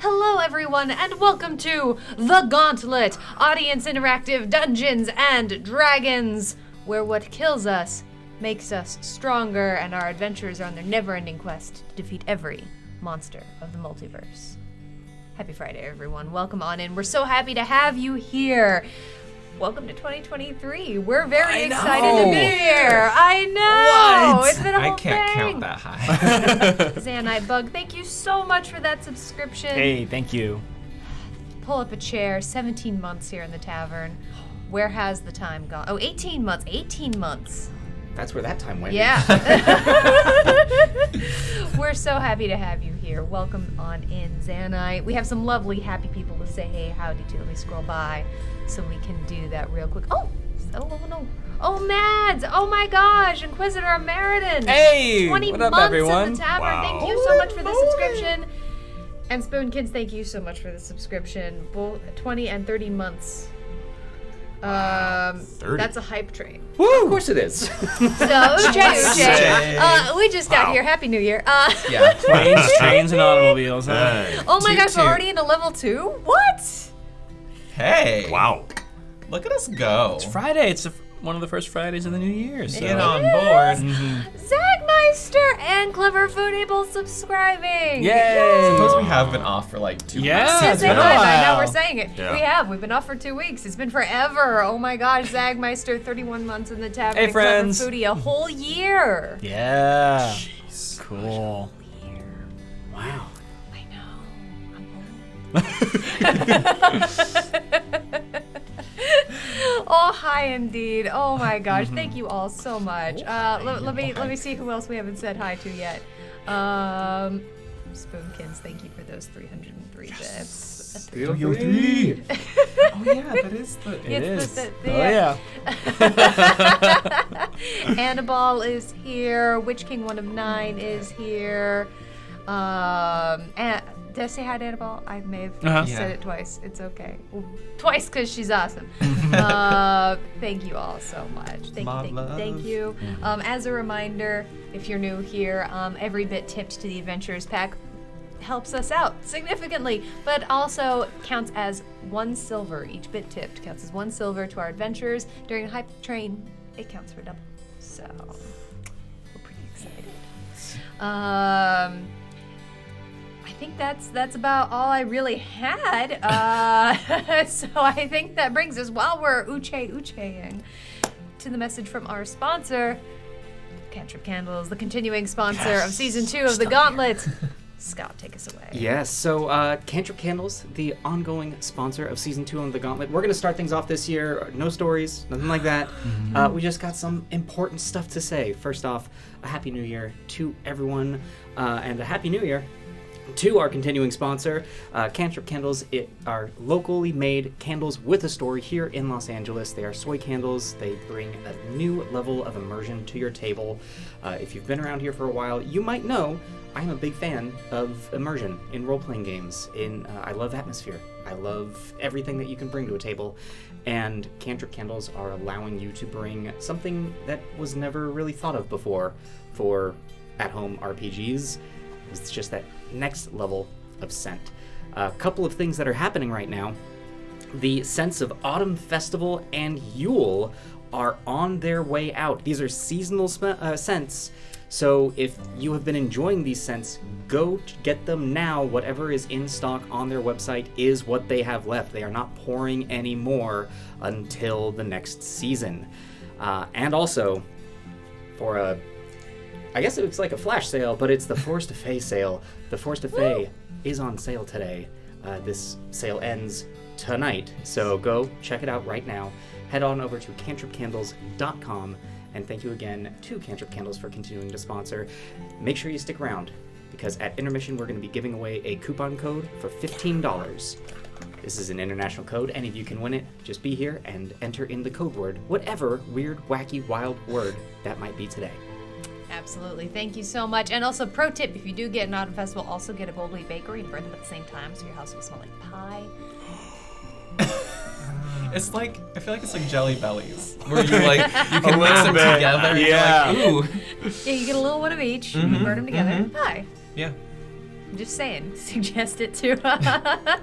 Hello everyone, and welcome to The Gauntlet, Audience Interactive Dungeons and Dragons, where what kills us makes us stronger, and our adventurers are on their never-ending quest to defeat every monster of the multiverse. Happy Friday, everyone. Welcome on in. We're so happy to have you here. Welcome to 2023. We're very excited to be here. I know. What? It's been a whole I can't thing. count that high. Zanite Bug, thank you so much for that subscription. Hey, thank you. Pull up a chair. 17 months here in the tavern. Where has the time gone? Oh, 18 months. 18 months. That's where that time went. Yeah. We're so happy to have you here. Welcome on in, Zanite. We have some lovely, happy people to say hey, howdy to. Let me scroll by so we can do that real quick. Oh, no. Oh, Mads. Oh, my gosh. Inquisitor Meriden. Hey, 20 what up, months everyone? in the tavern. Wow. Thank you so much for the subscription. And Spoon Kids, thank you so much for the subscription. Both 20 and 30 months. 30. That's a hype train. Woo! Of course it is. So, Uche, we just got here. Happy New Year. Yeah. Trains and automobiles. Huh? Oh my Toot gosh, we're toot. already into level 2? What? Hey. Wow. Look at us go. It's Friday. It's one of the first Fridays of the new year. So. Get on board. Zagmeister and Clever Foodie both subscribing. Yay! Suppose we have been off for like 2 Yeah. weeks. Yes, been a I while. know we're saying it. Yeah. We've been off for 2 weeks. It's been forever. Oh my gosh, Zagmeister, 31 months in the tavern. Hey, and Clever friends. Foodie, a whole year. Yeah. Jeez. Cool. Wow. I know. Oh, hi indeed. Oh my gosh, thank you all so much. Let me see who else we haven't said hi to yet. Spoonkins, thank you for those 303 bits. 303. Oh yeah, that is the. It It's is. the- yeah. Annabelle is here. Witch King 1 of 9 is here. And did I say hi to Annabelle? I may have Uh-huh. said Yeah. it twice. It's okay. Well, twice because she's awesome. Thank you all so much. Thank you. As a reminder, if you're new here, every bit tipped to the Adventurers Pack helps us out significantly, but also counts as 1 silver. Each bit tipped counts as 1 silver to our adventurers. During a hype train, it counts for double. So we're pretty excited. I think that's about all I really had. So I think that brings us, while we're ucheing, to the message from our sponsor, Cantrip Candles, the continuing sponsor of Season 2 of The Gauntlet. Scott, take us away. Yes, so Cantrip Candles, the ongoing sponsor of Season 2 on The Gauntlet. We're going to start things off this year. No stories, nothing like that. We just got some important stuff to say. First off, a Happy New Year to everyone, and a Happy New Year to our continuing sponsor, Cantrip Candles. It are locally made candles with a story here in Los Angeles. They are soy candles. They bring a new level of immersion to your table. If you've been around here for a while, you might know I'm a big fan of immersion in role-playing games. I love atmosphere. I love everything that you can bring to a table. And Cantrip Candles are allowing you to bring something that was never really thought of before for at-home RPGs. It's just that next level of scent. A couple of things that are happening right now. The scents of Autumn Festival and Yule are on their way out. These are seasonal scents. So if you have been enjoying these scents, go get them now. Whatever is in stock on their website is what they have left. They are not pouring any more until the next season. And also, for I guess it looks like a flash sale, but it's the Force to Fey sale. The Force to Fey is on sale today. This sale ends tonight. So go check it out right now. Head on over to cantripcandles.com. And thank you again to Cantrip Candles for continuing to sponsor. Make sure you stick around, because at intermission we're going to be giving away a coupon code for $15. This is an international code. Any of you can win it. Just be here and enter in the code word, whatever weird, wacky, wild word that might be today. Absolutely. Thank you so much. And also, pro tip, if you do get an Autumn Festival, also get a Gold Wheat Bakery and burn them at the same time so your house will smell like pie. It's like, I feel like it's like Jelly Bellies, where you can mix them together. And Yeah. You're like, ooh. Yeah, you get a little one of each, you burn them together. Pie. Yeah. I'm just saying, suggest it to to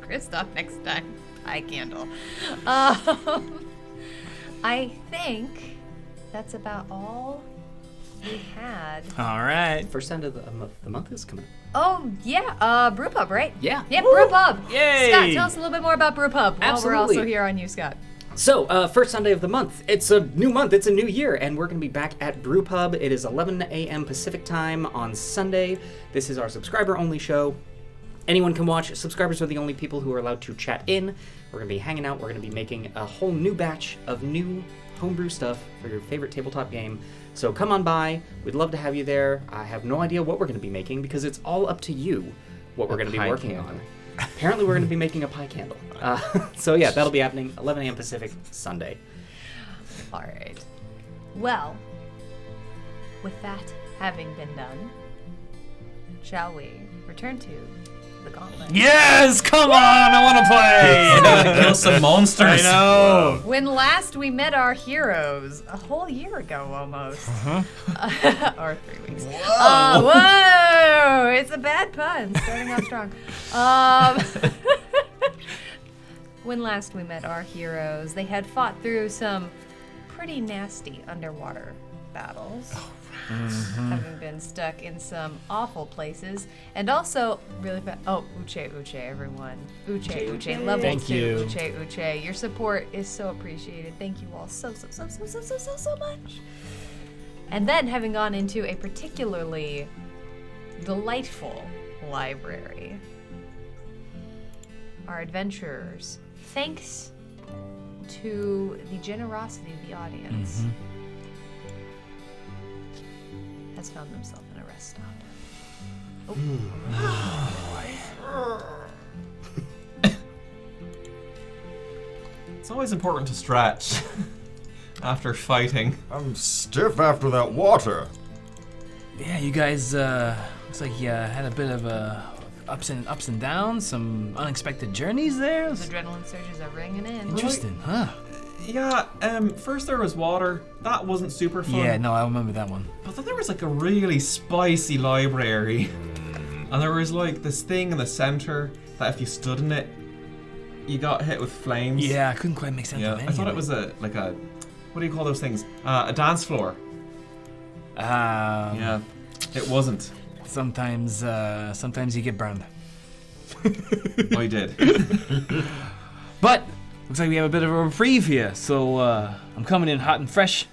Christoph next time. Pie candle. I think that's about all we had. All right. First end of the month is coming up. Oh, yeah, Brewpub, right? Yeah. Yeah, Brewpub. Yay. Scott, tell us a little bit more about Brewpub while we're also Absolutely. here on you, Scott. So, first Sunday of the month. It's a new month. It's a new year, and we're going to be back at Brewpub. It is 11 a.m. Pacific time on Sunday. This is our subscriber-only show. Anyone can watch. Subscribers are the only people who are allowed to chat in. We're going to be hanging out. We're going to be making a whole new batch of new homebrew stuff for your favorite tabletop game. So come on by. We'd love to have you there. I have no idea what we're going to be making because it's all up to you what we're going to be pie working candle. on. Apparently, we're going to be making a pie candle. So yeah, that'll be happening 11 a.m. Pacific Sunday. All right. Well, with that having been done, shall we return to the Gauntlet? Yes, come on, I want to play. Kill some monsters. I know. When last we met our heroes, a whole year ago almost. Or 3 weeks. Whoa! It's a bad pun, starting off strong. When last we met our heroes, they had fought through some pretty nasty underwater battles. Having been stuck in some awful places, and also really bad. Oh, Uche, everyone. Uche, level Thank 2. you. Uche. Your support is so appreciated. Thank you all so much. And then having gone into a particularly delightful library, our adventurers, thanks to the generosity of the audience, has found themselves in a rest stop. It's always important to stretch after fighting. I'm stiff after that water. Yeah, you guys, looks like you had a bit of ups and downs, some unexpected journeys there. Those adrenaline surges are ringing in. Interesting, huh? Yeah, first there was water. That wasn't super fun. Yeah, no, I remember that one. But then there was like a really spicy library. And there was like this thing in the center that if you stood in it, you got hit with flames. Yeah, I couldn't quite make sense Yeah, of any I thought of it was what do you call those things? A dance floor. Yeah, it wasn't. Sometimes you get burned. I did. But looks like we have a bit of a reprieve here, so I'm coming in hot and fresh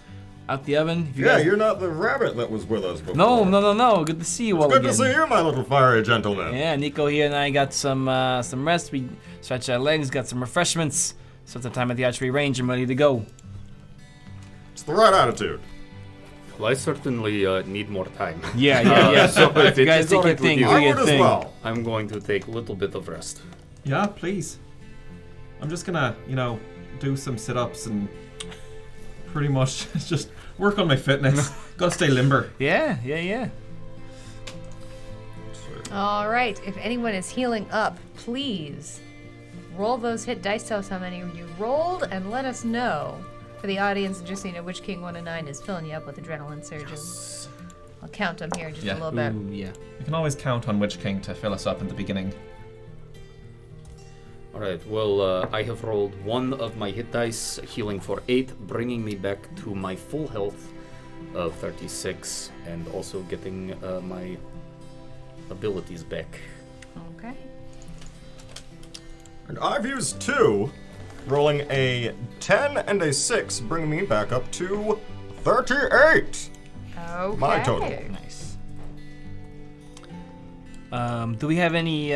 out the oven. If you Yeah, guys- you're not the rabbit that was with us before. No. Good to see you all Good again. to see you, my little fiery gentleman. Yeah, Nico here and I got some rest. We stretched our legs, got some refreshments. Spent some time at the archery range. I'm ready to go. It's the right attitude. Well, I certainly need more time. Yeah. So if You it guys is take all your right with thing. you, Do I your would as thing. well. I'm going to take a little bit of rest. Yeah, please. I'm just gonna, do some sit-ups and pretty much just work on my fitness. Gotta stay limber. Yeah. All right, if anyone is healing up, please roll those hit dice. Tell us how many you rolled and let us know. For the audience, just so you know which King 1 and 9 is filling you up with adrenaline surges. I'll count them here in just a little bit. Ooh, yeah. You can always count on Witch King to fill us up in the beginning. Alright, well, I have rolled 1 of my hit dice, healing for 8, bringing me back to my full health of 36, and also getting my abilities back. Okay. And I've used 2, rolling a 10 and a 6, bringing me back up to 38. Okay. My total. Nice. Do we have any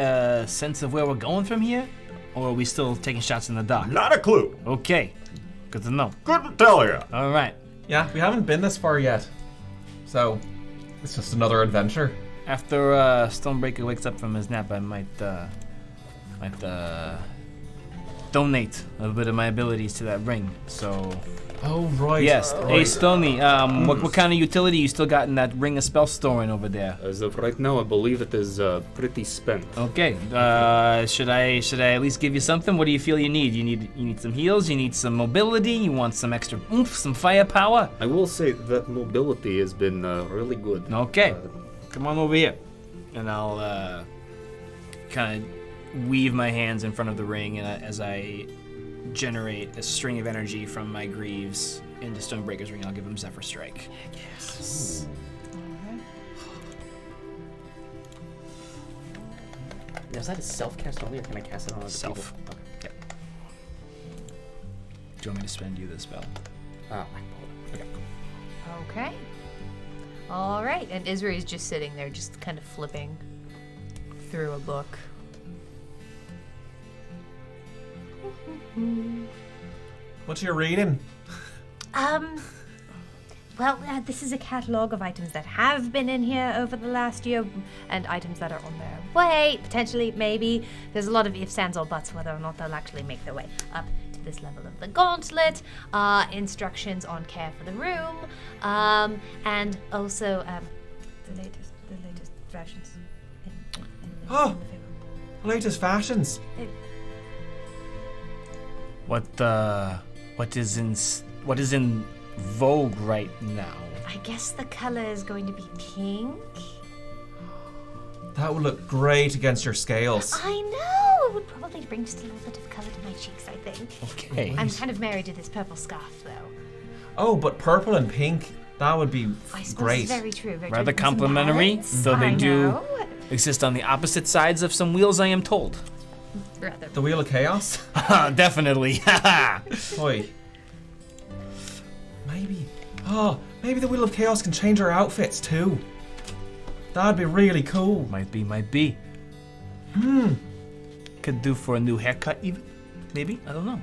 sense of where we're going from here? Or are we still taking shots in the dark? Not a clue. Okay. Good to know. Couldn't tell ya. All right. Yeah, we haven't been this far yet. So, it's just another adventure. After Stonebreaker wakes up from his nap, I might donate a bit of my abilities to that ring. So, Oh, right. yes. Right. Hey, Stony, what kind of utility you still got in that ring of spell storing over there? As of right now, I believe it is pretty spent. Okay. Should I at least give you something? What do you feel you need? You need some heals. You need some mobility. You want some extra oomph, some firepower. I will say that mobility has been really good. Okay. Come on over here, and I'll kind of weave my hands in front of the ring, and as I generate a string of energy from my greaves into Stonebreaker's ring, I'll give him Zephyr Strike. Yes. Now, is that a self-cast only, or can I cast it on other Self. people? Yep. Do you want me to spend you the spell? Okay. Okay. Okay. All right, and Isri's just sitting there, just kind of flipping through a book. What you reading? Well, this is a catalog of items that have been in here over the last year, and items that are on their way, potentially, maybe. There's a lot of ifs, ands, or buts whether or not they'll actually make their way up to this level of the Gauntlet. Instructions on care for the room, and also the latest fashions. Oh. in the film. Latest fashions. What is in vogue right now? I guess the color is going to be pink. That would look great against your scales. I know! It would probably bring just a little bit of color to my cheeks, I think. Okay. I'm kind of married to this purple scarf, though. Oh, but purple and pink, that would be I suppose great. it's very true. Very Rather true. Some complimentary, balance. though they I do know. exist on the opposite sides of some wheels, I am told. Rather. The Wheel of Chaos? Definitely. Boy. Maybe the Wheel of Chaos can change our outfits too. That'd be really cool. Might be. Could do for a new haircut even. Maybe, I don't know.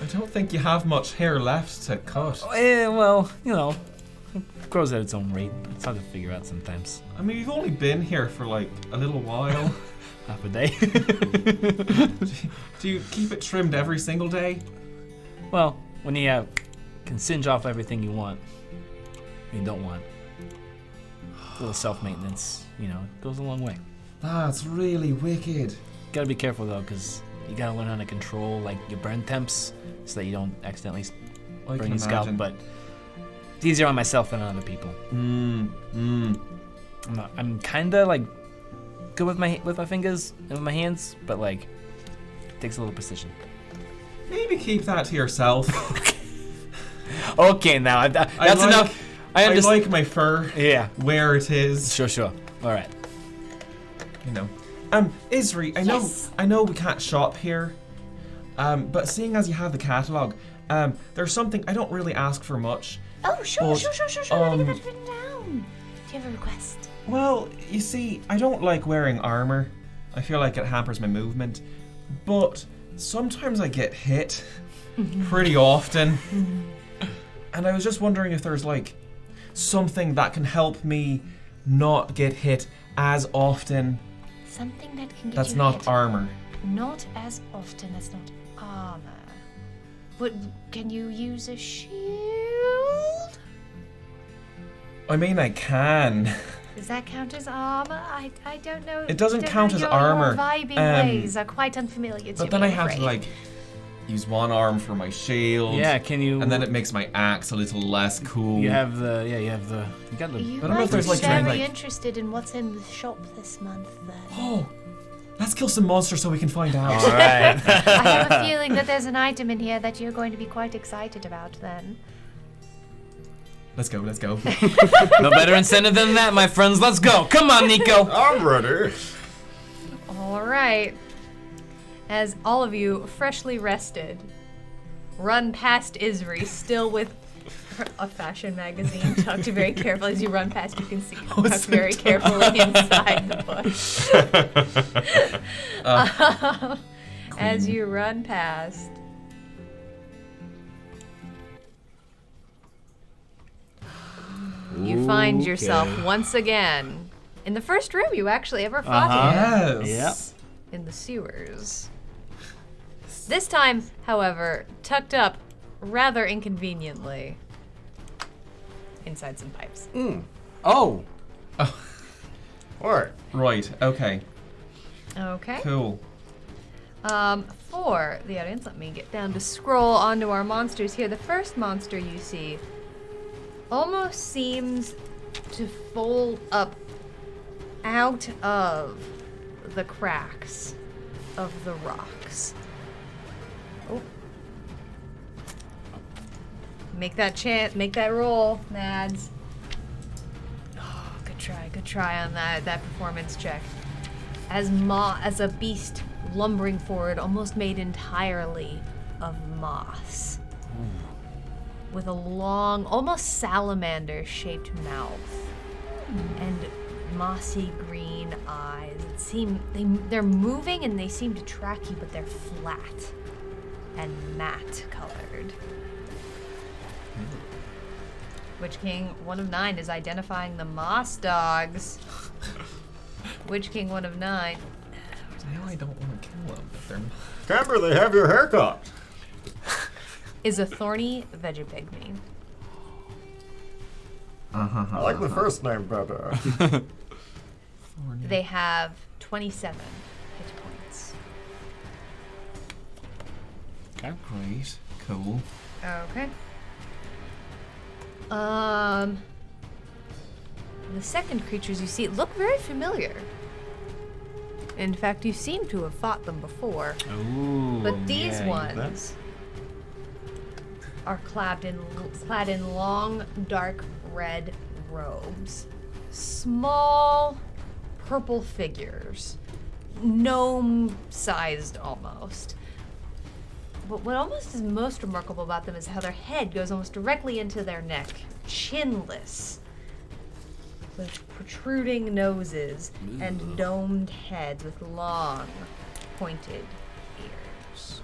I don't think you have much hair left to cut. Well, it grows at its own rate. It's hard to figure out sometimes. I mean, you've only been here for like a little while. Half a day. Do you keep it trimmed every single day? Well, when you can singe off everything you want, you don't want. A little self-maintenance, goes a long way. That's really wicked. Gotta be careful though, because you gotta learn how to control like your burn temps, so that you don't accidentally I burn can your scalp. imagine. But it's easier on myself than on other people. I'm kinda like good with my fingers and with my hands, but like it takes a little precision. Maybe keep that to yourself. Okay, now that's like- enough. I I understand. like my fur. Yeah. Where it is. Sure. All right. Isri, Yes. I know we can't shop here. But seeing as you have the catalog, there's something I don't really ask for much. Oh, sure. But, Let me get that written down. Do you have a request? Well, you see, I don't like wearing armor. I feel like it hampers my movement. But sometimes I get hit pretty often. And I was just wondering if there's like something that can help me not get hit as often. Something that can get That's you not hit. armor. Not as often as not armor. But can you use a shield? I mean, I can. Does that count as armor? I don't know. It doesn't don't count know as your armor, vibing ways are quite unfamiliar to But me. then I I'm have to afraid. like use one arm for my shield. Yeah, can you? And then it makes my axe a little less cool. You got the. You got the. You I don't know might if there's, be like, very like- interested in what's in the shop this month, then. Oh, let's kill some monsters so we can find out. All right. I have a feeling that there's an item in here that you're going to be quite excited about, then. Let's go. No better incentive than that, my friends. Let's go. Come on, Nico. I'm ready. All right. As all of you, freshly rested, run past Isri, still with a fashion magazine tucked very carefully. As you run past, you can see it tucked very carefully inside the bush. As you run past, you find yourself once again in the first room you actually ever fought in. Yes. Yep. In the sewers. This time, however, tucked up rather inconveniently inside some pipes. Oh. Alright. Right. Okay. Okay. Cool. For the audience, let me get down to scroll onto our monsters here. The first monster you see almost seems to fold up out of the cracks of the rocks. Oh. Make that roll, Mads. Oh, good try on that performance check. As a beast lumbering forward, almost made entirely of moss. With a long, almost salamander-shaped mouth. And mossy green eyes. They're moving and they seem to track you, but they're flat and matte colored. Witch King 1 of 9 is identifying the moss dogs. Witch King 1 of 9. Now I don't want to kill them, but they're. Camber, they have your haircut. Is a thorny vegapygmy. I like the first name better. They have 27 hit points. Okay. Great. Cool. Okay. The second creatures you see look very familiar. In fact, you seem to have fought them before. Ooh. But these yeah, ones are clad in long, dark red robes. Small, purple figures. Gnome-sized almost. But what almost is most remarkable about them is how their head goes almost directly into their neck. Chinless. With protruding noses and domed heads with long, pointed ears.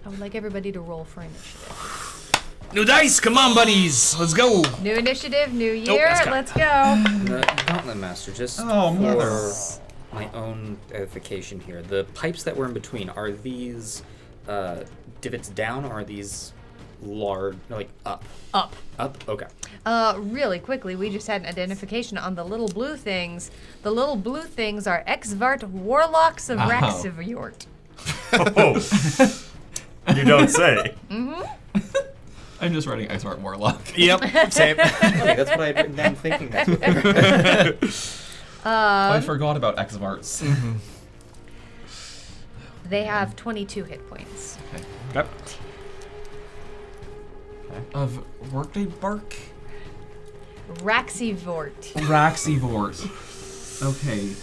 I would like everybody to roll for initiative. New dice, come on, buddies, let's go. New initiative, new year, that's got- let's go. Gauntlet Master, just Oh, mother. for my own edification here, the pipes that were in between, are these divots down or are these large, like up? Up. Up? Okay. Really quickly, we just had an identification on the little blue things. The little blue things are Exvart Warlocks of Raxivort. Oh. You don't say. I'm just writing Ice Art Warlock. Yep, same. Okay, that's what I had written down thinking that's what they were. I forgot about Exvarts. They have 22 hit points. Yep. Of Workday Bark? Raxivort. Raxivort. Okay.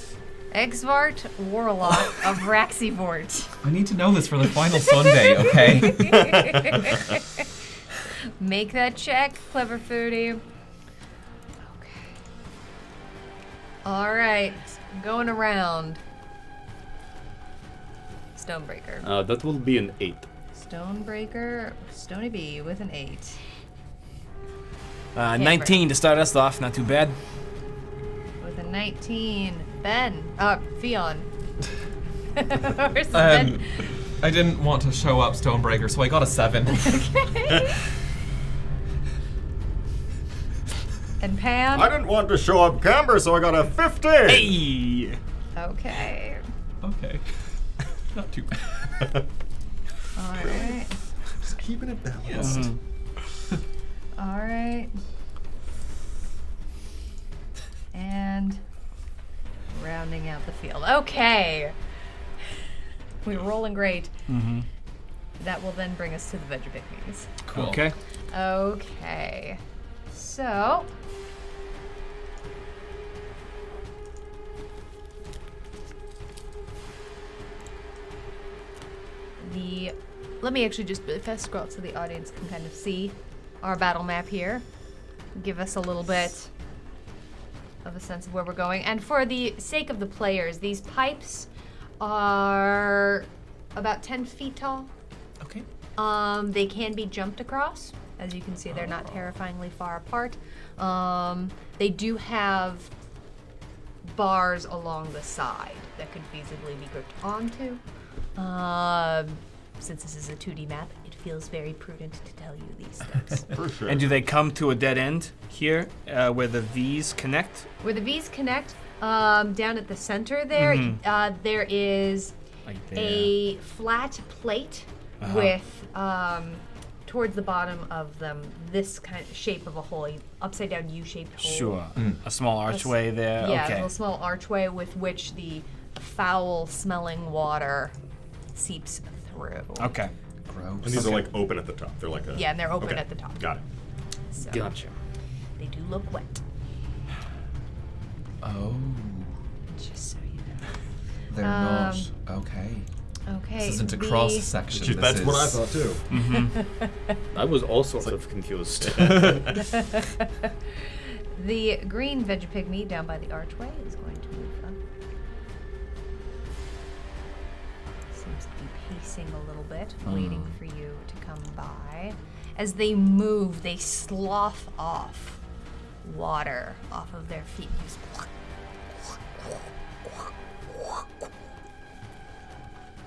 Exvart Warlock of Raxivort. I need to know this for the final Sunday, okay? Make that check, clever foodie. Okay. Alright, going around. Stonebreaker. That will be an 8. Stonebreaker, Stony B with an 8. 19 to start us off, not too bad. With a 19. Ben. Fion. Where's Ben? I didn't want to show up Stonebreaker, so I got a 7. Okay. And Pam? I didn't want to show up Camber, so I got a 15. Hey! Okay. Okay. Not too bad. Alright. Just keeping it balanced. Alright. And rounding out the field. Okay. We're rolling great. That will then bring us to the Vegapygmies. Cool. Okay. Okay. So. let me actually just, if I scroll up so the audience can kind of see our battle map here, give us a little bit of a sense of where we're going. And for the sake of the players, these pipes are about 10 feet tall. Okay. They can be jumped across. As you can see, they're not terrifyingly far apart. They do have bars along the side that could feasibly be gripped onto. Since this is a 2D map, it feels very prudent to tell you these things. For sure. And do they come to a dead end here, where the V's connect? Where the V's connect, down at the center there, there is Like there. a flat plate with, towards the bottom of them, this kind of shape of a hole, upside down U-shaped hole. Sure. A small archway there. Yeah, a okay. little small archway with which the foul-smelling water seeps through. Okay. Gross. And these are like open at the top. They're like a. Yeah, and they're open Okay. at the top. Got it. So Gotcha. they do look wet. Oh, Just so you know. they're not. Okay. Okay. This isn't a the- cross section. That's what I thought too. I was all sorts of confused. The green Vegapygmy down by the archway is going to move up. Seems to be pacing a little bit, waiting for you to come by. As they move, they slough off water off of their feet.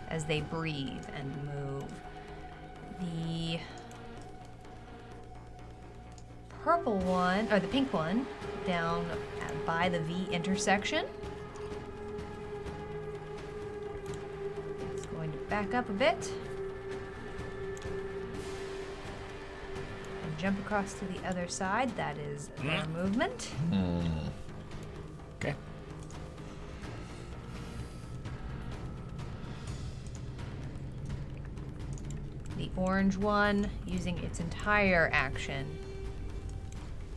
As they breathe and move. The purple one, or the pink one, down by the V intersection. It's going to back up a bit. And jump across to the other side. That is their movement. Okay. The orange one using its entire action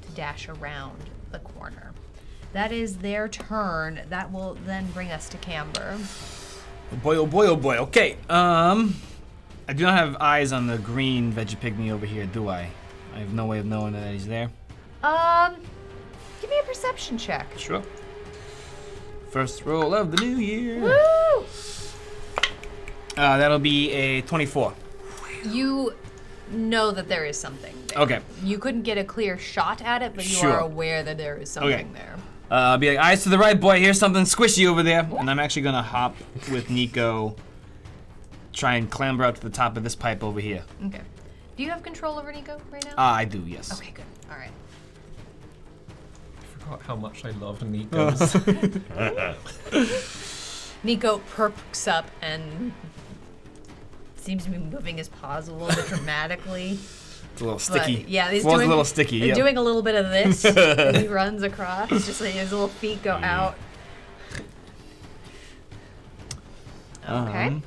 to dash around the corner. That is their turn. That will then bring us to Camber. Oh boy, oh boy, oh boy. Okay. I do not have eyes on the green Vegapygmy over here, do I? I have no way of knowing that he's there. Give me a perception check. Sure. First roll of the new year. Woo! That'll be a 24. You know that there is something there. Okay. You couldn't get a clear shot at it, but you Sure. are aware that there is something Okay. there. I'll be like, eyes to the right, boy. Here's something squishy over there. And I'm actually gonna hop with Nico, try and clamber up to the top of this pipe over here. Okay. Do you have control over Nico right now? I do, yes. Okay, good. All right. I forgot how much I loved Nico's. Nico perks up and seems to be moving his paws a little bit dramatically. It's a little But, sticky. yeah, he's Floor's doing a little sticky. He's Yeah. doing a little bit of this as he runs across. Just like his little feet go out. Okay.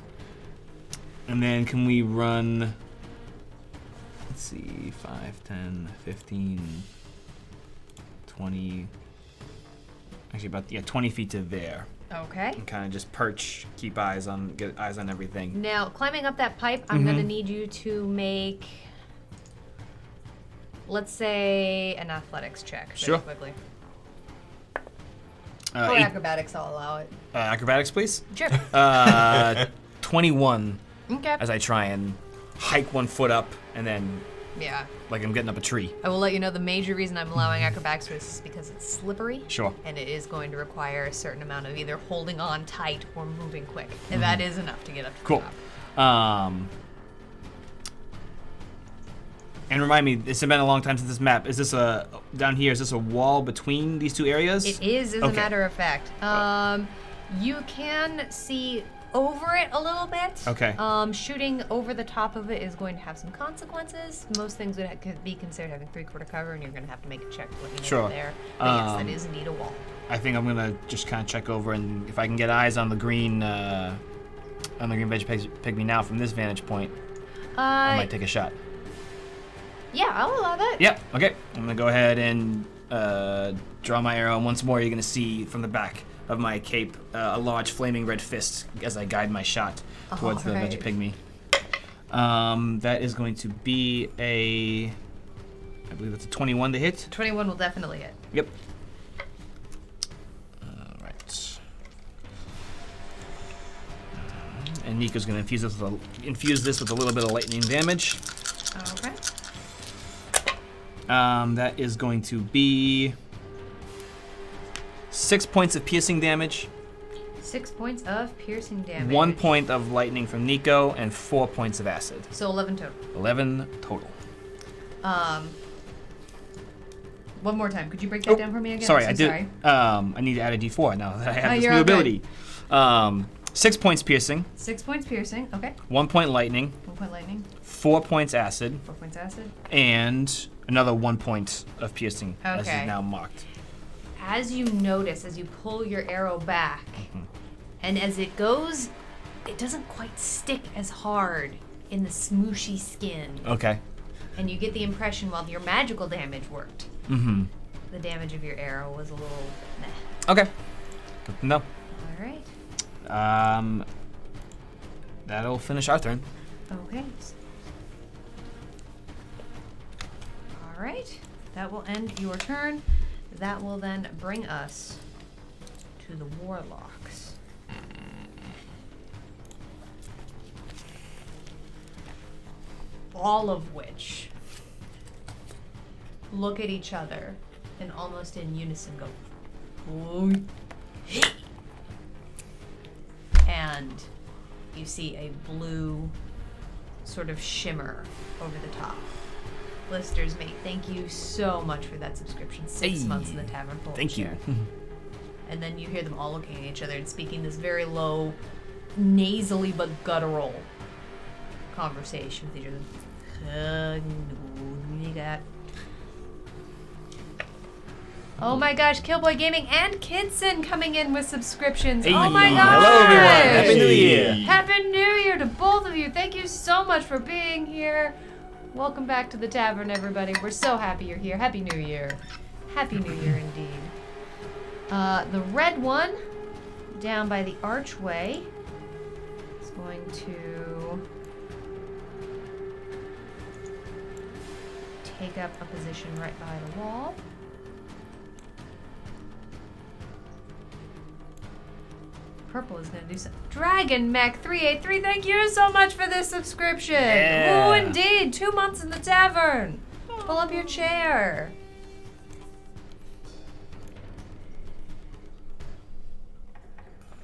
And then can we run, let's see, 5, 10, 15, 20, actually about, 20 feet to there. Okay. And kind of just perch, get eyes on everything. Now, climbing up that pipe, I'm going to need you to make, let's say, an athletics check. Very Sure. Quickly. Uh, Or eight- acrobatics, I'll allow it. acrobatics, please. Sure. 21 Okay. as I try and hike one foot up and then Yeah. like I'm getting up a tree. I will let you know the major reason I'm allowing acrobatics for this is because it's slippery. Sure. And it is going to require a certain amount of either holding on tight or moving quick. And that is enough to get up to Cool. the top. And remind me, it's been a long time since this map. Is this down here, is this a wall between these two areas? It is, as a Okay. matter of fact. You can see over it a little bit. Okay. Shooting over the top of it is going to have some consequences. Most things would could be considered having 3/4 cover, and you're going to have to make a check to let you know Sure. they're there. But yes, that is indeed a wall. I think I'm gonna just kind of check over, and if I can get eyes on the green Vegapygmy now from this vantage point, I might take a shot. Yeah, I'll allow that. Yep. Okay. I'm gonna go ahead and draw my arrow, and once more you're gonna see from the back of my cape a large flaming red fist as I guide my shot towards the Alright. Vegapygmy. That is going to be I believe it's a 21 to hit. 21 will definitely hit. Yep. All right. And Nico's going to infuse this with a little bit of lightning damage. Okay. That is going to be 6 points of piercing damage, 6 points of piercing damage. 1 point of lightning from Nico, and 4 points of acid. So 11 total. 11 total. One more time. Could you break that down for me again? Sorry, I'm I so did. I need to add a D4 now that I have this you're new all good. ability. 6 points piercing, 6 points piercing. Okay. 1 point lightning, 1 point lightning. 4 points acid, 4 points acid. and another 1 point of piercing as Okay. is now marked. As you notice, as you pull your arrow back, and as it goes, it doesn't quite stick as hard in the smooshy skin. Okay. And you get the impression while your magical damage worked, Mm-hmm. the damage of your arrow was a little meh. Okay. Good to know. All right. That'll finish our turn. Okay. All right. That will end your turn. That will then bring us to the warlocks. All of which look at each other and almost in unison go, "Oi." And you see a blue sort of shimmer over the top. Lister's Mate, thank you so much for that subscription. 6 Hey. months in the tavern. Full of Thank you. share. And then you hear them all looking at each other and speaking this very low, nasally but guttural conversation with each other. Oh my gosh, Killboy Gaming and Kidson coming in with subscriptions. Hey. Oh my gosh! Hello, everyone. Happy New Year. Happy New Year to both of you. Thank you so much for being here. Welcome back to the tavern, everybody. We're so happy you're here. Happy New Year. Happy New Year indeed. The red one down by the archway is going to take up a position right by the wall. Purple is going to do something. Dragon Mech 383, thank you so much for this subscription. Yeah. Oh, indeed. 2 months in the tavern. Pull up your chair.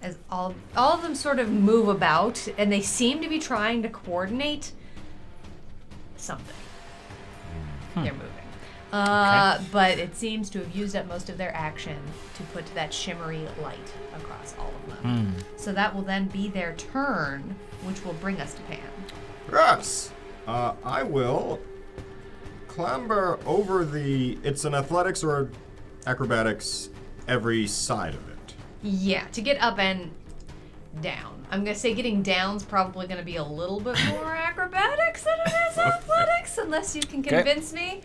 As all of them sort of move about, and they seem to be trying to coordinate something. They're moving. But it seems to have used up most of their action to put that shimmery light across all of them. So that will then be their turn, which will bring us to Pan. Yes. I will clamber over the. It's an athletics or acrobatics every side of it. Yeah, to get up and down. I'm going to say getting down's probably going to be a little bit more acrobatics than it is athletics, unless you can convince me.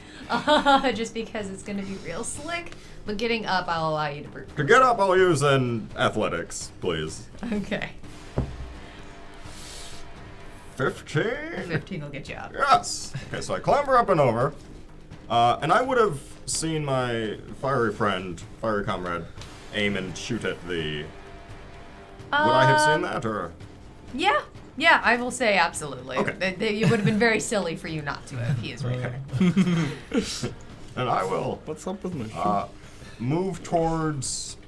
Just because it's going to be real slick. But getting up, I'll allow you to brute. To get up, I'll use an athletics, please. Okay. 15. 15 will get you up. Yes. Okay, so I clamber up and over, and I would have seen my fiery comrade, aim and shoot at the. Would I have seen that, or? Yeah, I will say absolutely. Okay. It would have been very silly for you not to have. He is right. And I will What's up with my move towards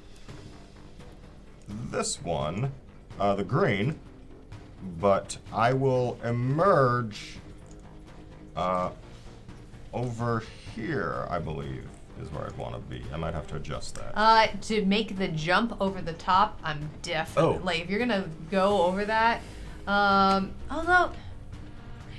this one, the green, but I will emerge over here, I believe, is where I'd want to be. I might have to adjust that. To make the jump over the top, I'm definitely like if you're gonna go over that. Although,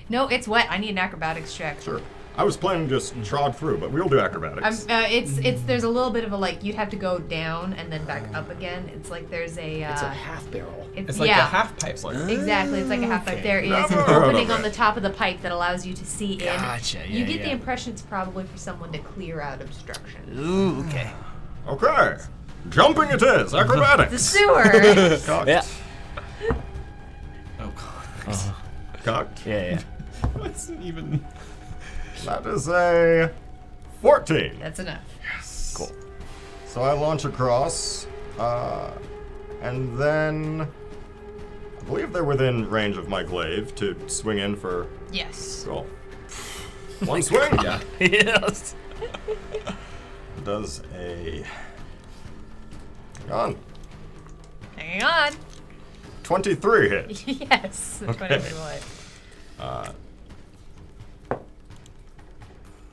no, it's wet. I need an acrobatics check. Sure. I was planning to just trod through, but we'll do acrobatics. It's there's a little bit of a like you'd have to go down and then back up again. It's like there's a. It's a half barrel. It's like a half pipe. Like, Exactly, it's like a half pipe. Okay. There is Never an heard of opening on it. the top of the pipe that allows you to see in. Gotcha, You yeah, get the yeah. impression it's probably for someone to clear out obstruction. Ooh, okay. Okay. Jumping it is. The Acrobatics. sewer. Cocked. Yeah. oh god. cocked. Yeah. What's it even? That is a 14. That's enough. Cool. So I launch across, and then I believe they're within range of my glaive to swing in for Yes. goal. One swing. Yeah. Yes. Does a hang on, Hang on. 23 hit. Yes. That's what I would want.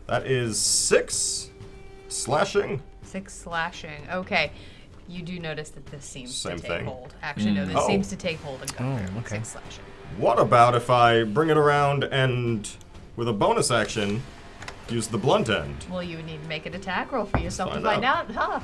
That is 6 slashing. 6 slashing. Okay. You do notice that this seems Same to take thing. hold. Actually, no, this Oh. seems to take hold and go through. okay. 6 slashing. What about if I bring it around and, with a bonus action, use the blunt end? Well, you would need to make an attack roll for yourself to Find find out, huh?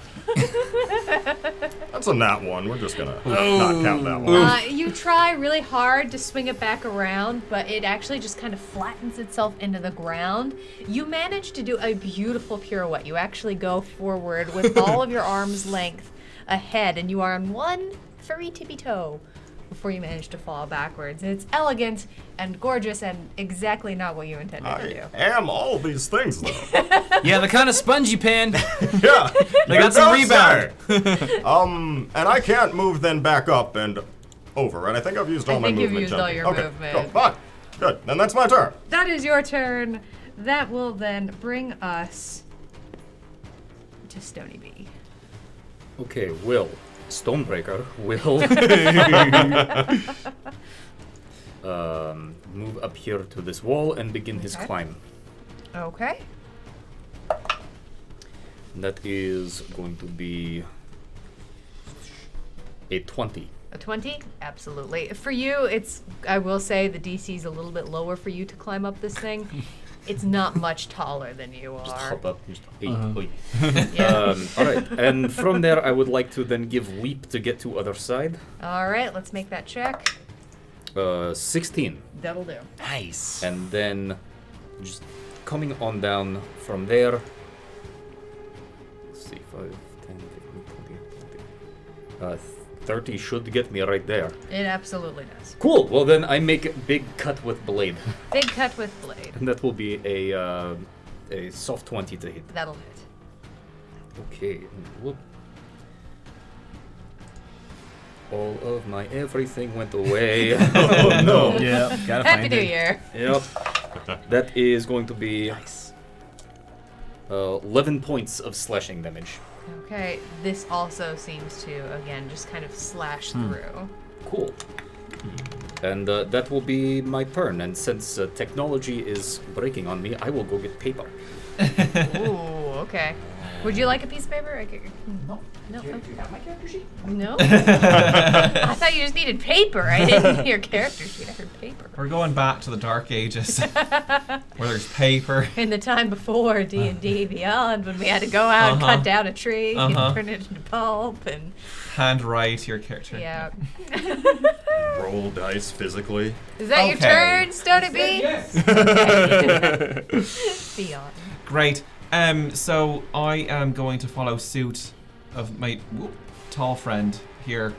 That's a nat one. We're just gonna not count that one. You try really hard to swing it back around, but it actually just kind of flattens itself into the ground. You manage to do a beautiful pirouette. You actually go forward with all of your arms length ahead, and you are on one furry tippy toe before you manage to fall backwards. And it's elegant and gorgeous and exactly not what you intended to do. I am all these things, though. Yeah, the kind of spongy pan. Yeah, They got some rebound. And I can't move then back up and over, right? I think I've used all my think you've movement. used all chunking. your okay, movement. Cool, fine. Good. Then that's my turn. That is your turn. That will then bring us to Stony B. Okay, Will. Stonebreaker will move up here to this wall and begin his Okay. climb. Okay. That is going to be a 20. A 20? Absolutely. For you, I will say the DC is a little bit lower for you to climb up this thing. It's not much taller than you Just are. hop up. Just, oi. Yeah. All right, and from there I would like to then give leap to get to other side. All right, let's make that check. 16. That'll do. Nice. And then just coming on down from there. Let's see, 5, 10, 15, 20, 30 should get me right there. It absolutely does. Cool, well then I make a big cut with blade. Big cut with blade. And that will be a soft 20 to hit. That'll hit. Okay, whoop. All of my everything went away. Oh no. Yeah, gotta Happy find New it. Year. Yep. That is going to be 11 points of slashing damage. Okay, this also seems to, again, just kind of slash through. Cool. And that will be my turn. And since technology is breaking on me, I will go get paper. Ooh, okay. Would you like a piece of paper? No. No. Do you have my character sheet? No? I thought you just needed paper. I didn't hear character sheet. I heard paper. We're going back to the Dark Ages, where there's paper. In the time before D&D Beyond, when we had to go out and cut down a tree and turn it into pulp and... Handwrite your character. Yeah. Roll dice physically. Is that your Okay. turn, Stony B? Yes. Beyond. Great. So I am going to follow suit of my tall friend here.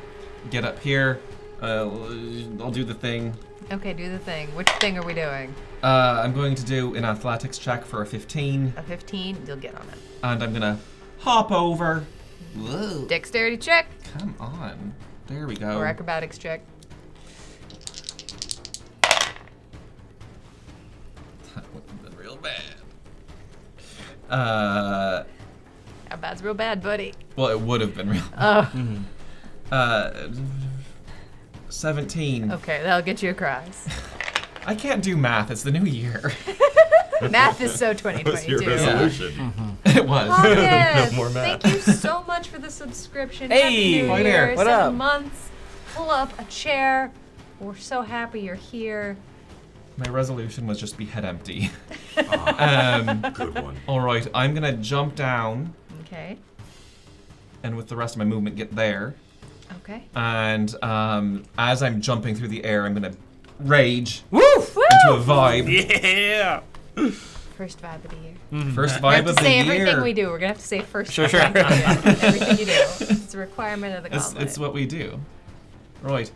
Get up here. I'll do the thing. Okay, do the thing. Which thing are we doing? I'm going to do an athletics check for a 15, A 15? You'll get on it. and I'm gonna hop over. Whoa. Dexterity check Come on. There we go. or acrobatics check. That would have been real bad. How bad's real bad, buddy? Well, it would have been real. Oh, 17. okay, that'll get you across. I can't do math. It's the new year. Math is so That was your 2022. resolution. It was. August, No more math. thank you so much for the subscription. Hey, Happy New hi Year. there. What 7 up? months. Pull up a chair. We're so happy you're here. My resolution was just be head empty. Good one. All right, I'm gonna jump down, Okay. and with the rest of my movement, get there. Okay. And as I'm jumping through the air, I'm gonna rage Woo! into a vibe. Yeah. First vibe of the year. First We have vibe to of the say year. everything we do. We're gonna have to say first. Sure, vibe sure. of the year. Everything you do. It's a requirement of the It's gauntlet. what we do. Right.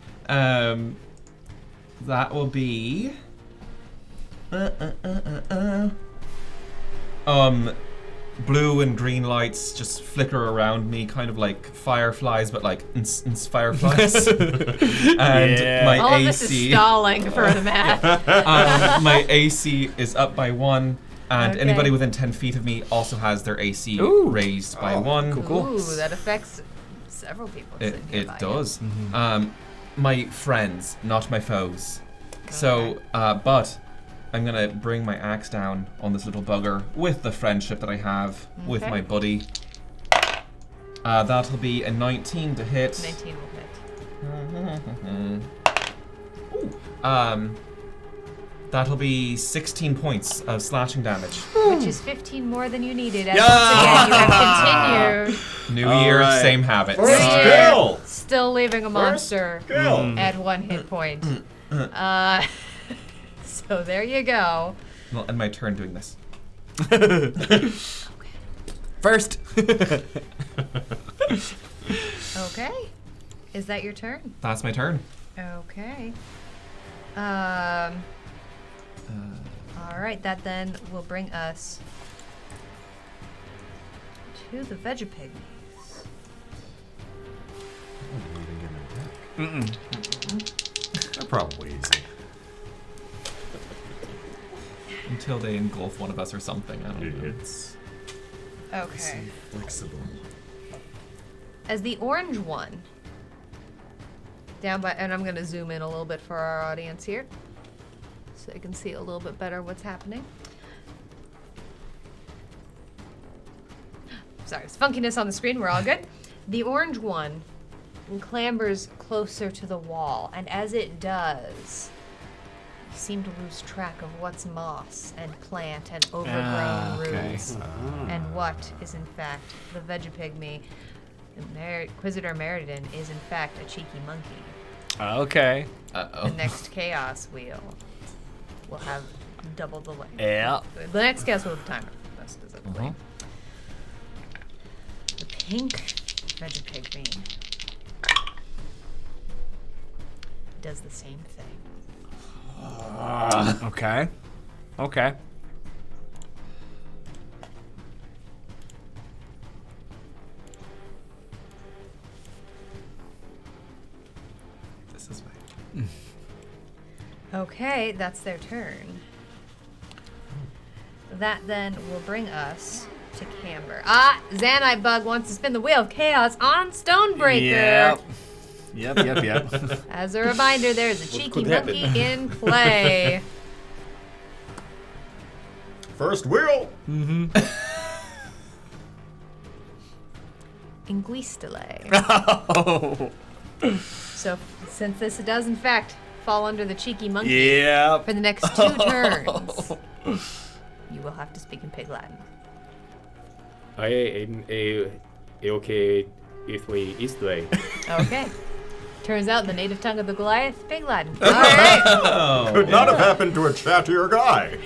That will be. Blue and green lights just flicker around me, kind of like fireflies, but like fireflies. And my All of AC. this is stalling for the math. My AC is up by 1, and Okay. anybody within 10 feet of me also has their AC Ooh. raised by 1. Ooh, that affects several people. sitting It nearby. does. My friends, not my foes. So, but I'm gonna bring my axe down on this little bugger with the friendship that I have with Okay. my buddy. That'll be a 19 to hit. 19 will hit. That'll be 16 points of slashing damage. Which is 15 more than you needed. And once again, you have continued. New All year, right. same habits. First Yeah. kill! Still leaving a monster Kill! at 1 hit point. So there you go. I'll end my turn doing this. First. Okay. Is that your turn? That's my turn. Okay. All right, that then will bring us to the Vegapigmies. They're probably easy. Until they engulf one of us or something. I don't know. It's Okay. flexible. As the orange one, down by, and I'm gonna zoom in a little bit for our audience here, so you can see a little bit better what's happening. Sorry, it's funkiness on the screen. We're all good. The orange one clambers closer to the wall, and as it does, you seem to lose track of what's moss and plant and overgrown okay. roots, and what is in fact the Vegapigmy. Inquisitor Meriden is in fact a cheeky monkey. Okay. Uh-oh. The next chaos wheel will have double the length. Yeah. The next chaos wheel with the timer, most specifically. The pink Vegapigmy does the same thing. Okay. Okay. This is my. Okay, that's their turn. That then will bring us to Camber. Zanite Bug wants to spin the wheel of chaos on Stonebreaker. Yep. As a reminder, there is a cheeky could happen? monkey in play. First wheel! Inguistele. Oh. So, since this does in fact fall under the cheeky monkey Yep. for the next 2 turns, you will have to speak in Pig Latin. I am okay if we east way. Okay. Turns out the native tongue of the Goliath, Pig Latin. All right. Oh. Could not have happened to a chattier guy.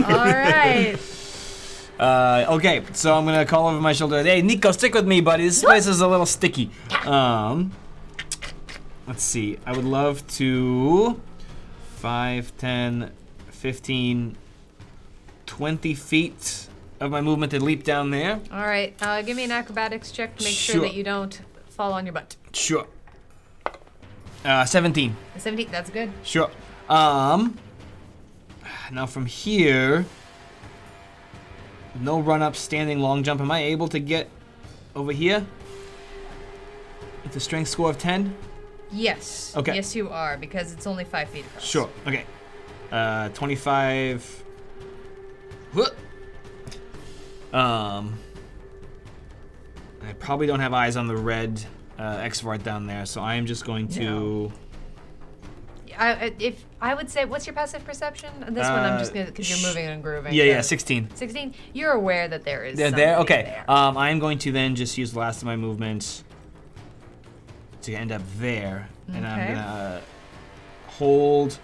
All right. Okay, so I'm gonna call over my shoulder. Hey, Nico, stick with me, buddy. This place is a little sticky. Let's see. I would love to 5, 10, 15, 20 feet of my movement to leap down there. All right. Give me an acrobatics check to make sure Sure. that you don't fall on your butt. Sure. 17. 17. That's good. Sure. Now from here, no run up, standing, long jump. Am I able to get over here with a strength score of 10? Yes. Okay. Yes, you are, because it's only 5 feet across. Sure. Okay. 25. Whoop. I probably don't have eyes on the red X-Vart down there, so I am just going to. If I would say, what's your passive perception? This one I'm just gonna, because you're moving and grooving. Yeah, so 16. 16. You're aware that there is. They're there. somebody Okay. there. I am going to then just use the last of my movements to end up there, and I'm Okay. gonna hold.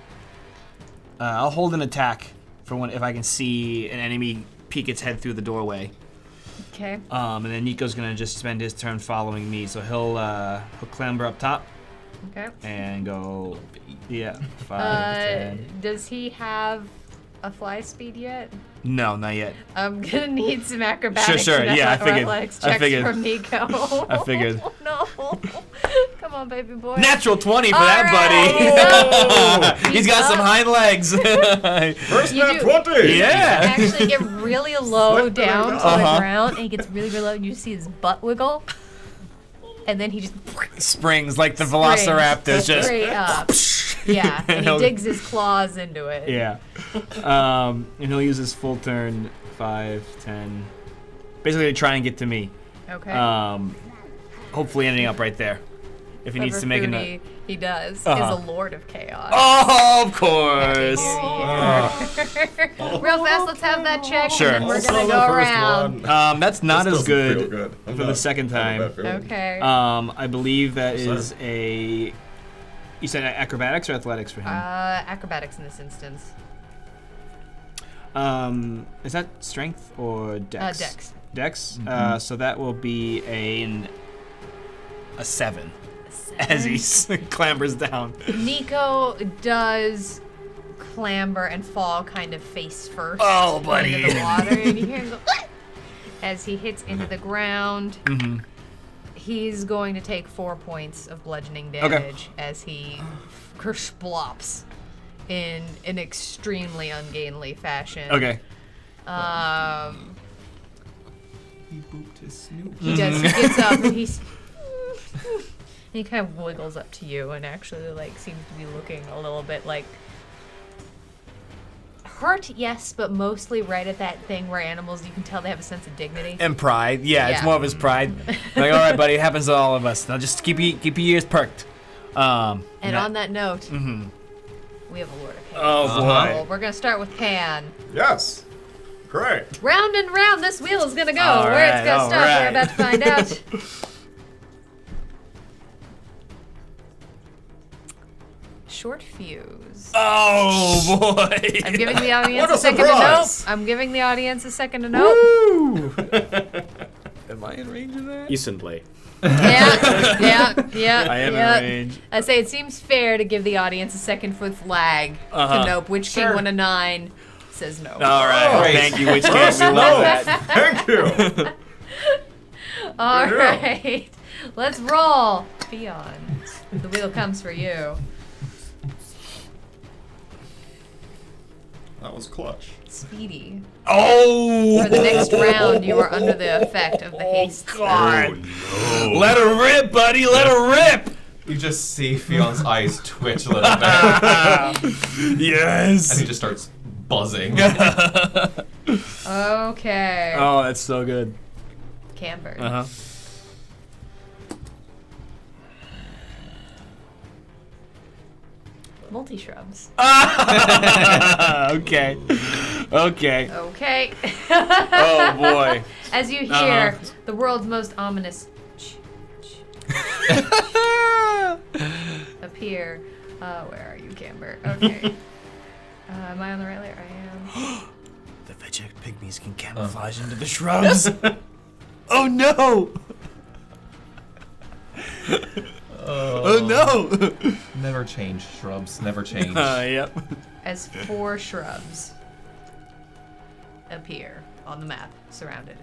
I'll hold an attack for when if I can see an enemy peek its head through the doorway. Okay. And then Nico's gonna just spend his turn following me, so he'll clamber up top. Okay. and go. Yeah, 5, 10. Does he have a fly speed yet? No, not yet. I'm gonna need some acrobatics. Sure, and yeah, I figured. athletics I checks figured. from Nico. I figured. Oh, no. Come on, baby boy. Natural 20 for All that, right, buddy. He's got some hind legs. First You nat do- 20! Yeah. You actually get really low Slip down to it down. the ground, and he gets really, really low, and you see his butt wiggle. And then he just Springs like the velociraptors. Just. straight up. Yeah, and he digs his claws into it. Yeah. And he'll use his full turn, 5, 10. Basically to try and get to me. Okay. Hopefully ending up right there. If he needs to make Foodie, he does, Uh-huh. is a lord of chaos. Oh, of course. Real fast, let's have that check, Sure. and then we're Also gonna the go first around. one. That's not This as doesn't feel good I'm for the not second having a time. bad feeling. Okay. I believe that Sorry. is a. You said acrobatics or athletics for him? Acrobatics in this instance. Is that strength or dex? Dex. Dex. So that will be a 7 as he clambers down. Nico does clamber and fall kind of face first Oh, buddy. into the water, and you hear him go as he hits into the ground. Mm-hmm. He's going to take 4 points of bludgeoning damage as he kersplops in an extremely ungainly fashion. Okay. He booped his snoot. He does. He gets up and he kind of wiggles up to you and actually like seems to be looking a little bit like hurt, yes, but mostly right at that thing where animals, you can tell they have a sense of dignity. And pride. Yeah, it's Yeah. more of his pride. Like, all right, buddy, it happens to all of us. Now just keep your ears perked. And on that note, we have a Lord of Chaos. Oh, Well, we're gonna start with Pan. Yes. Great. Round and round this wheel is gonna go. All Where right, it's gonna all stop, we're right. about to find out. Short fuse. Oh, boy. I'm giving the audience What a a second to note. surprise. I'm giving the audience a second to note. Woo! Am I in range of that? Isenblay. Yeah. I am yeah. in range. I say it seems fair to give the audience a second for flag to note which king won a 9 says no. All right. Great. Thank you. Which case we love that. Thank you. All Yeah. right, let's roll. Fion, the wheel comes for you. That was clutch. Speedy. Oh! For the next round, you are under the effect of the haste. God. Let her rip, buddy. Let her rip. You just see Fion's eyes twitch a little bit, Yes. and he just starts buzzing. Okay. Oh, that's so good. Camber. Uh-huh. Multi-shrubs. Okay. Okay. Okay. Oh, boy. As you hear Uh-huh. the world's most ominous appear. Where are you, Camber? Okay. Am I on the right layer? I am. The Vegek pygmies can camouflage into the shrubs. Oh, no. Oh, no. Never change, shrubs. Never change. Yep. As 4 shrubs appear on the map surrounding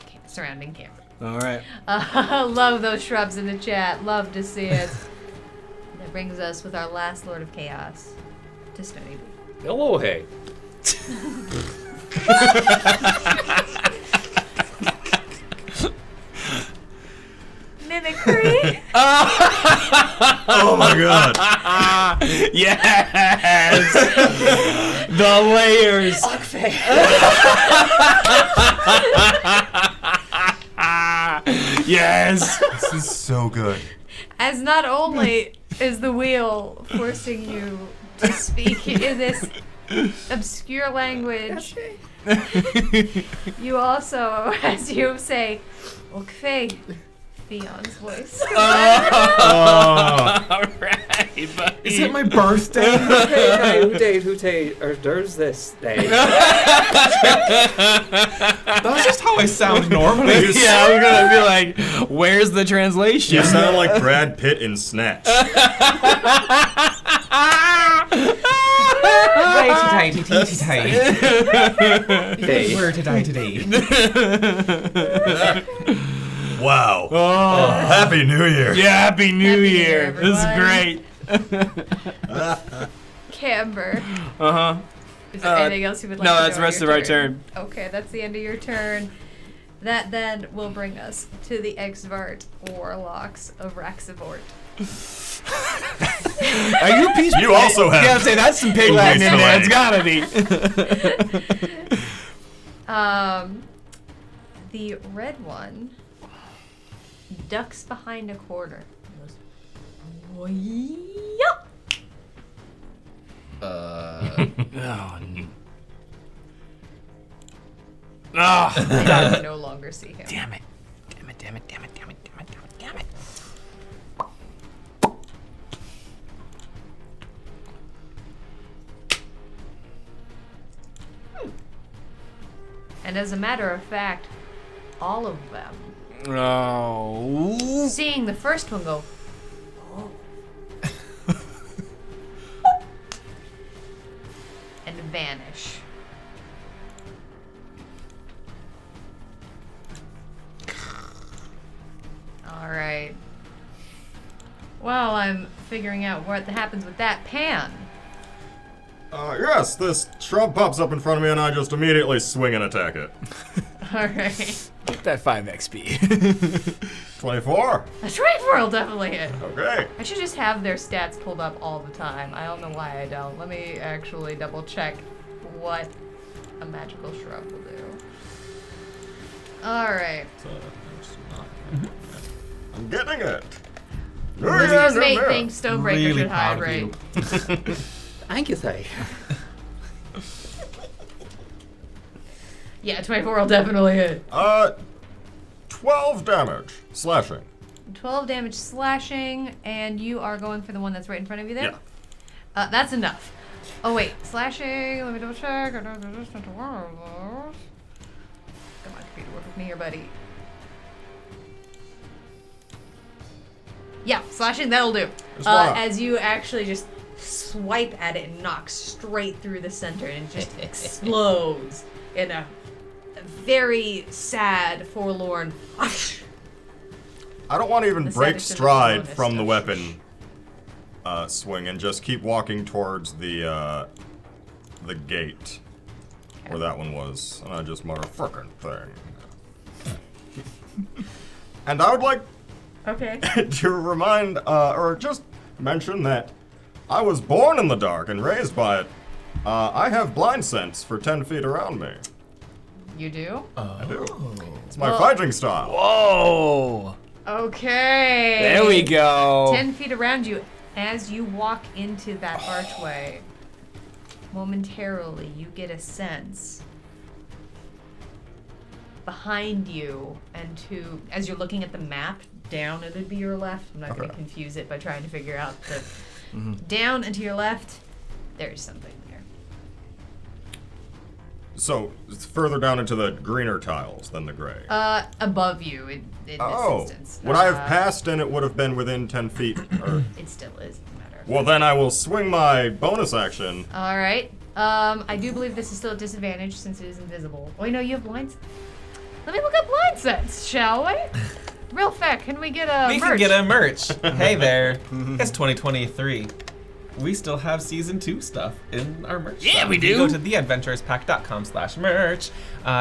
Camber. All right. Love those shrubs in the chat. Love to see it. That brings us with our last Lord of Chaos to Stony Beach. Hello, hey. Mimicry. Oh my god. Yes. The layers. Yes. This is so good. As not only is the wheel forcing you to speak in this obscure language, you also, as you say, Okfei, Theon's voice. All right. buddy. Is it my birthday? Who day? Or there's this day. That's just how I sound normally. Yeah, we're gonna be like, where's the translation? You sound like Brad Pitt in Snatch. Righty-tighty, teety-tighty. Day. Where to die today? Wow. Oh, Happy New Year. Yeah, Happy New Happy New Year. Year, This is everyone. great. Camber. Uh-huh. Is there anything else you would like No, to that's do the on rest your of our turn. Okay, that's the end of your turn. That then will bring us to the Exvart Warlocks of Raxivort. Are you peaceful? You also have- You gotta say, that's some pig Latin in there. It's gotta be. The red one ducks behind a corner. Goes, "Wah-ya!" Oh, no. I can no longer see him. Damn it. Damn it, damn it, damn it, damn it, damn it, damn it, damn it. And as a matter of fact, all of them, Oh. seeing the first one go, "Oh," and vanish. All right. Well, I'm figuring out what happens with that pan. Yes, this shrub pops up in front of me and I just immediately swing and attack it. All right. Get that 5 XP. 24. A 24 will definitely hit. Okay. I should just have their stats pulled up all the time. I don't know why I don't. Let me actually double check what a magical shrub will do. Alright. I'm getting it. Listeners may think Stonebreaker Really should proud of hydrate. you. Thank you, Thay. Yeah, 24 will definitely hit. 12 damage. Slashing. 12 damage slashing, and you are going for the one that's right in front of you there? Yeah. That's enough. Oh, wait. Slashing. Let me double check. Come on, computer, work with me here, buddy. Yeah, slashing, that'll do. As you actually just swipe at it and knock straight through the center, and it just explodes in a very sad, forlorn. I don't want to even The break saddest of the stride slowest from the of weapon swing and just keep walking towards the gate where that one was, and I just mutter frickin' thing. And I would like Okay. to remind or just mention that I was born in the dark and raised by it. I have blind sense for 10 feet around me. You do? I do. It's my Well- fighting style. Whoa. Okay. There we go. 10 feet around you. As you walk into that archway, momentarily you get a sense behind you and as you're looking at the map, down it would be your left. I'm not going to Okay. confuse it by trying to figure out the down and to your left, there's something there. So it's further down into the greener tiles than the gray. Above you in this instance. Would I have passed and it would have been within 10 feet? Or... It still is, no matter. Well, then I will swing my bonus action. All right. I do believe this is still a disadvantage since it is invisible. Oh, no, you have blind. Let me look up blind sense, shall we? Real fast, can we get a We merch? can get a merch. Hey there. It's 2023. We still have season 2 stuff in our merch. Yeah, shop. we If you do. go to theadventurespack.com/merch.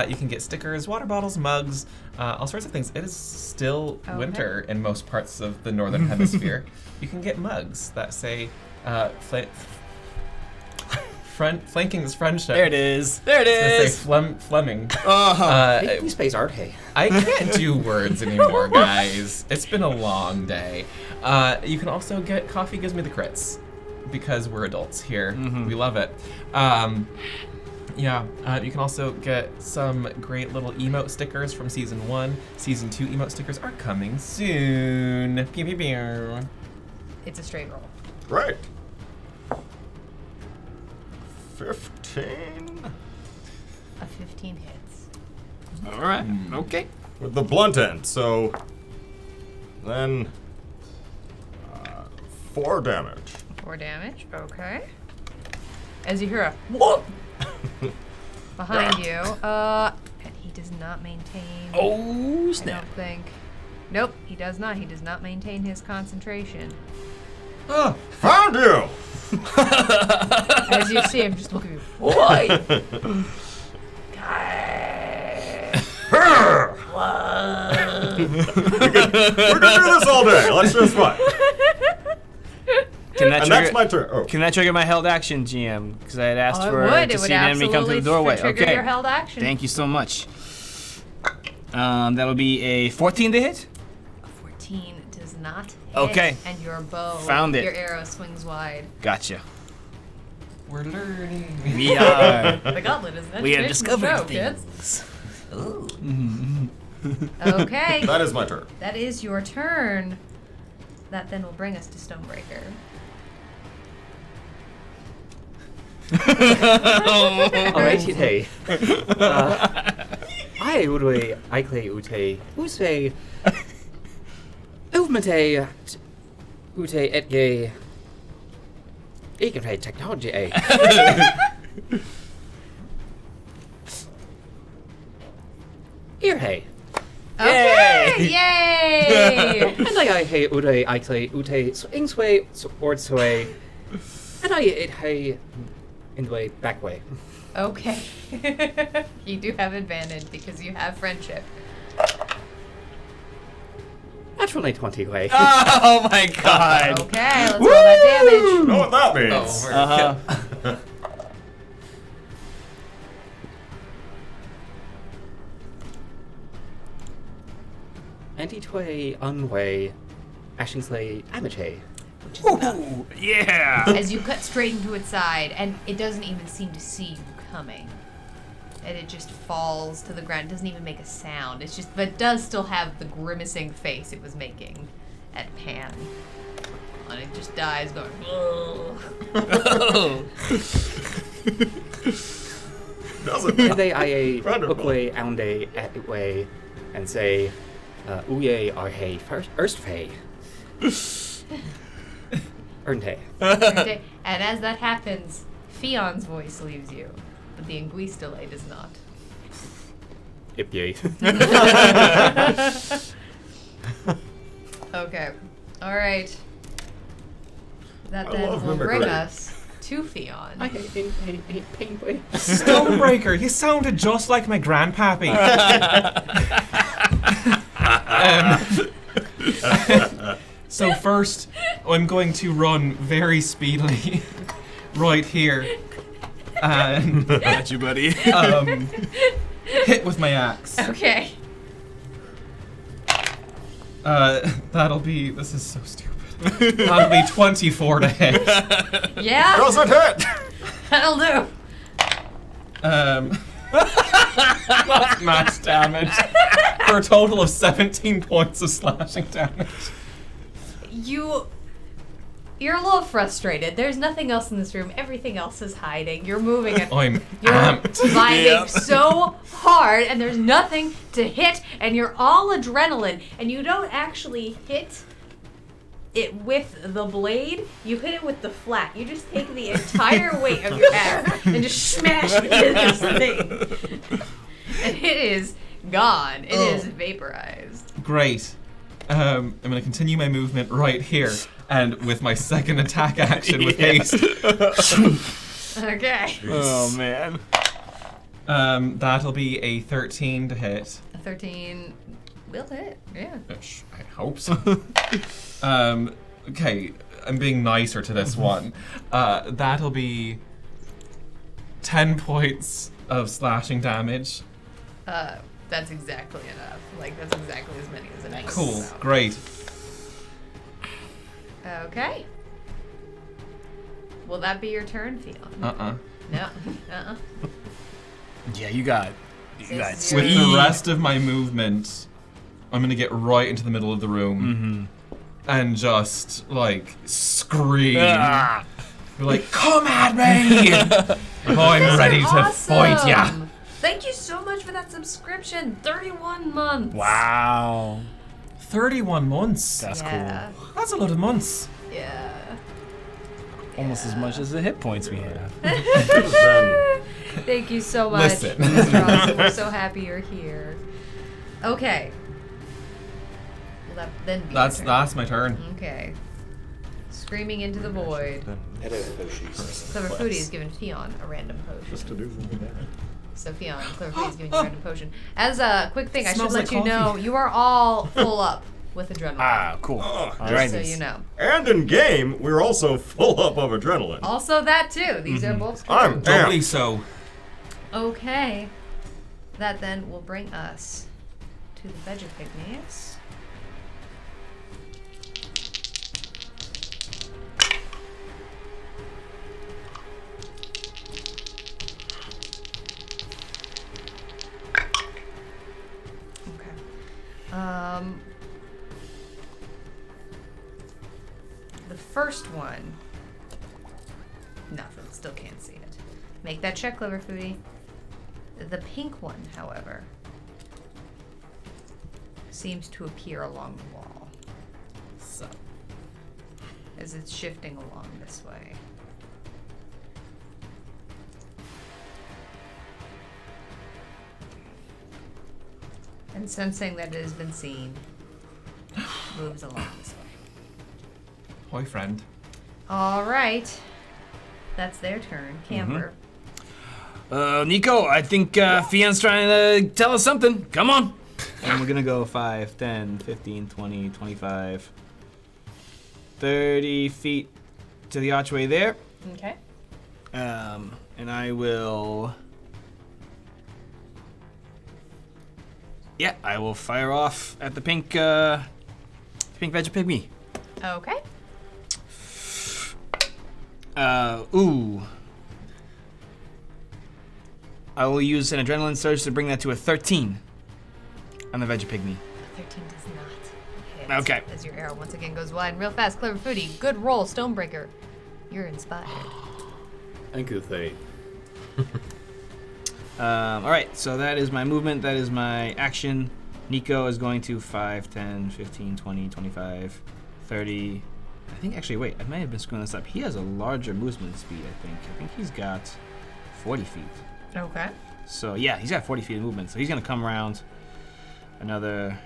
You can get stickers, water bottles, mugs, all sorts of things. It is still Okay. winter in most parts of the northern hemisphere. You can get mugs that say flanking is friendship. There it is. There it It's is. gonna say Fleming. Hey, please space art, hey. I can't do words anymore, guys. It's been a long day. You can also get Coffee Gives Me the Crits, because we're adults here. We love it. You can also get some great little emote stickers from Season 1. Season 2 emote stickers are coming soon. Pew, pew, pew. It's a straight roll. Great. 15 A 15 hits. All right. Okay. with the blunt end. So then 4 damage. 4 damage. Okay. As you hear a whoop behind you. And he does not maintain. Oh I snap! don't think. Nope, he does not. He does not maintain his concentration. Ah, found you. As you see him just look at you. Boy! We're gonna do this all day. Let's just fight. Can that And trigger? that's my turn. Oh. Can that trigger my held action, GM? Because I had asked Oh, for it would. to It would see an enemy come through absolutely the doorway. trigger Okay. your held action. Thank you so much. That'll be a 14 to hit. 14 does not hit. Okay. And your bow, Found it. your arrow swings wide. Gotcha. We're learning. We are. The gauntlet is an We have educational discovered show, things. kids. Okay. That is my turn. That is your turn. That then will bring us to Stonebreaker. Alrighty, hey. I would Ikle Ute Use Uvmate Ute Etge Egere Technology A. Ear hey. Okay! Yay! And I hey Ude Ikle Ute Ingsway Ordsway. And I it hey in the way back way. Okay. You do have advantage because you have friendship. Naturally 20 way. Oh my god. Okay, let's roll that damage. You know what that means? Uh-huh. Anti-tway unway Ashingsley Amache. Which is enough. Ooh, yeah. As you cut straight into its side, and it doesn't even seem to see you coming. And it just falls to the ground. It doesn't even make a sound. It's just, but it does still have the grimacing face it was making at Pan. And it just dies going, "Ugh." Doesn't And they I Wonderful. ukwe aunde at it way and say uye are hey first erstfay. Ernte. And as that happens, Fion's voice leaves you, but the Anguistale does not. Ipye. Okay. Alright. That I then love will bring mimicry. us to Fion. I hate pain way. Stonebreaker, he sounded just like my grandpappy. So first, I'm going to run very speedily right here and Got you, buddy. hit with my axe. Okay. That'll be. This is so stupid. That'll be 24 to hit. Yeah? Doesn't hit. That'll do. That's max damage for a total of 17 points of slashing damage. You're a little frustrated. There's nothing else in this room. Everything else is hiding. You're moving it. I'm You're amped. vibing Yep. so hard, and there's nothing to hit, and you're all adrenaline, and you don't actually hit it with the blade. You hit it with the flat. You just take the entire weight of your axe and just smash it into this thing. And it is gone. It is vaporized. Great. I'm going to continue my movement right here, and with my second attack action with haste. Okay. Oh man. That'll be a 13 to hit. A 13 will hit. Yeah. I hope so. Okay, I'm being nicer to this one. That'll be 10 points of slashing damage. That's exactly enough. Like, that's exactly as many as it makes. Cool, So. great. Okay. Will that be your turn, Fion? Uh-uh. No. Uh-uh. Yeah, you got This it. is With your- the rest of my movement, I'm gonna get right into the middle of the room. and just like scream. Be like, come at me! I'm ready to fight ya. Thank you so much for that subscription. 31 months. Wow. 31 months. That's Yeah. That's a lot of months. Yeah. cool. Almost as much as the hit points we have. Then Thank you so much. Listen. Mr. Austin. We're so happy you're here. Okay. Will that then be your turn? That's my turn. Okay. Screaming into the void. Clever Foodie has given Fion a random potion. just to do that. So Fion, Clever Foodie is giving you a random potion. As a quick thing, I should Smells let like you know coffee. you are all full up with adrenaline. Ah, cool. Oh, All right. So you know. And in game, we're also full up of adrenaline. Also that too. These are both true. I'm Doubly amped. so. Okay. That then will bring us to the Vegapygmies. Okay. The first one. Nothing. Still can't see it. Make that check, Clever Foodie. The pink one, however, seems to appear along the wall. So, as it's shifting along this way. And sensing that it has been seen, moves along this way. Hi, friend. All right. That's their turn. Camper. Nico, I think Fion's trying to tell us something. Come on. And we're gonna go 5, 10, 15, 20, 25, 30 feet to the archway there. Okay. And I will... Yeah, I will fire off at the pink Vegapygmy. Okay. Ooh. I will use an adrenaline surge to bring that to a 13 on the Vegapygmy. 13 does not hit. Okay. As your arrow once again goes wide. Real fast, Clever Foodie. Good roll, Stonebreaker. You're inspired. Thank you, Thay. Alright, so that is my movement. That is my action. Nico is going to 5, 10, 15, 20, 25, 30. I think, actually, wait, I might have been screwing this up. He has a larger movement speed, I think. I think he's got 40 feet. Okay. So, yeah, he's got 40 feet of movement. So he's going to come around another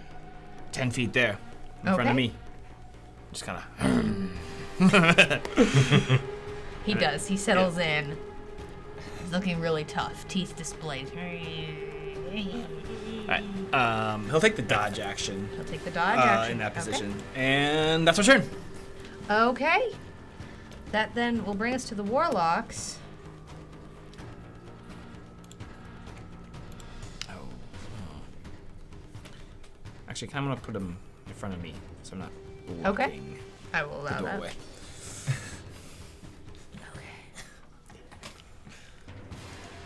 10 feet there in front of Okay. me. Just kind of... He does. He settles in. He's looking really tough. Teeth displayed. Alright, he'll take the dodge action He'll take the dodge action. in that Okay. position. And that's our turn. Okay. That then will bring us to the Warlocks. Actually, I'm gonna put him in front of me, so I'm not Okay. blocking I will the allow that. doorway.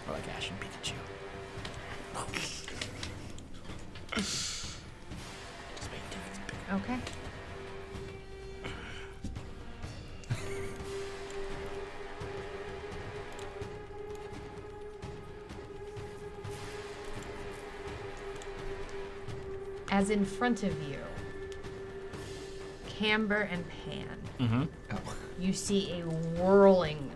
Or like Ash and Pikachu. Just make it bigger. Okay. As in front of you, Camber and Pan, Mm-hmm. you see a whirling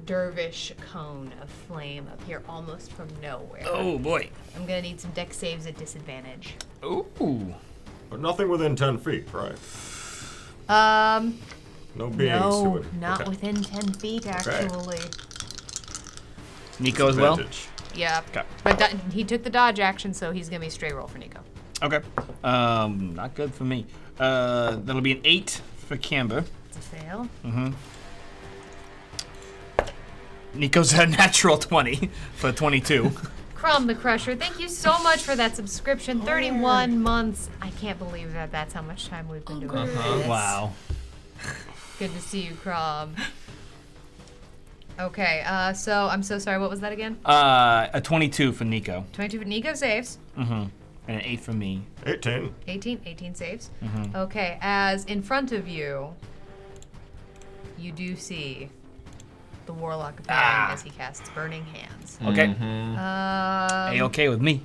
dervish cone of flame appear almost from nowhere. Oh boy. I'm gonna need some deck saves at disadvantage. Ooh. But nothing within 10 feet, right? No beings No, who would. not okay. within 10 feet, actually. Nico as well? Advantage. Yeah. Okay. But he took the dodge action, so he's gonna be a straight roll for Nico. Okay. Not good for me. That'll be an 8 for Camber. It's a fail. Mm-hmm. Nico's a natural 20 for 22. Crumb the Crusher, thank you so much for that subscription. 31 months. I can't believe that that's how much time we've been doing this. Wow. Good to see you, Crumb. Okay, so I'm so sorry. What was that again? A 22 for Nico. 22 for Nico saves. Mm-hmm. And an 8 from me. 18. 18 saves. Okay, as in front of you, you do see the warlock appearing as he casts Burning Hands. Okay. A-okay with me.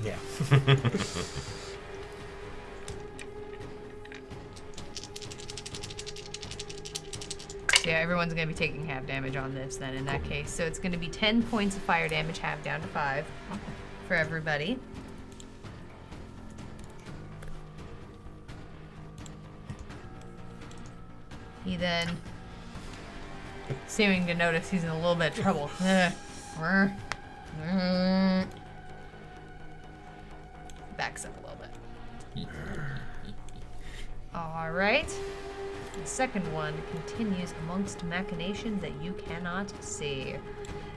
Yeah. So yeah, everyone's going to be taking half damage on this then in that case. So it's going to be 10 points of fire damage, half down to 5 for everybody. He then, seeming to notice he's in a little bit of trouble, backs up a little bit. All right. The second one continues amongst machinations that you cannot see.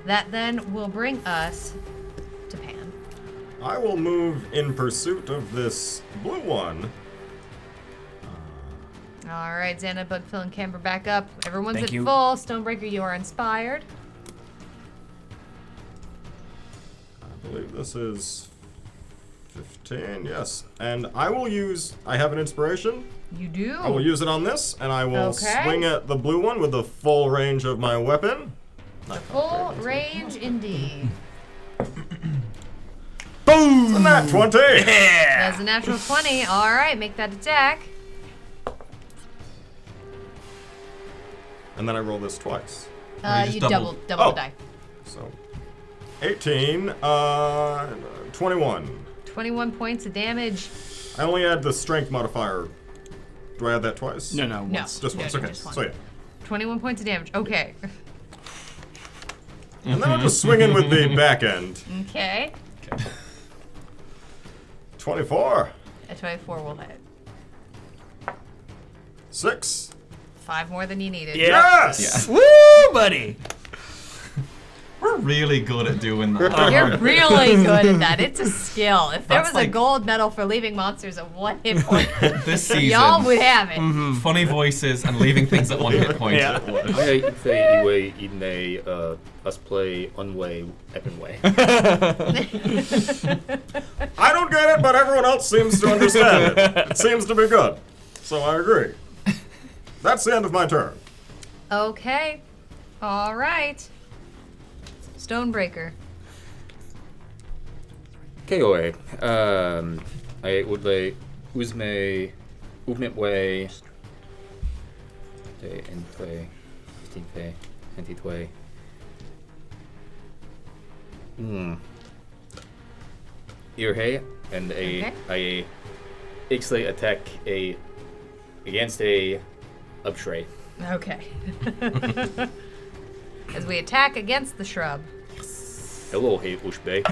That then will bring us to Pan. I will move in pursuit of this blue one. All right, Xana, Bugfill, and Camber back up. Everyone's Thank at you. full. Stonebreaker, you are inspired. I believe this is 15, yes. And I will use, I have an inspiration. You do. I will use it on this, and I will Okay. swing at the blue one with the full range of my weapon. Full range indeed. Boom! Nat 20! That's a natural 20. All right, make that attack. And then I roll this twice. just You double- double Oh. the die. So, 18, 21. 21 points of damage. I only add the strength modifier. Do I add that twice? No. No. Once. Just No, once, no, okay. just one. So yeah. 21 points of damage. Okay. And then I'll just swing in with the back end. Okay. 24. A 24 will hit. 6. 5 more than you needed. Yes! Woo, buddy! We're really good at doing that. You're really good at that. It's a skill. If there That's was a like- gold medal for leaving monsters at 1 hit point, This season, y'all would have it. funny voices and leaving things at 1 hit point. Yeah. I say iwe idne us play unway epinway. I don't get it, but everyone else seems to understand it. It seems to be good. So I agree. That's the end of my turn. Okay. All right. Stonebreaker. KOA. I would lay uzme uvnitwe te entwe tinfe entitwe. Irhe and I Ixley attack against a upstray. Okay. As we attack against the shrub. Hello, hey ushbe.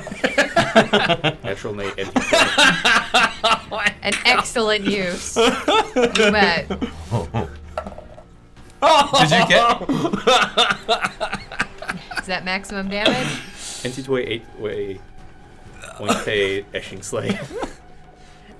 Natural mate entitwe. An excellent use. You bet. Did you get? Is that maximum damage? Entitwe 8 way Ointe Eshing Slay.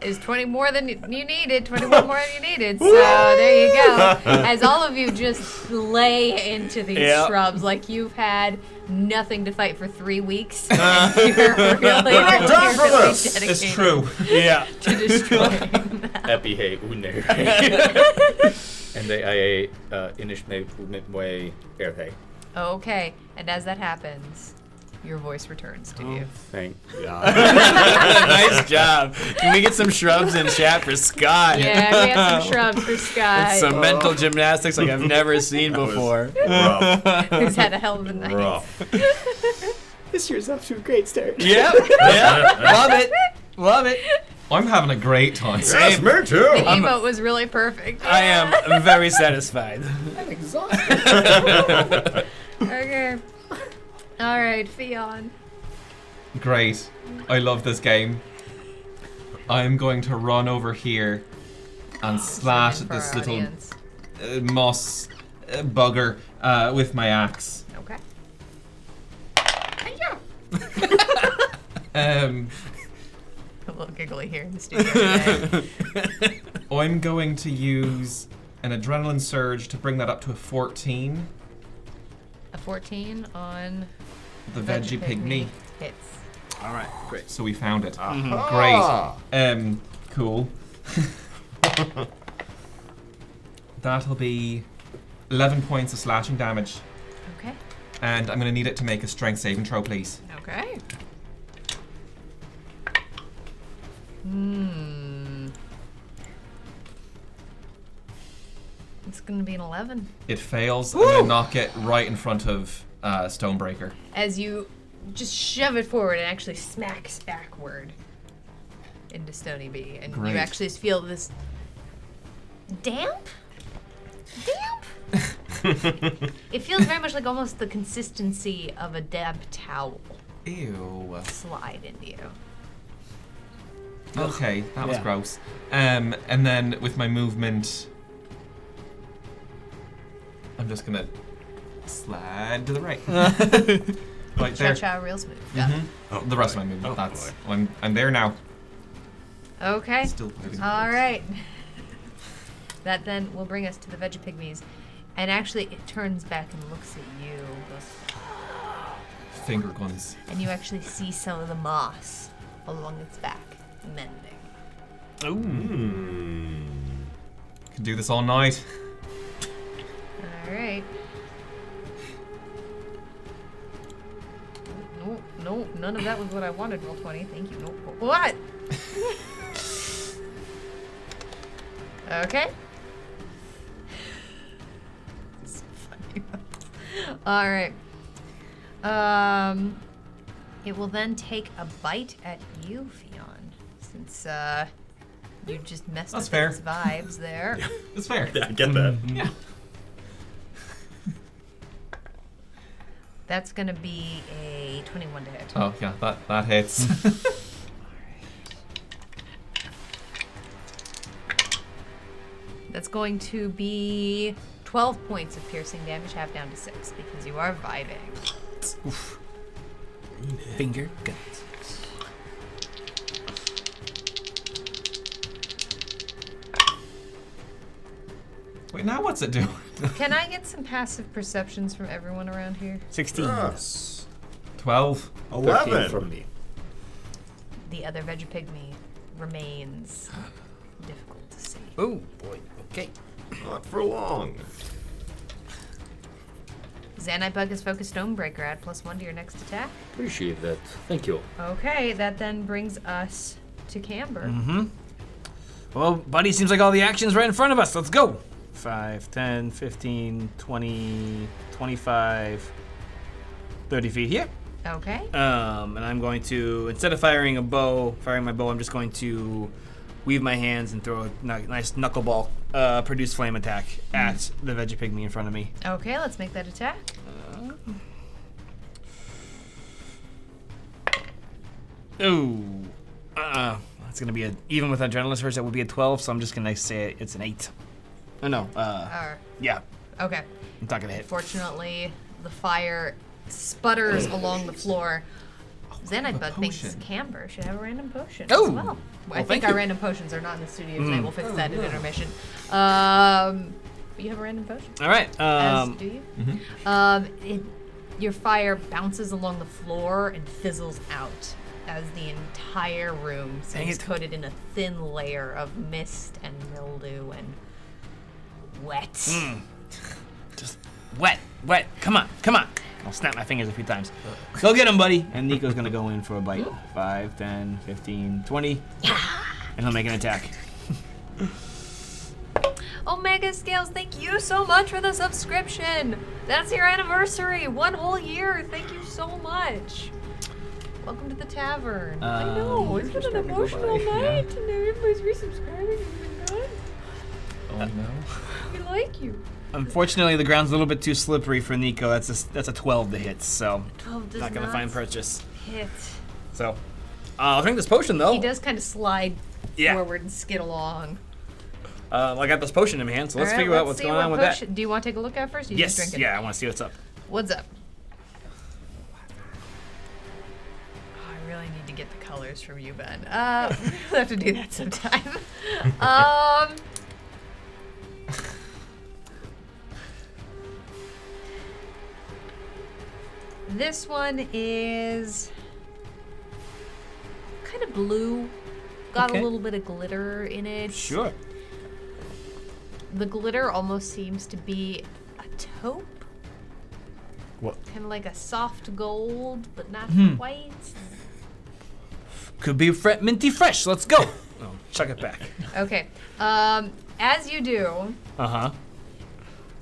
Is 20 more than you needed, 21 more than you needed. So there you go. As all of you just lay into these Yep. shrubs like you've had nothing to fight for 3 weeks. You're really, have time for really this. dedicated It's true. Yeah. to destroying them. Epi hey une. And I inishme uvnitwe erthe. Okay, and as that happens, your voice returns to you. Thank God. Nice job. Can we get some shrubs in chat for Scott? Yeah, we have some shrubs for Scott. Some mental gymnastics like I've never seen before. Rough. Who's had a hell of a night. Rough. This year's up to a great start. Yep. Yep. Love it. Love it. I'm having a great time. Yes, me The too. emote was really perfect. I am very satisfied. I'm exhausted. Okay. All right, Fion. Great. I love this game. I'm going to run over here and slash For at this our little audience. moss bugger with my axe. Okay. A little giggly here in the studio today. I'm going to use an adrenaline surge to bring that up to a 14. A 14 on The veggie pygmy. hits. All right, great. So we found it. Ah. Great. Cool. That'll be 11 points of slashing damage. Okay. And I'm going to need it to make a strength saving throw, please. Okay. It's gonna be an 11. It fails. I'm going to knock it right in front of Stonebreaker. As you just shove it forward, it actually smacks backward into Stony B, and Great. you actually feel this damp. It feels very much like almost the consistency of a damp towel Ew. slide into you. Okay, that was Yeah. gross. And then with my movement, I'm just going to slide to the right. Right there. Chow real smooth. Got it. The rest of my movement. Oh, That's boy. I'm there now. Okay. Still moving. All right. That then will bring us to the Veggie Pygmies. And actually, it turns back and looks at you. Goes, Finger guns. and you actually see some of the moss along its back mending. Can do this all night. All right. No, none of that was what I wanted. Roll 20. Thank you. No, what? Okay. This is funny. All right. It will then take a bite at you, Fionn, since you just messed That's with fair. its vibes there. It's fair. Yeah, I get that. Yeah. That's gonna be a 21 to hit. Oh yeah, that hits. That's going to be 12 points of piercing damage, half down to 6, because you are vibing. Finger guns. Wait, now what's it do? Can I get some passive perceptions from everyone around here? 16. Yes. 12. 13 11. from me. The other Veggie Pygmy remains difficult to see. Oh boy. Okay. Not for long. Zanite Bug is focused Stonebreaker. Add +1 to your next attack. Appreciate that. Thank you. Okay, that then brings us to Camber. Well, buddy, seems like all the action's right in front of us. Let's go. 5, 10, 15, 20, 25, 30 feet here. Okay. And I'm going to, instead of firing my bow, I'm just going to weave my hands and throw a nice knuckleball, produce flame attack at the Veggie Pygmy in front of me. Okay, let's make that attack. Ooh. That's going to be even with Adrenaline Surge, that would be a 12, so I'm just going to say it's an 8. Oh, no. Yeah. Okay. I'm not going to hit. Fortunately, the fire sputters along the floor. Zanite Bug thinks potion. Camber should have a random potion Oh! as well. I thank think our you. random potions are not in the studio today. We'll fix that in intermission. You have a random potion? All right. As do you? Your fire bounces along the floor and fizzles out as the entire room Dang seems it. coated in a thin layer of mist and mildew and wet. Just wet. Come on. I'll snap my fingers a few times. Go get him, buddy. And Nico's going to go in for a bite. 5, 10, 15, 20. And he'll make an attack. Omega Scales, thank you so much for the subscription. That's your anniversary. 1 whole year. Thank you so much. Welcome to the tavern. I know, it's been an emotional night, and everybody's resubscribing. Oh my god. Oh no. We like you. Unfortunately, the ground's a little bit too slippery for Nico. That's a 12 to hit, so 12 does not going to find purchase. hit. So, I'll drink this potion, though. He does kind of slide Yeah. forward and skid along. I got this potion in my hand, so let's All right, figure out what's see going what on with potion- that. Do you want to take a look at it first? Or you just Yes, drink it? yeah, I want to see what's up. What's up? Oh, I really need to get the colors from you, Ben. We'll have to do that sometime. This one is blue, got Okay. a little bit of glitter in it. Sure. The glitter almost seems to be a taupe. What? Kind of like a soft gold, but not quite. Could be minty fresh. Let's go. Oh, chuck it back. Okay. As you do, Uh-huh.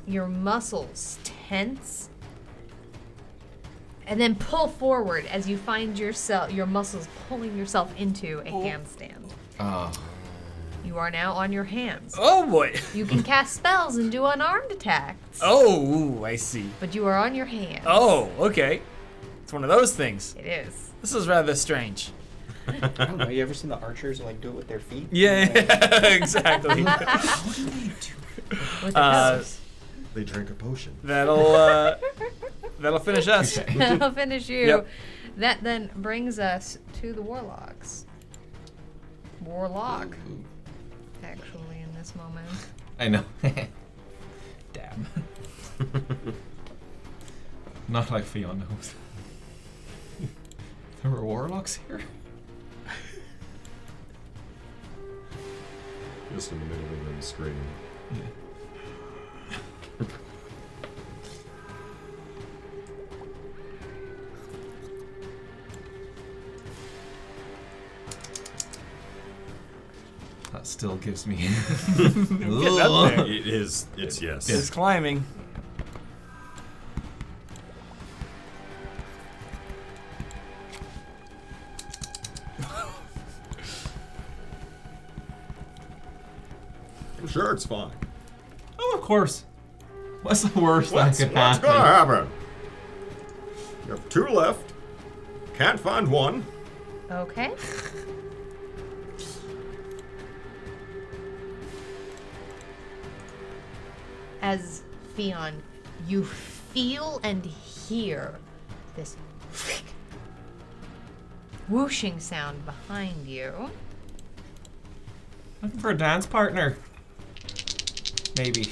your muscles tense and then pull forward as you find your muscles pulling yourself into a handstand. You are now on your hands. Oh, boy. You can cast spells and do unarmed attacks, Oh, I see. but you are on your hands. Oh, okay. It's one of those things. It is. This is rather strange. I don't know. You ever seen the archers like do it with their feet? Yeah, exactly. With the toes. They drank a potion. That'll finish us. That'll finish you. Yep. That then brings us to the warlocks. Warlock, actually, in this moment. I know. Damn. Not like Fionn knows. There were warlocks here? Just in the middle of them screaming. That still gives me. Getting up there. It's yes. It's climbing. I'm sure it's fine. Oh, of course. What's the worst What's that could gonna happen? happen? You have 2 left. Can't find one. Okay. As Fionn, you feel and hear this whooshing sound behind you. Looking for a dance partner. Maybe.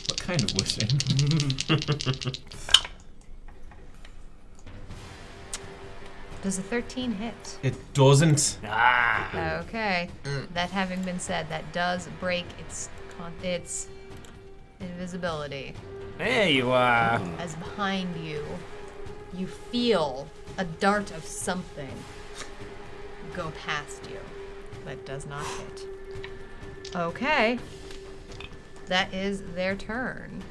What kind of wishing? Does a 13 hit? It doesn't. Ah. Okay. That having been said, that does break its invisibility. There you are. As behind you, you feel a dart of something go past you, but does not hit. Okay. That is their turn.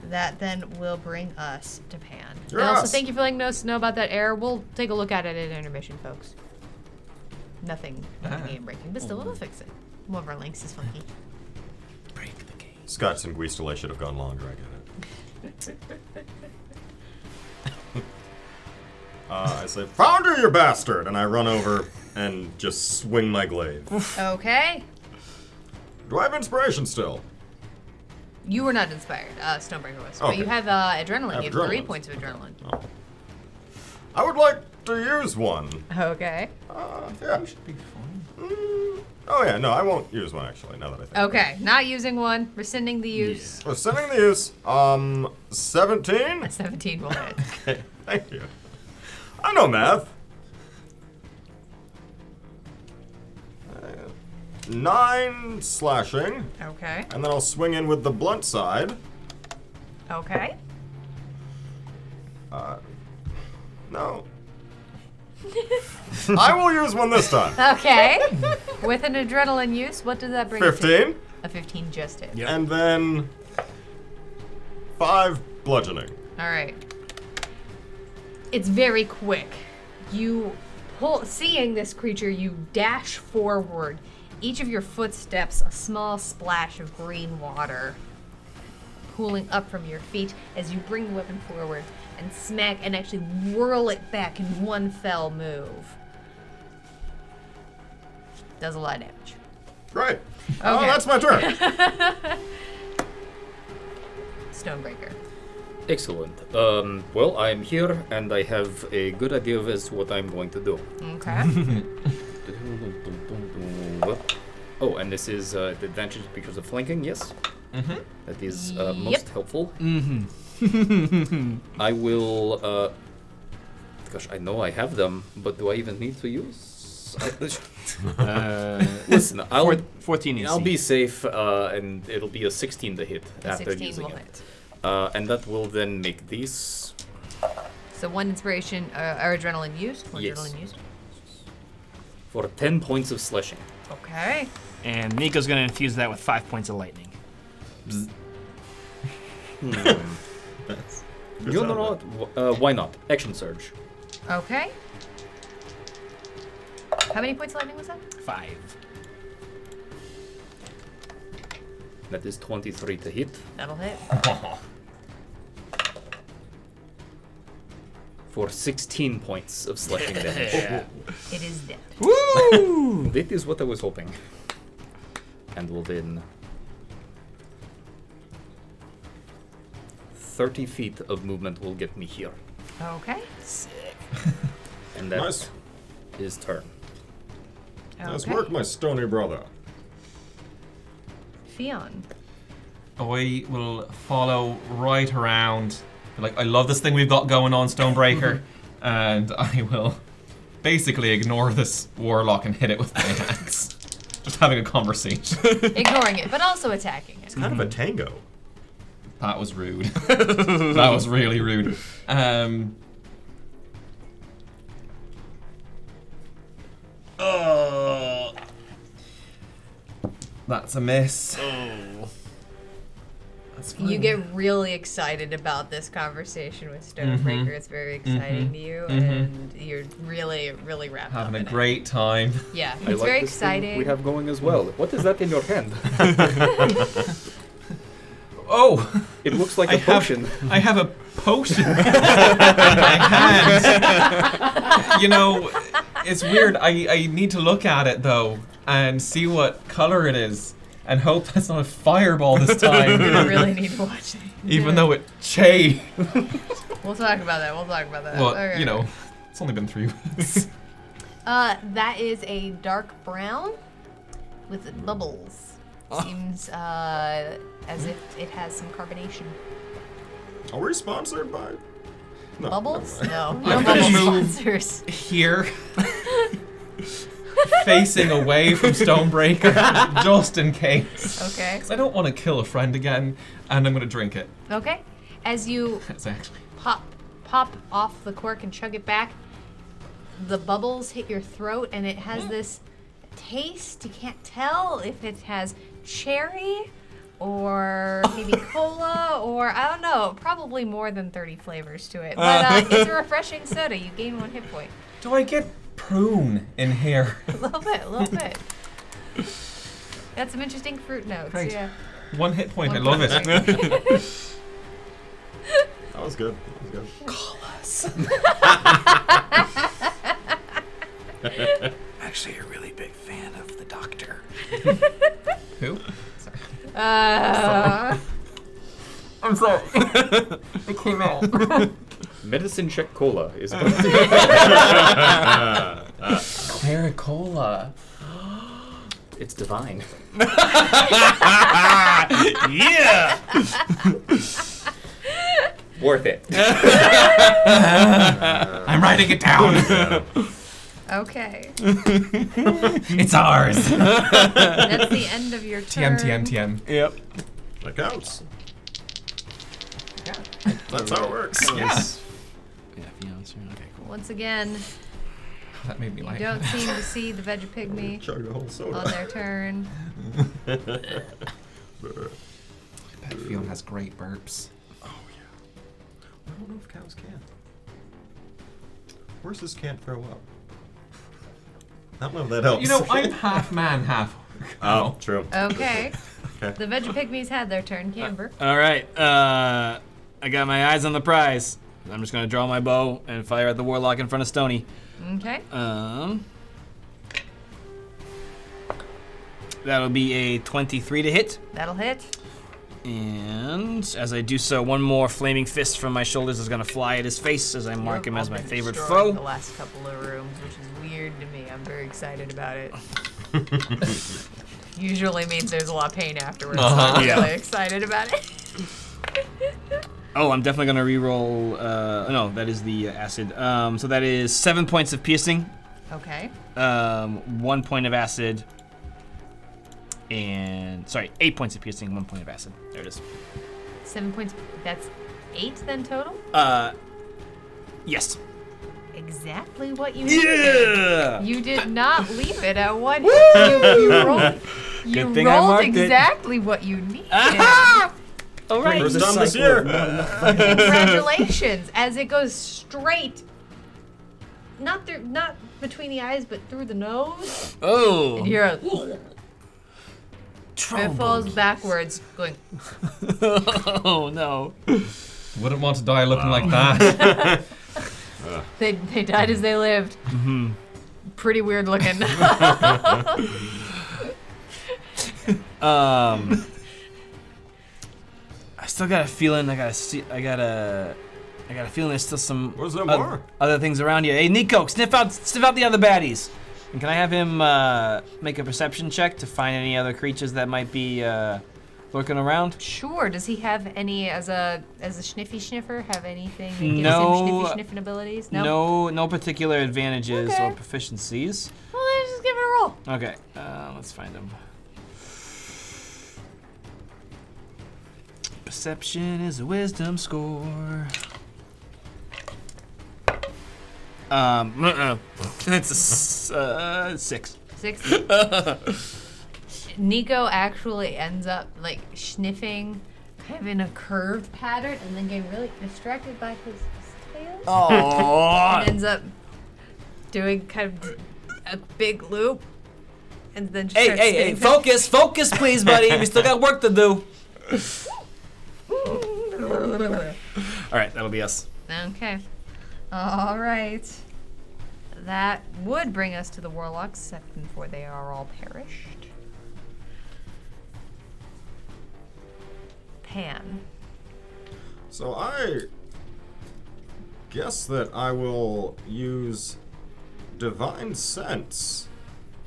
That then will bring us to Pan. And also, Yes. thank you for letting us know about that error. We'll take a look at it at intermission, folks. Nothing game breaking, but still, we'll fix it. One of our links is funky. Break the game. Scotch and Guistole should have gone longer, I get it. I say, found her, you bastard! And I run over and just swing my glaive. Okay. Do I have inspiration still? You were not inspired. Stonebreaker was. But Okay. you have adrenaline. I have You have 3 adrenaline. points of adrenaline. Oh. I would like to use one. Okay. Yeah. Should be fine. Oh yeah, no, I won't use one actually, now that I think. Okay. Not using one. Rescinding the use. We're sending the use. 17? A 17 will hit. Okay, thank you. I know math. 9 slashing, Okay. and then I'll swing in with the blunt side. Okay. No. I will use one this time. Okay. With an adrenaline use, what does that bring us to? 15, A 15 just hit. Yep. and then 5 bludgeoning. All right. It's very quick. You pull, seeing this creature, you dash forward. Each of your footsteps, a small splash of green water pooling up from your feet as you bring the weapon forward and smack and actually whirl it back in one fell move. Does a lot of damage. Great. Oh, Okay. that's my turn. Stonebreaker. Excellent. Well, I'm here and I have a good idea of as what I'm going to do. Okay. Oh, and this is the advantage because of flanking, yes? Mm-hmm. That is Yep. most helpful. Mm-hmm. I will Gosh, I know I have them, but do I even need to use? Listen, 14 AC. I'll be safe, and it'll be a 16 to hit A after 16 using will it. hit. And that will then make these So 1 inspiration, or adrenaline used. One Yes. adrenaline used. for 10 points of slashing. Okay. And Nico's going to infuse that with 5 points of lightning. You know what? Why not? Action surge. Okay. How many points of lightning was that? 5. That is 23 to hit That'll hit. for 16 points of slashing damage. It is dead. Woo! That is what I was hoping. And will then 30 feet of movement will get me here. Okay. And that Nice. is turn. Nice Okay. work, my stony brother. Fionn. I will follow right around. Like, I love this thing we've got going on, Stonebreaker, and I will basically ignore this warlock and hit it with my axe. Just having a conversation. Ignoring it, but also attacking it. Kind of a tango. That was rude. That was really rude. That's a miss. Oh. That's fine. You get really excited about this conversation with Stonebreaker. It's very exciting to you, and you're really, really wrapped having up a in great time. it. Yeah, I it's like very this thing exciting. we have going as well. What is that in your hand? Oh, It looks like I a have- potion. I have a potion in my hand. You know, it's weird. I need to look at it though and see what color it is and hope that's not a fireball this time. I really need to watch it. Even though it changed. We'll talk about that. We'll talk about that. Well, Okay. you know, it's only been 3 weeks. That is a dark brown with bubbles. Seems as if it has some carbonation. Are we sponsored by? No, Bubbles? never mind. No, no I'm bubble gonna move sponsors. Here, facing away from Stonebreaker, just in case. Okay. 'Cause I don't want to kill a friend again, and I'm gonna drink it. Okay. As you That's actually. pop off the cork and chug it back, the bubbles hit your throat, and it has this taste. You can't tell if it has cherry or maybe cola or I don't know. Probably more than 30 flavors to it. But it's a refreshing soda. You gain 1 hit point. Do I get prune in here? A little bit, a little bit. Got some interesting fruit notes. Great. Yeah. 1 hit point. I One love point. it. That was good. That was good. Actually, a really big fan of the Doctor. Who? I'm sorry. It came out. Medicine check cola is. Claricola. It's divine. Yeah! Worth it. I'm writing it down. Okay. It's ours. That's the end of your turn. TM. Yep. That counts. Yeah. That's how it works. Yeah. Yeah, Fiance. Okay, cool. Once again, That made me you laugh. don't seem to see the Vegapygmy Chug the whole on soda. their turn. I bet Fiona has great burps. Oh yeah. I don't know if cows can. Horses can't throw up. I don't know if that helps. You know, I'm half man, half. Oh, true. Okay. Okay. The Vegapygmies had their turn. Camber. All right. I got my eyes on the prize. I'm just gonna draw my bow and fire at the warlock in front of Stony. Okay. That'll be a 23 to hit. That'll hit. And as I do so, one more flaming fist from my shoulders is gonna fly at his face as I mark him as my favorite Destroying foe. The last couple of rooms, which is weird to me. I'm very excited about it. Usually means there's a lot of pain afterwards. So I'm Yeah. really excited about it. Oh, I'm definitely gonna re-roll. No, that is the acid. So that is 7 points of piercing, Okay. 1 point of acid, and 8 points of piercing, 1 point of acid. There it is. 7 points. That's 8 then total? Yes. Exactly what you needed. Yeah. You did not leave it at 1 hit. You rolled, Good thing I rolled marked it. exactly what you needed. All right. First time this year. Congratulations, as it goes straight, not between the eyes, but through the nose. Oh. And you hear a, it falls backwards, going. Oh no. Wouldn't want to die looking like that. They died as they lived. Mm-hmm. Pretty weird looking. I still got a feeling. I got a feeling there's still some Where's there more? other things around here. Hey, Nico, sniff out the other baddies. And can I have him make a perception check to find any other creatures that might be lurking around? Sure. Does he have any as a sniffy sniffer? Have anything that gives No. him sniffy sniffing abilities? No. No particular advantages Okay. or proficiencies. Well, let's just give it a roll. Okay, let's find him. Perception is a wisdom score. It's a 6. 6. Nico actually ends up like sniffing kind of in a curved pattern and then getting really distracted by his tail. Oh. And ends up doing kind of a big loop and then just Hey, starts hey, spinning focus, please, buddy. We still got work to do. All right, that'll be us. Okay. All right. That would bring us to the warlocks, except for they are all perished. Pan. So I guess that I will use Divine Sense,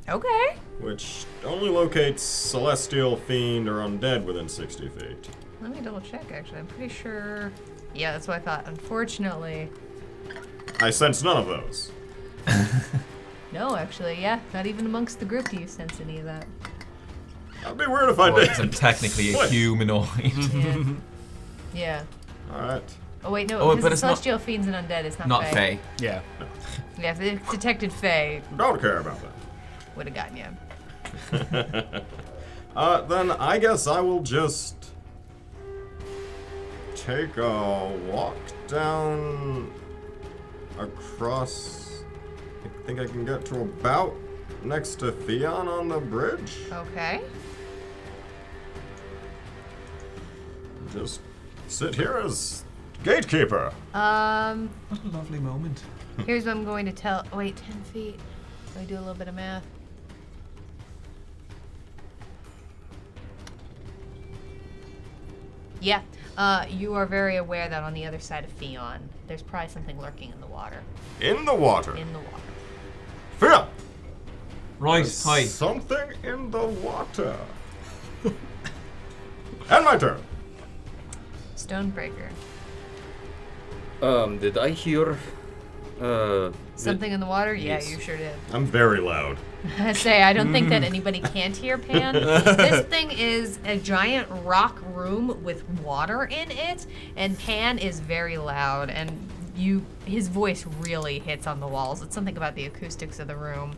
Okay. which only locates celestial, fiend, or undead within 60 feet. Let me double check, actually. I'm pretty sure. Yeah, that's what I thought. Unfortunately, I sense none of those. no, actually, yeah. Not even amongst the group do you sense any of that. That'd be weird if I Well, did. 'cause I'm technically a What? humanoid. Yeah. Yeah. Alright. Oh, wait, no. Oh, Because but the it's not- Celestial Fiends and Undead is not Not Fae. Faye. Yeah. Yeah, if it detected Fae, Don't care about that. would have gotten you. Then I guess I will just take a walk down across. I think I can get to about next to Theon on the bridge. Okay. Just sit here as gatekeeper. What a lovely moment. Here's what I'm going to tell. Oh, wait, 10 feet. Let me do a little bit of math. Yeah. You are very aware that on the other side of Theon, there's probably something lurking in the water. In the water. In the water. Theon! Right, There's hi. something in the water. And my turn. Stonebreaker. Did I hear? Something in the water? Yeah, Yes. you sure did. I'm very loud. I say, I don't think that anybody can't hear Pan. This thing is a giant rock room with water in it, and Pan is very loud, and his voice really hits on the walls. It's something about the acoustics of the room.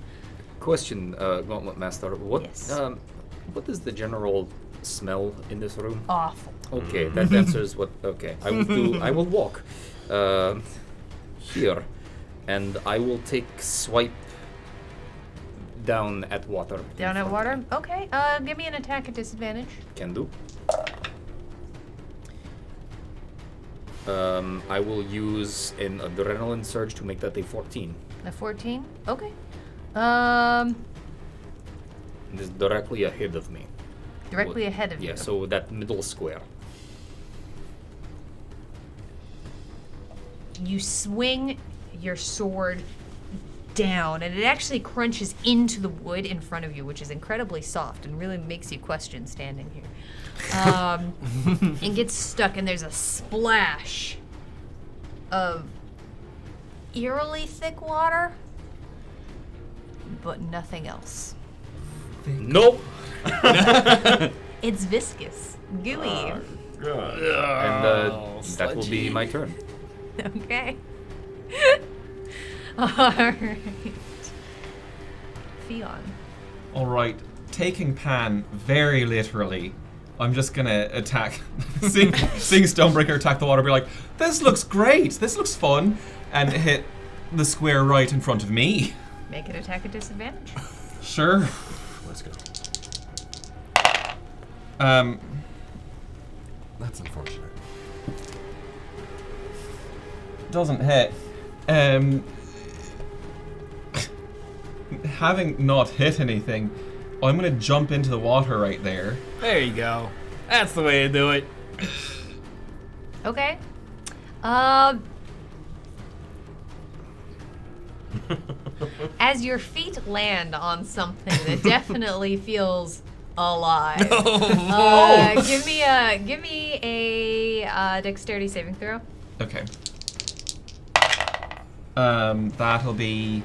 Question, Gauntlet Master. What? Yes. What is the general smell in this room? Awful. Okay, that answers what. Okay, I will do. I will walk here, and I will take swipe down at water. Down at water? Okay, give me an attack at disadvantage. Can do. I will use an adrenaline surge to make that a 14. A 14? Okay. It is directly ahead of me. Directly ahead of you. Yeah, so that middle square. You swing your sword down, and it actually crunches into the wood in front of you, which is incredibly soft and really makes you question standing here. And gets stuck, and there's a splash of eerily thick water, but nothing else. Nope. It's viscous, gooey. Good. And that will be my turn. Okay. Alright. Fion. All right, taking Pan very literally, I'm just gonna attack. seeing Stonebreaker attack the water, be like, "This looks great. This looks fun," and hit the square right in front of me. Make an attack at disadvantage. Sure. Let's go. That's unfortunate. Doesn't hit. Having not hit anything, I'm gonna jump into the water right there. There you go. That's the way to do it. Okay. As your feet land on something that definitely feels alive. Give me a dexterity saving throw. Okay. That'll be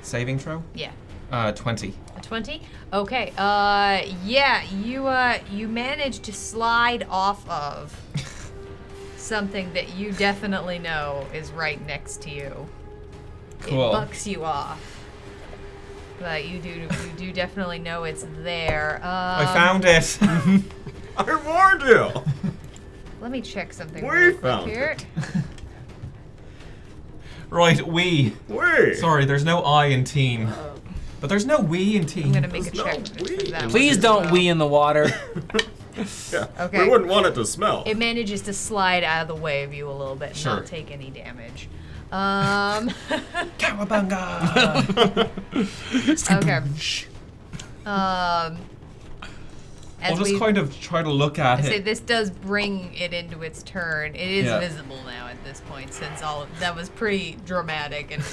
saving throw. Yeah. 20. A 20? Okay. Yeah, you manage to slide off of something that you definitely know is right next to you. Cool. It bucks you off. But you do definitely know it's there. I found it. I warned you. Let me check something We real quick found here. Right, we. Wait. Sorry, there's no I in team. But there's no we in team. I'm gonna make a There's check no for we. that. Please one as don't well. wee in the water. Yeah. Okay. We wouldn't want it to smell. It manages to slide out of the way of you a little bit and Sure. not take any damage. Cowabunga! Okay. As I'll just we kind of try to look at say, it. this does bring it into its turn. It is Yeah. visible now at this point, since all of, that was pretty dramatic and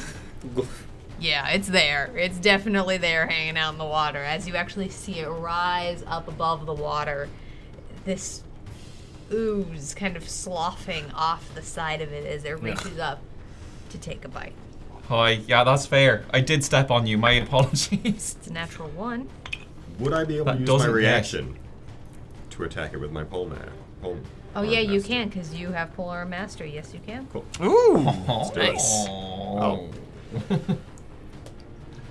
yeah, it's there. It's definitely there, hanging out in the water. As you actually see it rise up above the water, this ooze kind of sloughing off the side of it as it reaches up to take a bite. Hi, yeah, that's fair. I did step on you. My apologies. It's a natural 1. Would I be able That to use my doesn't hit. reaction to attack it with my pole Oh yeah, you can, because you have Polar Mastery. Yes, you can. Cool. Ooh. Nice. Oh.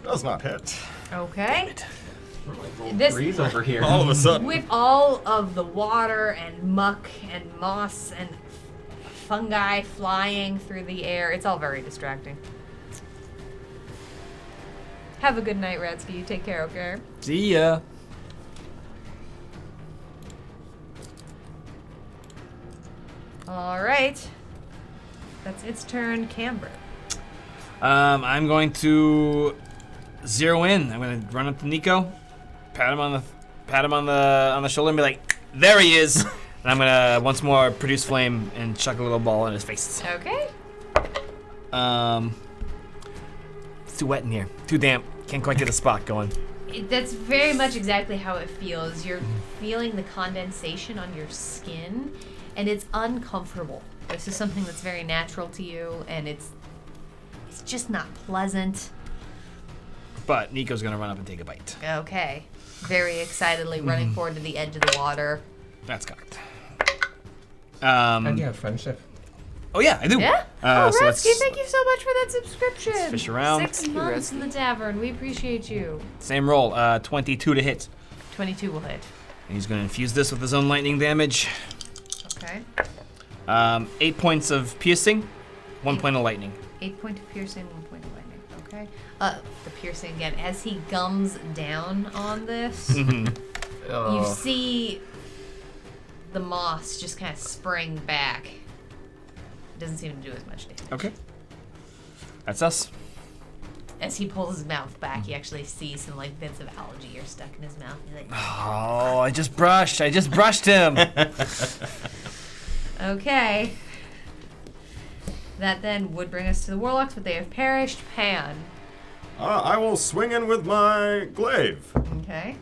Does not hit. Okay. This Breeze over here. All of a sudden. with all of the water and muck and moss and fungi flying through the air, it's all very distracting. Have a good night, Radsky. You take care, okay? See ya. All right. That's its turn, Camber. I'm going to zero in. I'm going to run up to Nico, pat him on the shoulder, and be like, "There he is!" And I'm gonna once more produce flame and chuck a little ball in his face. Okay. It's too wet in here. Too damp. Can't quite get the spot going. That's very much exactly how it feels. You're feeling the condensation on your skin, and it's uncomfortable. This is something that's very natural to you, and it's just not pleasant. But Nico's gonna run up and take a bite. Okay. Very excitedly running forward to the edge of the water. That's cocked. And you have friendship. Oh yeah, I do. Yeah? So Ratsky, let's thank you so much for that subscription. let's fish around. 6 months in the tavern. We appreciate you. Same roll. 22 to hit. 22 will hit. And he's gonna infuse this with his own lightning damage. Okay. 8 points of piercing, 1 point of lightning. 8 point of piercing, 1 point of lightning. Okay. The piercing again. As he gums down on this, you see the moss just kind of spring back. Doesn't seem to do as much damage. Okay. That's us. As he pulls his mouth back, you actually see some like bits of algae are stuck in his mouth. He's like, Oh, I just brushed him. okay. That then would bring us to the warlocks, but they have perished. Pan. I will swing in with my glaive. Okay.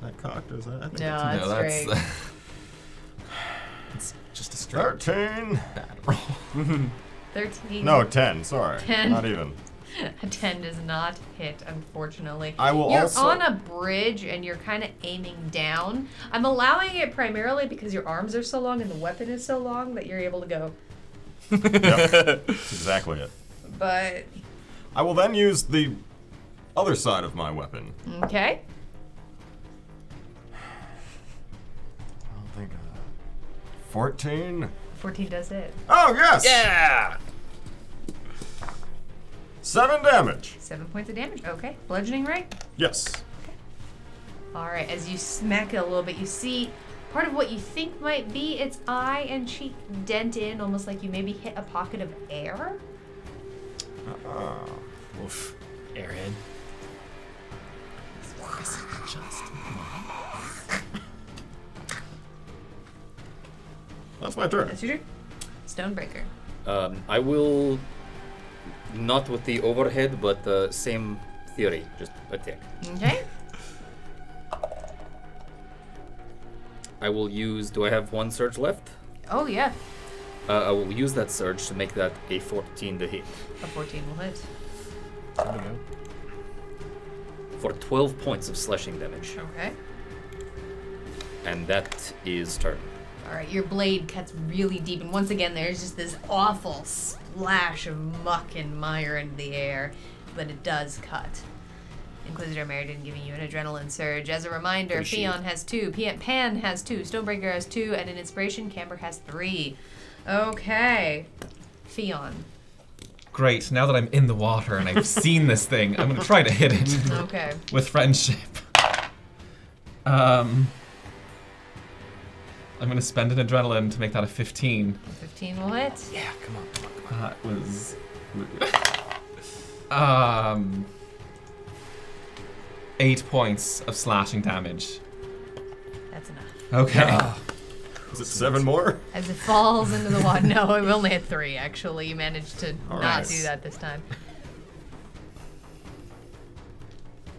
That cocked, is that? I think No, it's that's straight. It's just a straight 13. bad roll. 13. No, 10. Sorry. 10. Not even. A 10 does not hit, unfortunately. I will You're also. on a bridge and you're kind of aiming down. I'm allowing it primarily because your arms are so long and the weapon is so long that you're able to go. Yep. That's exactly it. But, I will then use the other side of my weapon. okay. I don't think. 14. 14 does hit. Oh, yes! Yeah! 7 damage. 7 points of damage. Okay. Bludgeoning, right? Yes. Alright, as you smack it a little bit, you see part of what you think might be its eye and cheek dent in, almost like you maybe hit a pocket of air. Oof. Airhead. That's my turn. That's your turn. Stonebreaker. I will, not with the overhead, but same theory, just attack. Okay. I will use, do I have one surge left? Oh, yeah. I will use that surge to make that a 14 to hit. A 14 will hit. For 12 points of slashing damage. Okay. And that is turn. Alright, your blade cuts really deep, and once again, there's just this awful splash of muck and mire into the air, but it does cut. Inquisitor Meriden giving you an adrenaline surge. As a reminder, Appreciate Theon has 2, Pan has 2, Stonebreaker has 2, and an inspiration, Camber has 3. Okay. Theon. Great, now that I'm in the water and I've seen this thing, I'm gonna try to hit it Okay. with friendship. I'm gonna spend an adrenaline to make that a 15. 15 will hit. Yeah, come on, come on, come on. That was 8 points of slashing damage. That's enough. Okay. Is it 7 more? As it falls into the water. No, we only hit 3, actually. You managed to All not right. do that this time.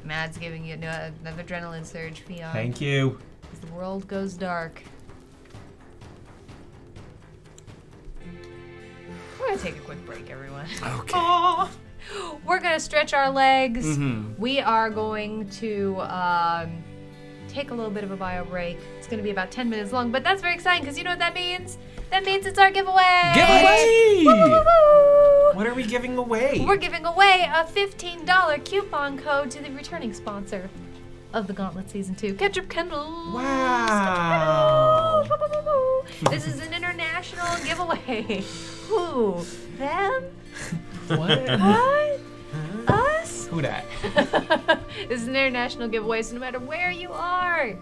Mad's giving you another adrenaline surge, Theon. Thank you. As the world goes dark. We're gonna take a quick break, everyone. Okay. We're gonna stretch our legs. Mm-hmm. We are going to take a little bit of a bio break. It's gonna be about 10 minutes long, but that's very exciting because you know what that means? That means it's our giveaway! Giveaway! Woo, woo, woo. What are we giving away? We're giving away a $15 coupon code to the returning sponsor of the Gauntlet Season 2, Ketchup Kendall. Wow. This is an international giveaway. Who? Them? What? What? Us? Who dat? This is an international giveaway, so no matter where you are,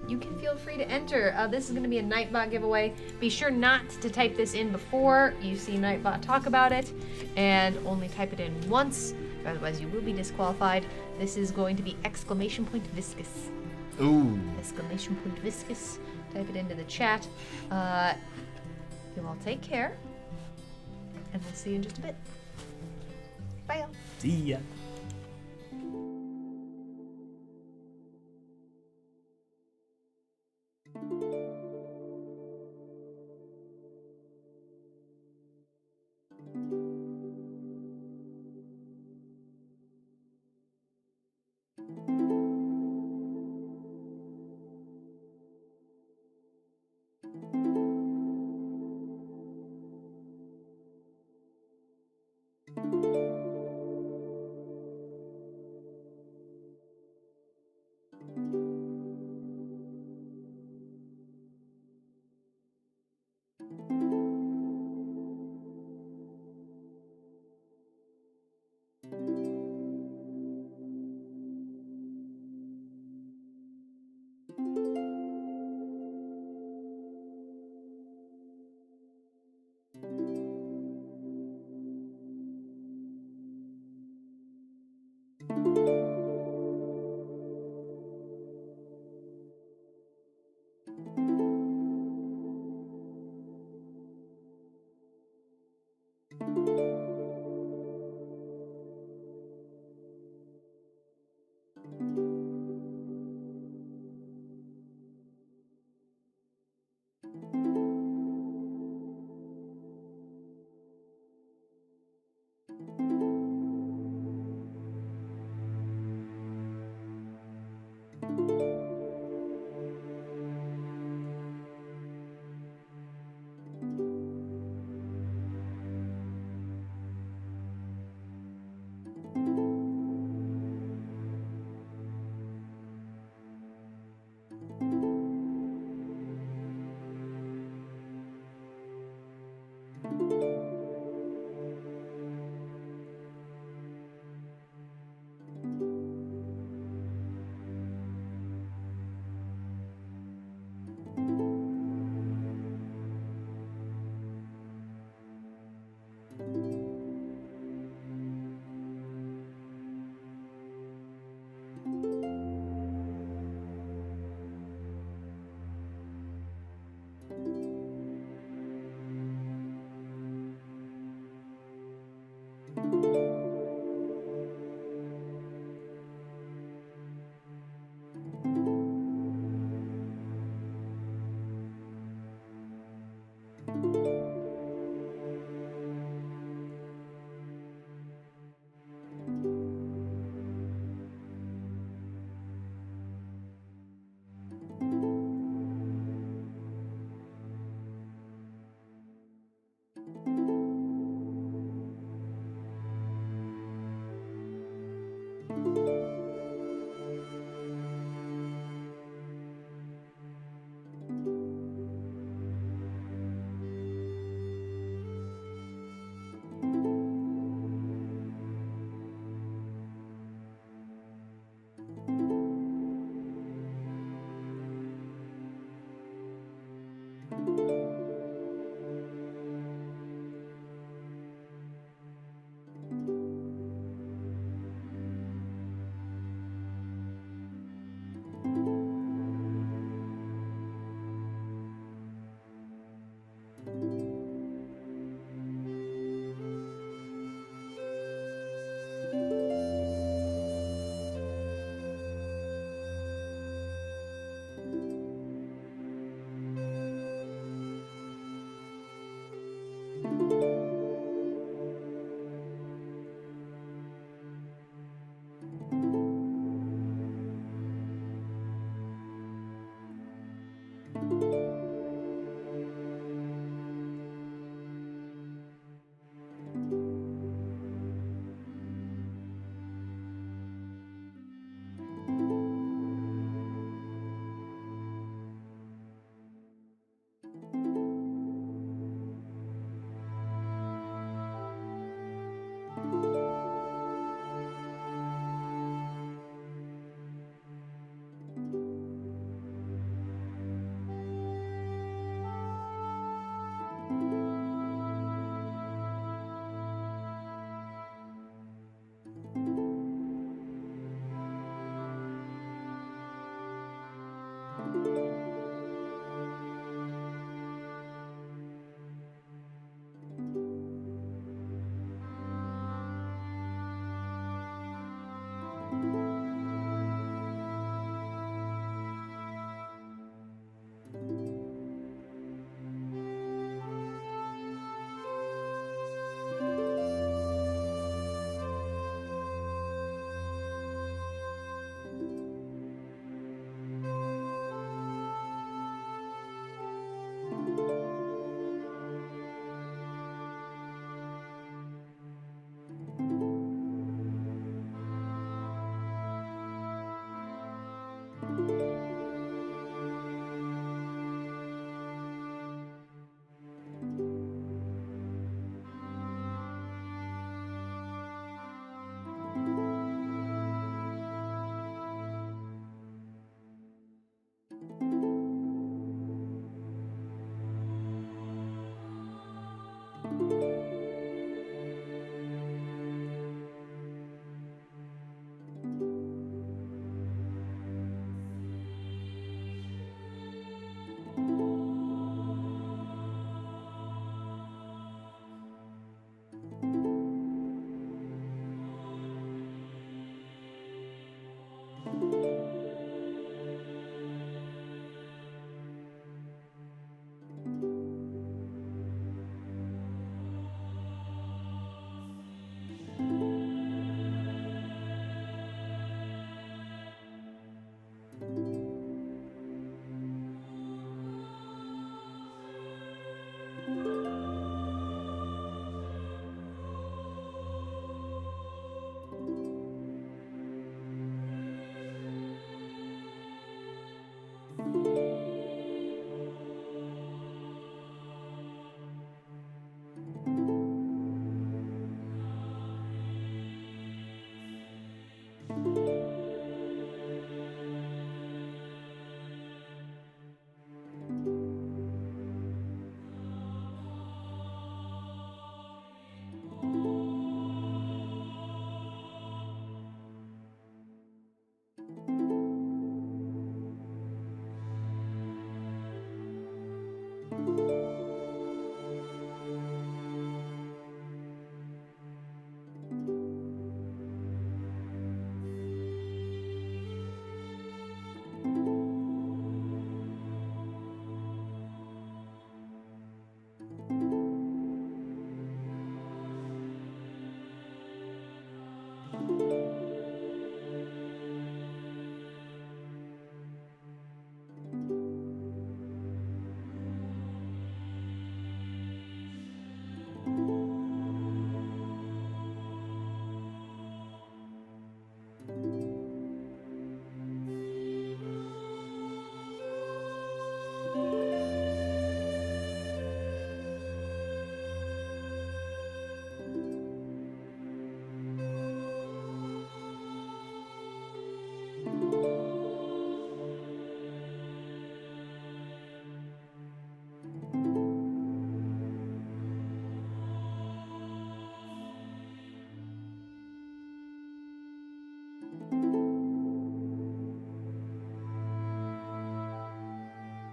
you can feel free to enter. This is going to be a Nightbot giveaway. Be sure not to type this in before you see Nightbot talk about it, and only type it in once, otherwise you will be disqualified. This is going to be !viscous. Ooh. !viscous. Type it into the chat. You all take care, and we'll see you in just a bit. Bye, y'all. See ya.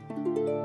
you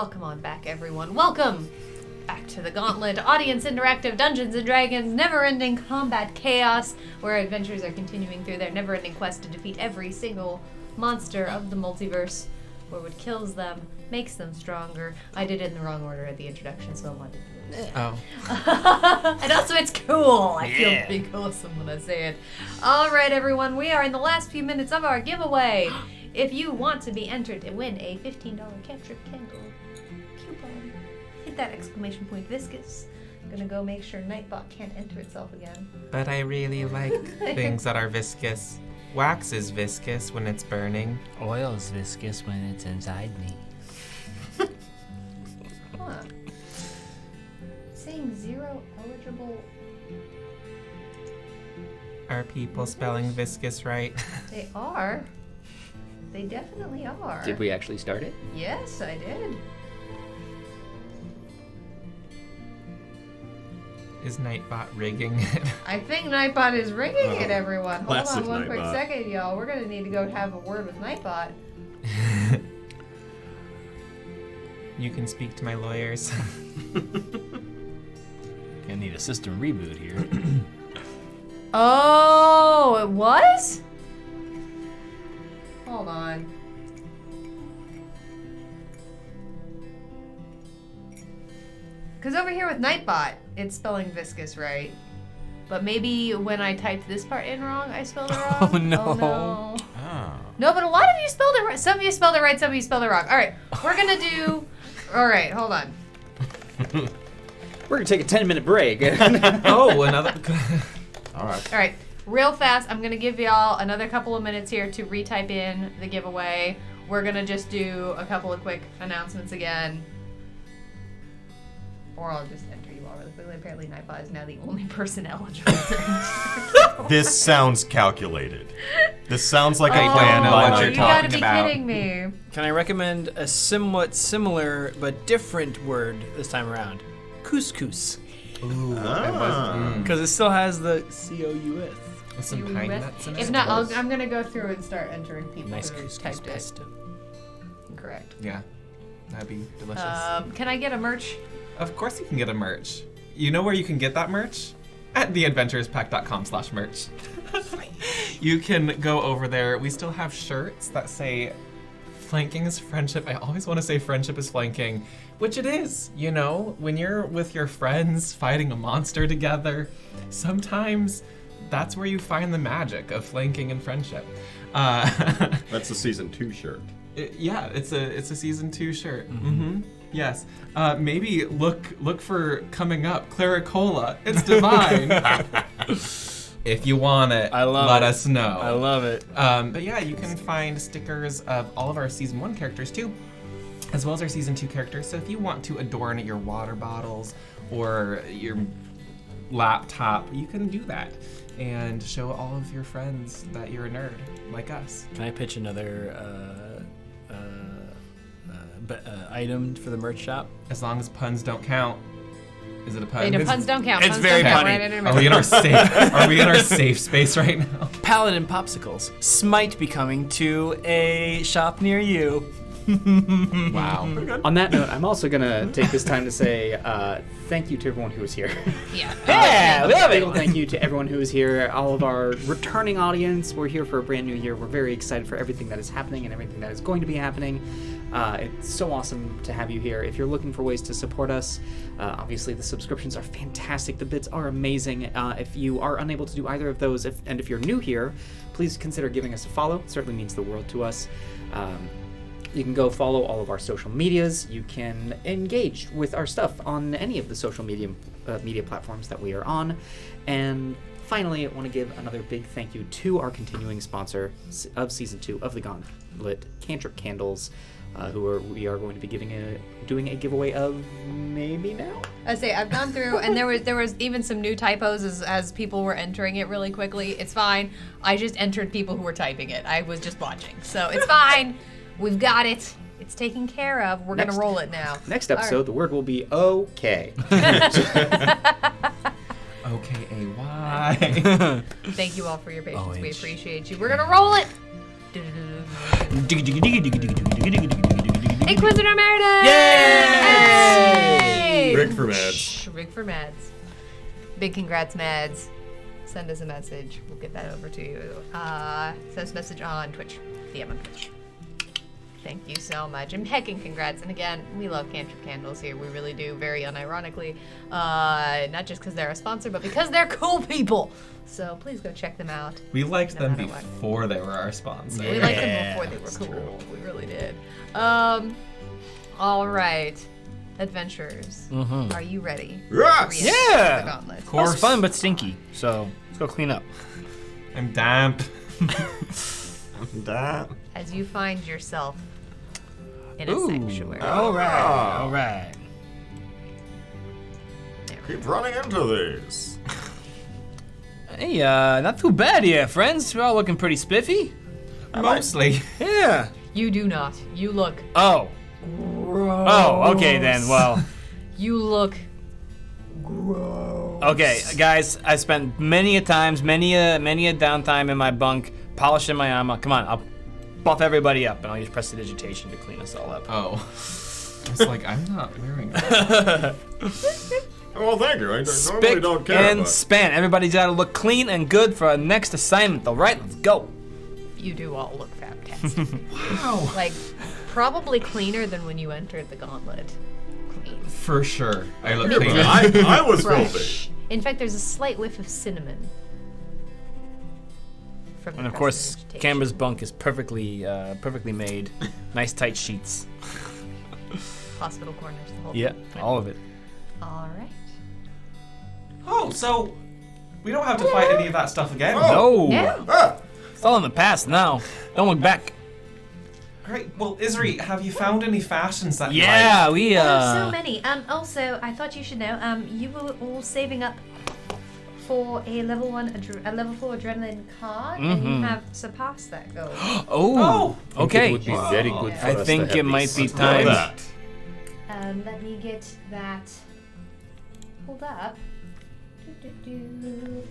Welcome on back, everyone. Welcome back to the Gauntlet, audience interactive Dungeons and Dragons, never-ending combat chaos, where adventurers are continuing through their never-ending quest to defeat every single monster of the multiverse, where what kills them makes them stronger. I did it in the wrong order at the introduction, so I wanted to do it. Oh. And also, it's cool. I feel Yeah. pretty awesome when I say it. All right, everyone, we are in the last few minutes of our giveaway. If you want to be entered to win a $15 cantrip candle coupon, hit that exclamation point viscous. I'm gonna go make sure Nightbot can't enter itself again. But I really like things that are viscous. Wax is viscous when it's burning. Oil's viscous when it's inside me. Huh. Saying 0 eligible. Are people spelling viscous right? They are. They definitely are. Did we actually start it? Yes, I did. Is Nightbot rigging it? I think Nightbot is ringing it, everyone. Hold classic on one quick Nightbot. second, y'all. We're gonna need to go have a word with Nightbot. You can speak to my lawyers. Gonna need a system reboot here. Oh, it was? Hold on. Because over here with Nightbot, it's spelling viscous right. But maybe when I typed this part in wrong, I spelled it wrong. Oh, no. Oh, no. Oh. No, but a lot of you spelled it right. Some of you spelled it right, some of you spelled it wrong. All right, we're going to do... All right, hold on. We're gonna take a 10-minute break. Oh, another. All right. All right, real fast, I'm going to give y'all another couple of minutes here to retype in the giveaway. We're going to just do a couple of quick announcements again. Or I'll just enter you all really quickly. Apparently, Nightbot is now the only person eligible to enter. This sounds calculated. This sounds like a Oh, plan know by what Nightbot. you're you gotta talking be about. kidding me. Can I recommend a somewhat similar but different word this time around? Couscous. Ah. Because it still has the C-O-U-S. With some You pine with- nuts in it. If not, I'm going to go through and start entering people Nice who couscous typed it pesto. incorrect. Yeah, that'd be delicious. Can I get a merch? Of course you can get a merch. You know where you can get that merch? At theadventurespack.com/merch. You can go over there. We still have shirts that say flanking is friendship. I always want to say friendship is flanking, which it is. You know, when you're with your friends fighting a monster together, sometimes that's where you find the magic of flanking and friendship. That's the season 2 shirt. Yeah, it's a season 2 shirt. Mm-hmm. Yes. Maybe look for coming up Claricola. It's divine. If you want it, I love let it. us know. I love it. But yeah, you can find stickers of all of our season 1 characters too, as well as our season 2 characters. So if you want to adorn your water bottles or your laptop, you can do that and show all of your friends that you're a nerd like us. Can I pitch another item for the merch shop? As long as puns don't count. Is it a pun? Wait, no, puns don't count. It's Puns very don't count. funny. Right, Are we in our safe? Are we in our safe space right now? Paladin Popsicles. Smite be coming to a shop near you. Wow. On that note, I'm also gonna take this time to say thank you to everyone who was here. Yeah. Yeah, love Big it. ol' thank you to everyone who is here, all of our returning audience. We're here for a brand new year. We're very excited for everything that is happening and everything that is going to be happening. It's so awesome to have you here. If you're looking for ways to support us, obviously the subscriptions are fantastic. The bits are amazing. If you are unable to do either of those, and if you're new here, please consider giving us a follow. It certainly means the world to us. You can go follow all of our social medias. You can engage with our stuff on any of the social media platforms that we are on. And finally, I want to give another big thank you to our continuing sponsor of Season 2 of the Gauntlet, Cantrip Candles, we are going to be doing a giveaway of maybe now. I say I've gone through, and there was even some new typos as people were entering it really quickly. It's fine. I just entered people who were typing it. I was just watching, so it's fine. We've got it. It's taken care of. We're gonna roll it now. Next episode, the word will be okay. OKAY. Thank you all for your patience. We OH. appreciate you. We're gonna roll it. Inquisitor Meredith! Yay! Rig for Mads. Rig for Mads. Big congrats, Mads. Send us a message. We'll get that over to you. Send us a message on Twitch. DM on Twitch. Thank you so much. And heckin' congrats. And again, we love Cantrip Candles here. We really do, very unironically. Not just because they're a sponsor, but because they're cool people. So please go check them out. We liked No them matter what. before they were our sponsor. We liked them Yeah, before they were that's cool. true. We really did. All right. Adventurers, are you ready? Yes! to re-enter Yeah! The Gauntlet? Of That was course. fun but stinky. So let's go clean up. I'm damp. Damn. As you find yourself in a Ooh. sanctuary. All right. All right. Keep running into these. Hey, not too bad here, friends. We're all looking pretty spiffy. Mostly. Yeah. You do not. You look. Oh. Oh, okay then. Well, You look. okay, guys. I spent many a downtime in my bunk, polishing my armor. Come on, I'll buff everybody up, and I'll use prestidigitation to clean us all up. Oh. I was like, I'm not wearing that. Well, thank you. I normally Spick don't care. and but span. Everybody's got to look clean and good for our next assignment. All right, let's go. You do all look fantastic. Wow. Like, probably cleaner than when you entered the Gauntlet. Clean. For sure. I look Yeah, but clean. I was Fresh. filthy. In fact, there's a slight whiff of cinnamon. From the And of course, prestidigitation. Canberra's bunk is perfectly made. Nice tight sheets. Hospital corners, the whole Yeah, thing. all of it. All right. Oh, so we don't have to fight any of that stuff again. Oh. No, Yeah. Ah! it's all in the past now. Don't look back. Great. Well, Isri, have you found any fashions that you Yeah, like? we So many. Also, I thought you should know. You were all saving up for a level 4 adrenaline card, and you have surpassed that goal. Oh, It okay. would be very good for I us to think have it might these. be Look at time. that. Let me get that pulled up. Do-do-do.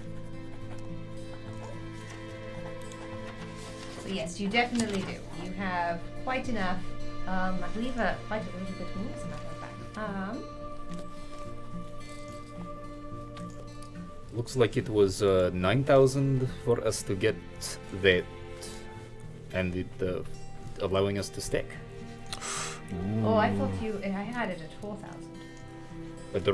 So yes, you definitely do. You have quite enough. I believe quite a really good moves, as a matter of fact. Looks like it was 9,000 for us to get that, and it allowing us to stick. Oh, I thought I had it at 4,000. But the,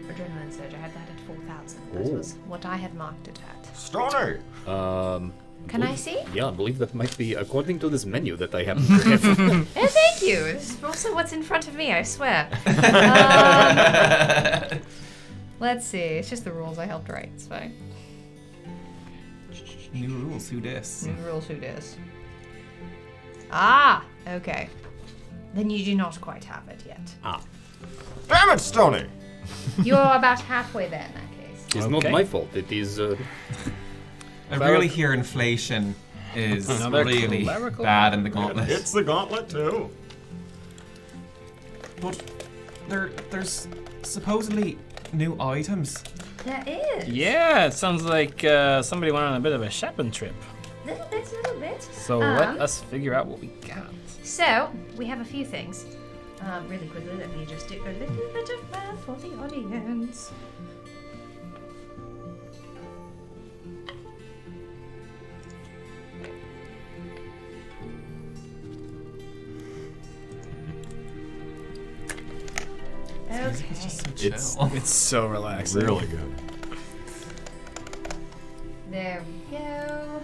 Adrenaline surge. I had that at 4,000. That Ooh. was what I had marked it at. Stony. Can I see? Yeah, I believe that might be according to this menu that I happen to have. Oh, thank you. This is also what's in front of me, I swear. Let's see. It's just the rules I helped write. It's fine. New rules, who dis? New rules, who dis? Ah, okay. Then you do not quite have it yet. Damn it, Stony. You're about halfway there in that case. It's not Okay. my fault. It is. I really hear inflation is Another really clerical? bad in the Gauntlet. It's the Gauntlet, too. But there's supposedly new items. There is. Yeah, it sounds like somebody went on a bit of a shopping trip. Little bit. So let us figure out what we got. So, we have a few things. Really quickly, let me just do a little bit of math for the audience. Okay. It's just so chill. It's so relaxing. Really good. There we go.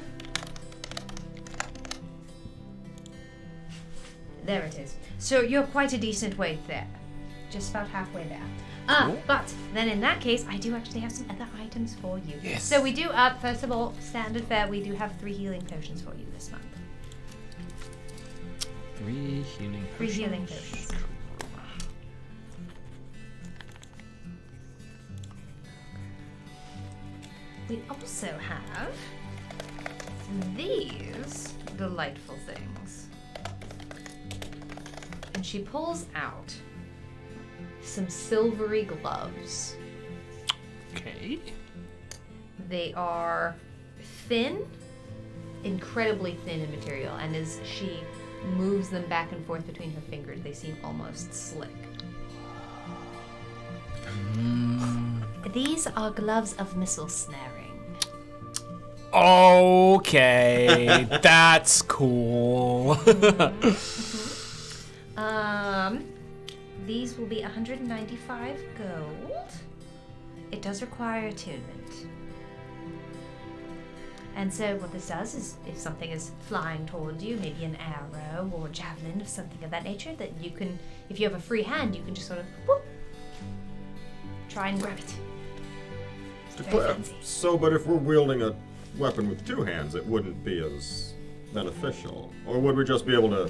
There it is. So you're quite a decent way there. Just about halfway there. But then in that case, I do actually have some other items for you. Yes. So we do, first of all, standard fare, we do have 3 healing potions for you this month. 3 healing 3 healing potions. We also have these delightful things. And she pulls out some silvery gloves. Okay. They are thin, incredibly thin in material, and as she moves them back and forth between her fingers. They seem almost slick. These are gloves of missile snaring. Okay, that's cool. These will be 195 gold. It does require attunement. And so what this does is if something is flying towards you, maybe an arrow or javelin or something of that nature, that you can, if you have a free hand, you can just sort of whoop, try and grab it. It's very fancy. So, but if we're wielding a weapon with two hands, it wouldn't be as beneficial. Or would we just be able to...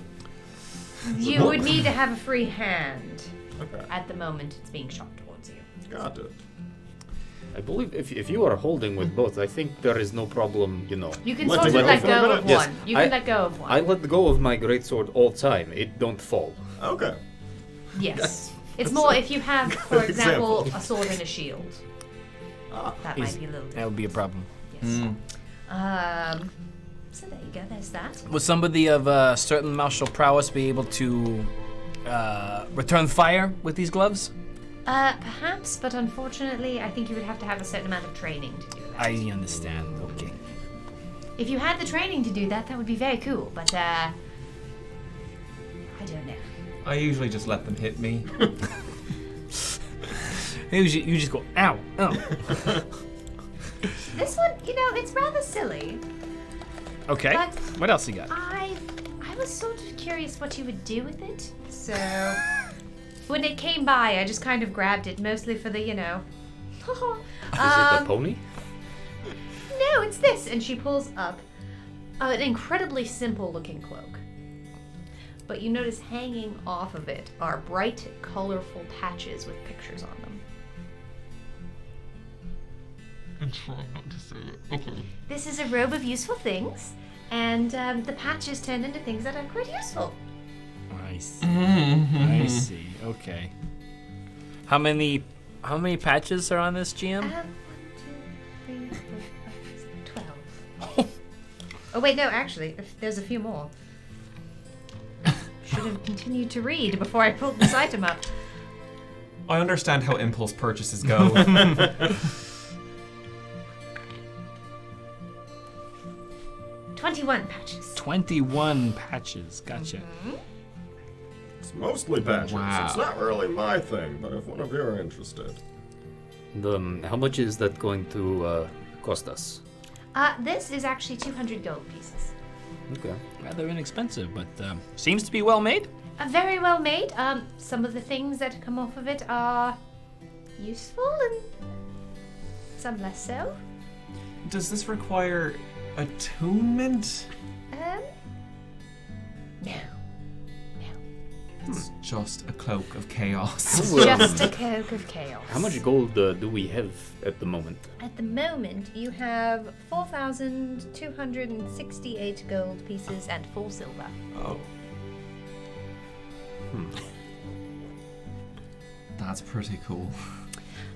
You would need to have a free hand. Okay, At the moment, it's being shot towards you. got it. I believe if you are holding with both, I think there is no problem, you know. You can Let sort it of go let for a go minute? of Yes, one. You can I- let go of one. I let go of my greatsword all time. It don't fall. Okay. Yes. It's more if you have, for Good example, example. a sword and a shield. That might be a little That different. would be a problem. Yes. So there you go. There's that. Would somebody of certain martial prowess be able to return fire with these gloves? Perhaps, but unfortunately, I think you would have to have a certain amount of training to do that. I understand. Okay. If you had the training to do that, that would be very cool. But I don't know. I usually just let them hit me. You just go, ow, ow. This one, it's rather silly. Okay. But What else you got? I was sort of curious what you would do with it. So when it came by, I just kind of grabbed it, mostly for the, Is it a pony? No, it's this. And she pulls up an incredibly simple looking cloak. But you notice hanging off of it are bright, colorful patches with pictures on them. I'm trying not to say it. Okay. This is a robe of useful things, and the patches turn into things that are quite useful. I see. I see. Okay. How many patches are on this GM? 1, 2, 3, 4, 5, 6, 12. Oh wait, no, actually, there's a few more. Should have continued to read before I pulled this item up. I understand how impulse purchases go. 21 patches. 21 patches. Gotcha. It's mostly patches. Wow. It's not really my thing, but if one of you are interested. How much is that going to cost us? This is actually 200 gold pieces. Okay. Rather inexpensive, but seems to be well made. Very well made. Some of the things that come off of it are useful and some less so. Does this require attunement? No. It's just a cloak of chaos. Just a cloak of chaos. How much gold do we have at the moment? At the moment, you have 4,268 gold pieces and 4 silver. Oh. That's pretty cool.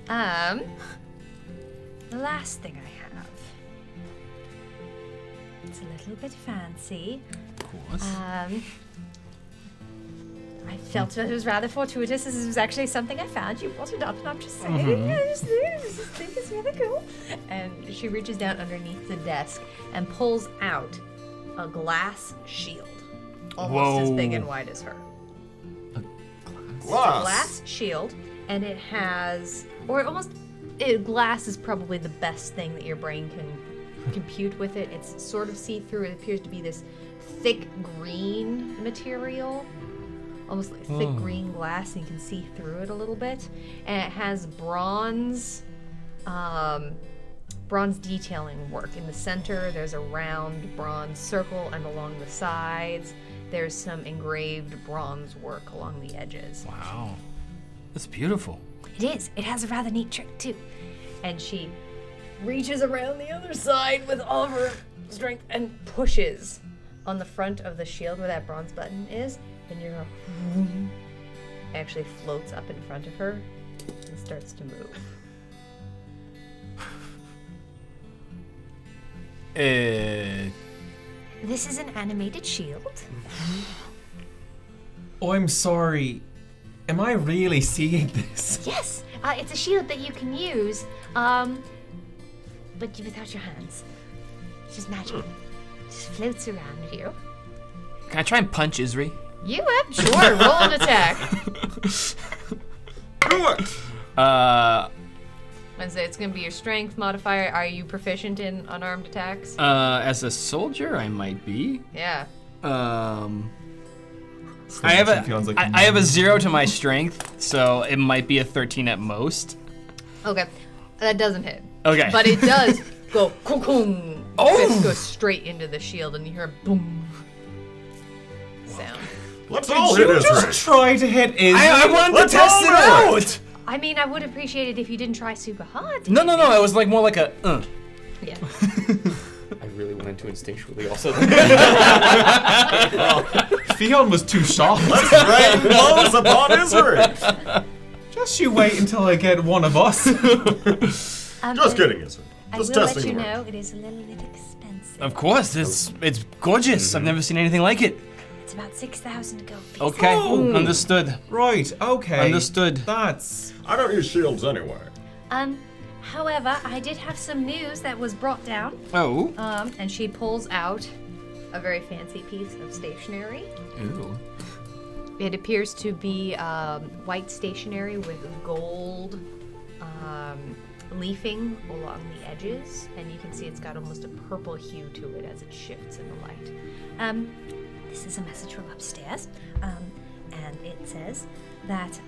The last thing I have. It's a little bit fancy. Of course. I felt it was rather fortuitous. This was actually something I found. You brought it up, and I'm just saying, I just think it's really cool. And she reaches down underneath the desk and pulls out a glass shield, almost as big and wide as her. Glass shield, and it has, or almost, glass is probably the best thing that your brain can compute with it. It's sort of see-through. It appears to be this thick green material, almost like thick green glass, and you can see through it a little bit. And it has bronze detailing work. In the center, there's a round bronze circle, and along the sides, there's some engraved bronze work along the edges. Wow. That's beautiful. It is. It has a rather neat trick, too. And she reaches around the other side with all of her strength and pushes on the front of the shield where that bronze button is, and your actually floats up in front of her and starts to move. This is an animated shield. Oh, I'm sorry. Am I really seeing this? Yes, it's a shield that you can use, but without your hands. It's just magical. Just floats around you. Can I try and punch Isri? You have? Sure, roll an attack. Do it! And say it's going to be your strength modifier. Are you proficient in unarmed attacks? As a soldier, I might be. Yeah. I have feels like I have a 0 to my strength, so it might be a 13 at most. Okay, that doesn't hit. Okay. But it does go kung. Oh! Fist goes straight into the shield, and you hear a boom sound. Let's all hit his ring. Try to hit Izzy. I wanted Let's to test all it do it. out. I mean, I would appreciate it if you didn't try super hard. No. It was like more like a. Yeah. I really wanted to instinctually also. Fion was too shocked. Let's rain blows upon his ring. Just you wait until I get one of us. Just kidding, Izzy. I Just will testing let you the know it is a little bit expensive. Of course, it's gorgeous. I've never seen anything like it. It's about 6,000 gold pieces. Okay, Oh. understood. Right, okay. Understood. That's... I don't use shields anyway. However, I did have some news that was brought down. Oh. And she pulls out a very fancy piece of stationery. Ooh. It appears to be white stationery with gold leafing along the edges, and you can see it's got almost a purple hue to it as it shifts in the light. This is a message from upstairs, and it says that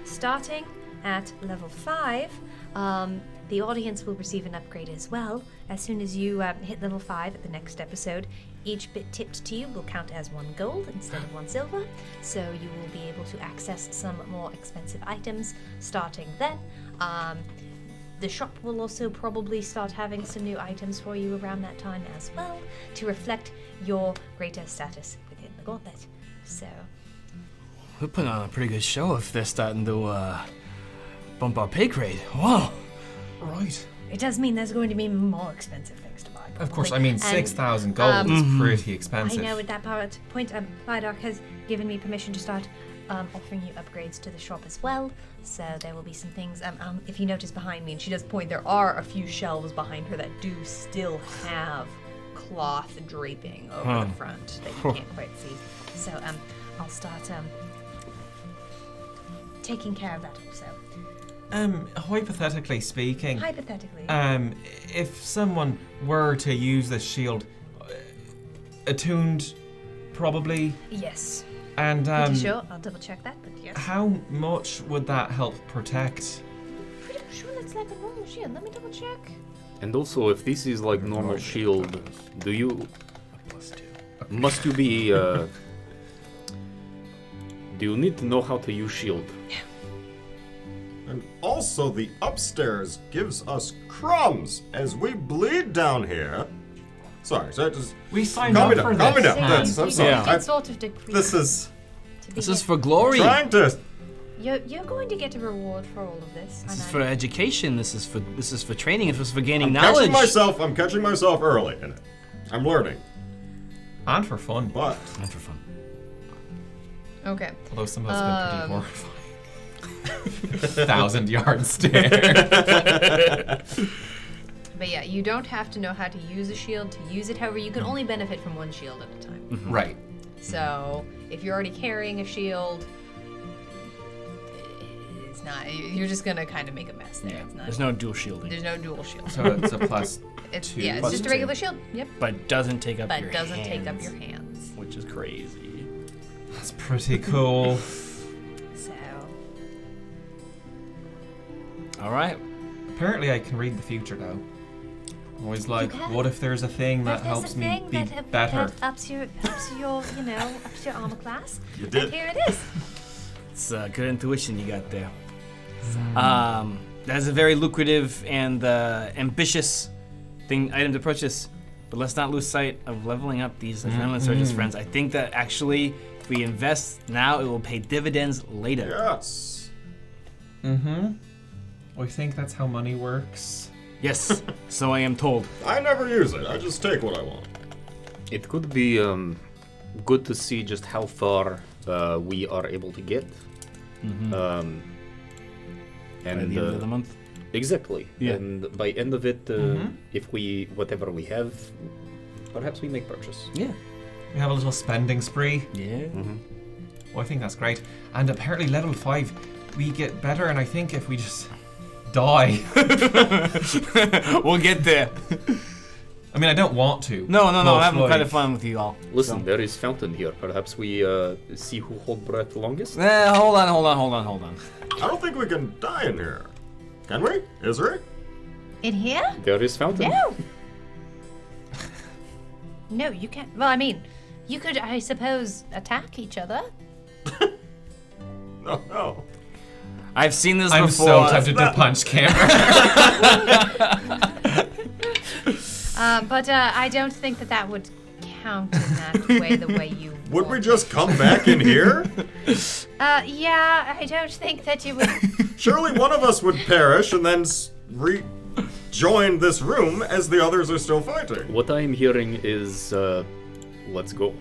starting at level 5, the audience will receive an upgrade as well. As soon as you hit level 5 at the next episode, each bit tipped to you will count as 1 gold instead of 1 silver, so you will be able to access some more expensive items starting then. The shop will also probably start having some new items for you around that time as well, to reflect your greater status within the Gauntlet. So, We're putting on a pretty good show if they're starting to bump our pay grade. Wow. Right. it does mean there's going to be more expensive things to buy. Of course, I probably. mean, And 6,000 gold is pretty I expensive. know at that point, Vidark has given me permission to start offering you upgrades to the shop as well. So there will be some things. If you notice behind me, and she does point, there are a few shelves behind her that do still have cloth draping over the front that you can't quite see. So I'll start taking care of that also. Hypothetically speaking, Hypothetically. if someone were to use this shield, attuned, probably, Yes. and Pretty sure. I'll double check that, but yes. how much would that help protect? Pretty sure that's like a normal shield. Let me double check. And also, if this is like normal shield, do you must you be do you need to know how to use shield? And also, the upstairs gives us crumbs as we bleed down here. Sorry, so just We signed calm up me for down. Calm me this. down. So I'm you sorry. Yeah. did sort of decree This is This is for glory. trying to. You're going to get a reward for all of this. This and is I- for education. This is for training. This is for gaining I'm knowledge. catching myself early in it. I'm learning, And for fun. but And for fun. Okay. Although some of us have been pretty horrifying. 1,000-yard stare. But yeah, you don't have to know how to use a shield to use it. However, you can only benefit from one shield at a time. Right. So if you're already carrying a shield, it's not. You're just gonna kind of make a mess there. It's not. There's no dual shielding, There's no dual shield. So it's a plus It's 2. yeah, it's plus just a 2. regular shield. Yep. but doesn't take up But your doesn't hands, take up your hands. which is crazy. That's pretty cool. So All right. Apparently I can read the future though. I'm always like, can? what if there's a thing that if there's helps a me thing be that, better? that ups your ups your armor class. You did. And here it is. It's good intuition you got there. That's a very lucrative and ambitious item to purchase. But let's not lose sight of leveling up these adrenaline surges, friends. I think that actually, if we invest now, it will pay dividends later. yes. I think that's how money works. Yes, so I am told. I never use it. I just take what I want. It could be good to see just how far we are able to get. And By the end of the month. Exactly. Yeah. And by end of it, if we whatever we have, perhaps we make purchase. Yeah. We have a little spending spree. Yeah. Oh, I think that's great. And apparently level 5, we get better, and I think if we just die. We'll get there. I mean, I don't want to. No. I'm but, having like, kind of fun with you all. Listen, there is fountain here. Perhaps we see who hold breath longest. Hold on. I don't think we can die in here. Can we? Isri? In here? There is fountain. No. No, you can't. Well, I mean, you could, I suppose, attack each other. No. I've seen this I'm before. so tempted to punch Cameron. But I don't think that would count in that way, the way you Would we want just it. come back in here? Yeah, I don't think that you would. Surely one of us would perish and then rejoin this room as the others are still fighting. What I am hearing is, let's go.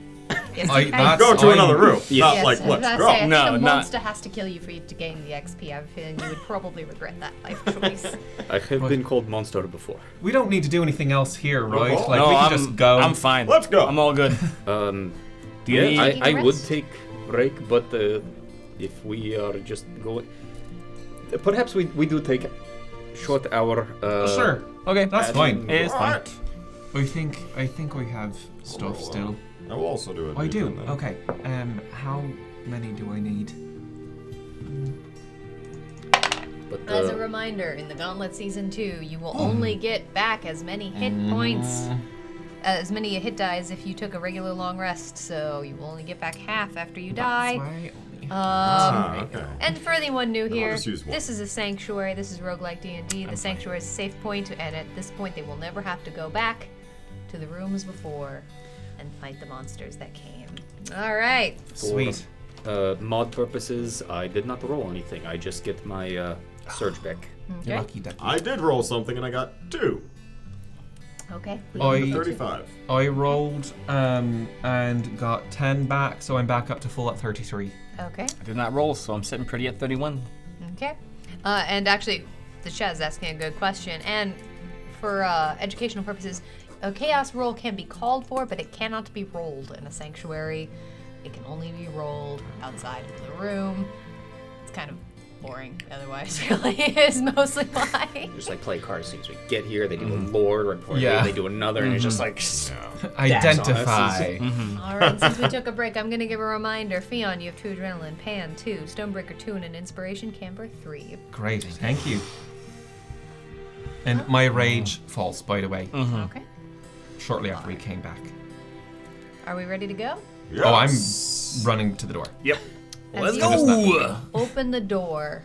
Yes, that's- Go to another room. Yes. Not yes, like, I was let's about to go. say, I think No, a not- monster has to kill you for you to gain the XP. I have a feeling you would probably regret that life choice. I have been called monster before. We don't need to do anything else here, right? No, Like, No, we can I'm just go. I'm fine. Let's go. I'm all good. Do you need- I Taking a would rest? take break, but if we are just going, perhaps we do take a short hour. Sure. Okay, That's fine. It is fine. Alright. I think we have stuff still. I will also do it. I do. Okay. How many do I need? But As a reminder, in the Gauntlet Season 2, you will only get back as many hit points, as many hit dies if you took a regular long rest, so you will only get back half after you die. Okay. And for anyone new I'll here, just use one. this is a sanctuary. This is roguelike D&D. The sanctuary is a safe point, and at this point, they will never have to go back to the rooms before and fight the monsters that came. All right. Sweet. mod purposes, I did not roll anything. I just get my surge back. You're Okay. lucky ducky. I did roll something and I got 2. Okay. I 35. I rolled and got 10 back, so I'm back up to full at 33. Okay. I did not roll, so I'm sitting pretty at 31. Okay. And actually, the chat is asking a good question. And for educational purposes, a chaos roll can be called for, but it cannot be rolled in a sanctuary. It can only be rolled outside of the room. It's kind of boring otherwise, really, is mostly why. Just like play cards. As we get here, they do a lore, right before Yeah. they do another, and it's just like. Identify. All right, since we took a break, I'm going to give a reminder. Fion, you have 2 adrenaline. Pan, 2. Stonebreaker, 2. And an inspiration. Camber, 3. Great, thank you. And my rage falls, by the way, Okay. shortly after we came back. Are we ready to go? Yes. Oh, I'm running to the door. Yep. As Let's you go! Open the door.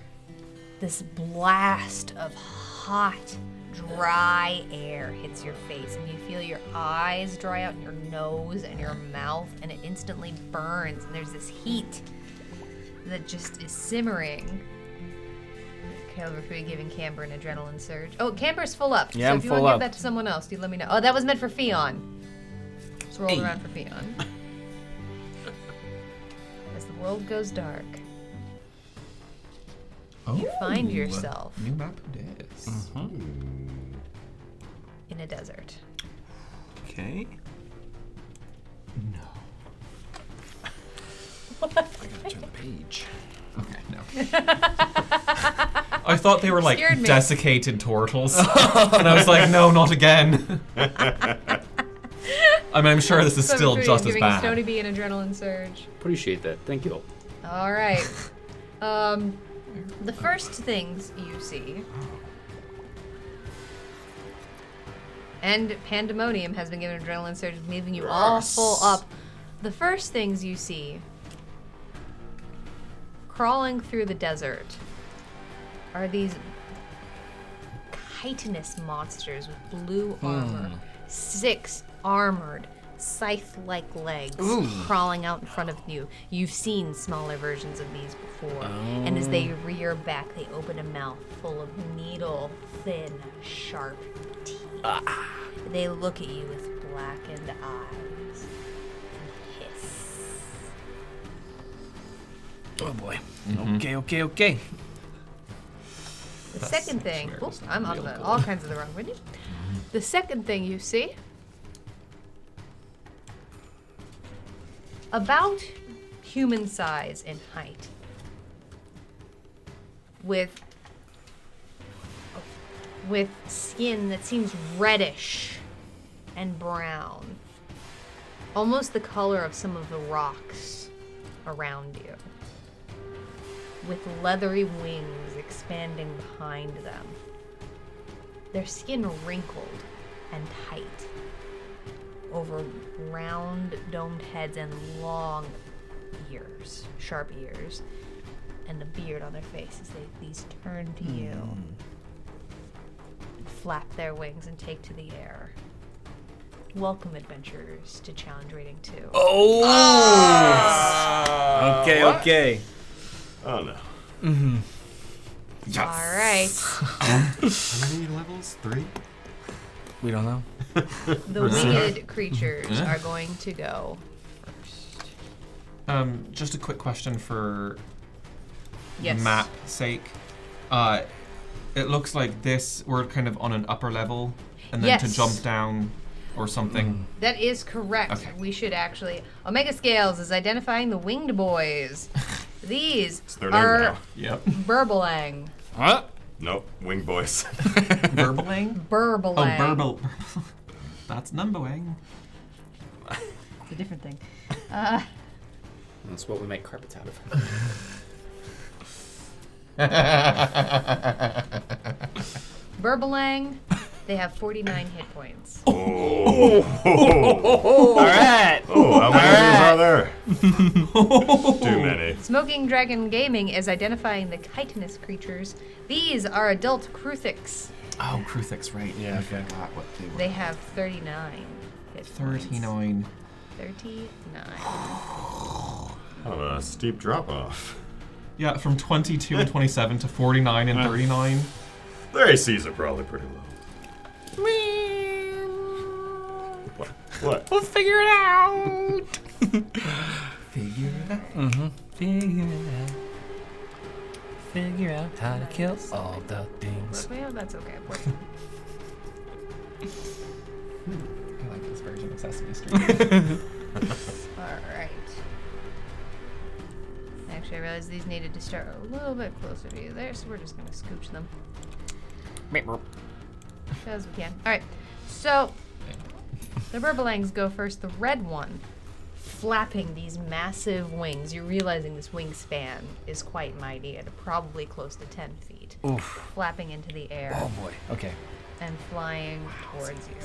This blast of hot, dry air hits your face, and you feel your eyes dry out, and your nose and your mouth, and it instantly burns. And there's this heat that just is simmering. Caleb, for giving Camber an adrenaline surge. Oh, Camber's full up. Yeah, so I'm if you full want to up. give that to someone else, you let me know. Oh, that was meant for Fion. Let's roll around for Fion. As the world goes dark, you find yourself New map it is. in a desert. Okay. Turn the page. Okay, no. I thought they were like Scared me. desiccated turtles. And I was like, no, not again. I mean, I'm sure this is So still Fion just as giving bad. Stony Bee an adrenaline surge. Appreciate that. Thank you. All right. The first things you see, and Pandemonium has been given adrenaline surge, leaving you all full up. The first things you see, crawling through the desert, are these chitinous monsters with blue armor, 6 armored, scythe-like legs crawling out in front of you. You've seen smaller versions of these before, and as they rear back, they open a mouth full of needle-thin, sharp teeth. They look at you with blackened eyes and hiss. Oh boy. Okay. The second thing, swear it's I'm on real the, good. all kinds of the wrong video. The second thing you see, about human size in height, with skin that seems reddish and brown, almost the color of some of the rocks around you, with leathery wings expanding behind them. Their skin wrinkled and tight over round domed heads and long ears, sharp ears, and a beard on their faces. These turn to you and flap their wings and take to the air. Welcome, adventurers, to Challenge Rating 2. Oh! Okay. Oh no. All right. How many levels? 3? We don't know. The winged creatures are going to go first. Just a quick question for Yes. the map sake. It looks like we're kind of on an upper level, and then to Yes. jump down or something. That is correct. Okay. We should actually. Omega Scales is identifying the winged boys. These It's their name are now. Yep. What? Burbalang. Nope. Wing boys. Burbling? Burbalang. Oh, burble. That's Numberwang. It's a different thing. That's what we make carpets out of. Burbalang, they have 49 hit points. Oh. All right. Oh, how many of these are there? Too many. Smoking Dragon Gaming is identifying the chitinous creatures. These are adult Kruthiks. Oh, Kruthix, right. Yeah, I okay. forgot what they were. They have 39 hit points. 39. 39. Kind of a steep drop off. Yeah, from 22 and 27 to 49 and 39. Their ACs are probably pretty low. What? We'll figure it out. Figure it out. Figure it out. Figure out how to kill all the things. Well, that's okay. I like this version of Sesame Street. Alright. Actually, I realized these needed to start a little bit closer to you there, so we're just going to scooch them. As we can. Alright, so the Burbalangs go first. The red one, flapping these massive wings. You're realizing this wingspan is quite mighty at probably close to 10 feet. Oof. Flapping into the air Oh boy. Okay. and flying towards you.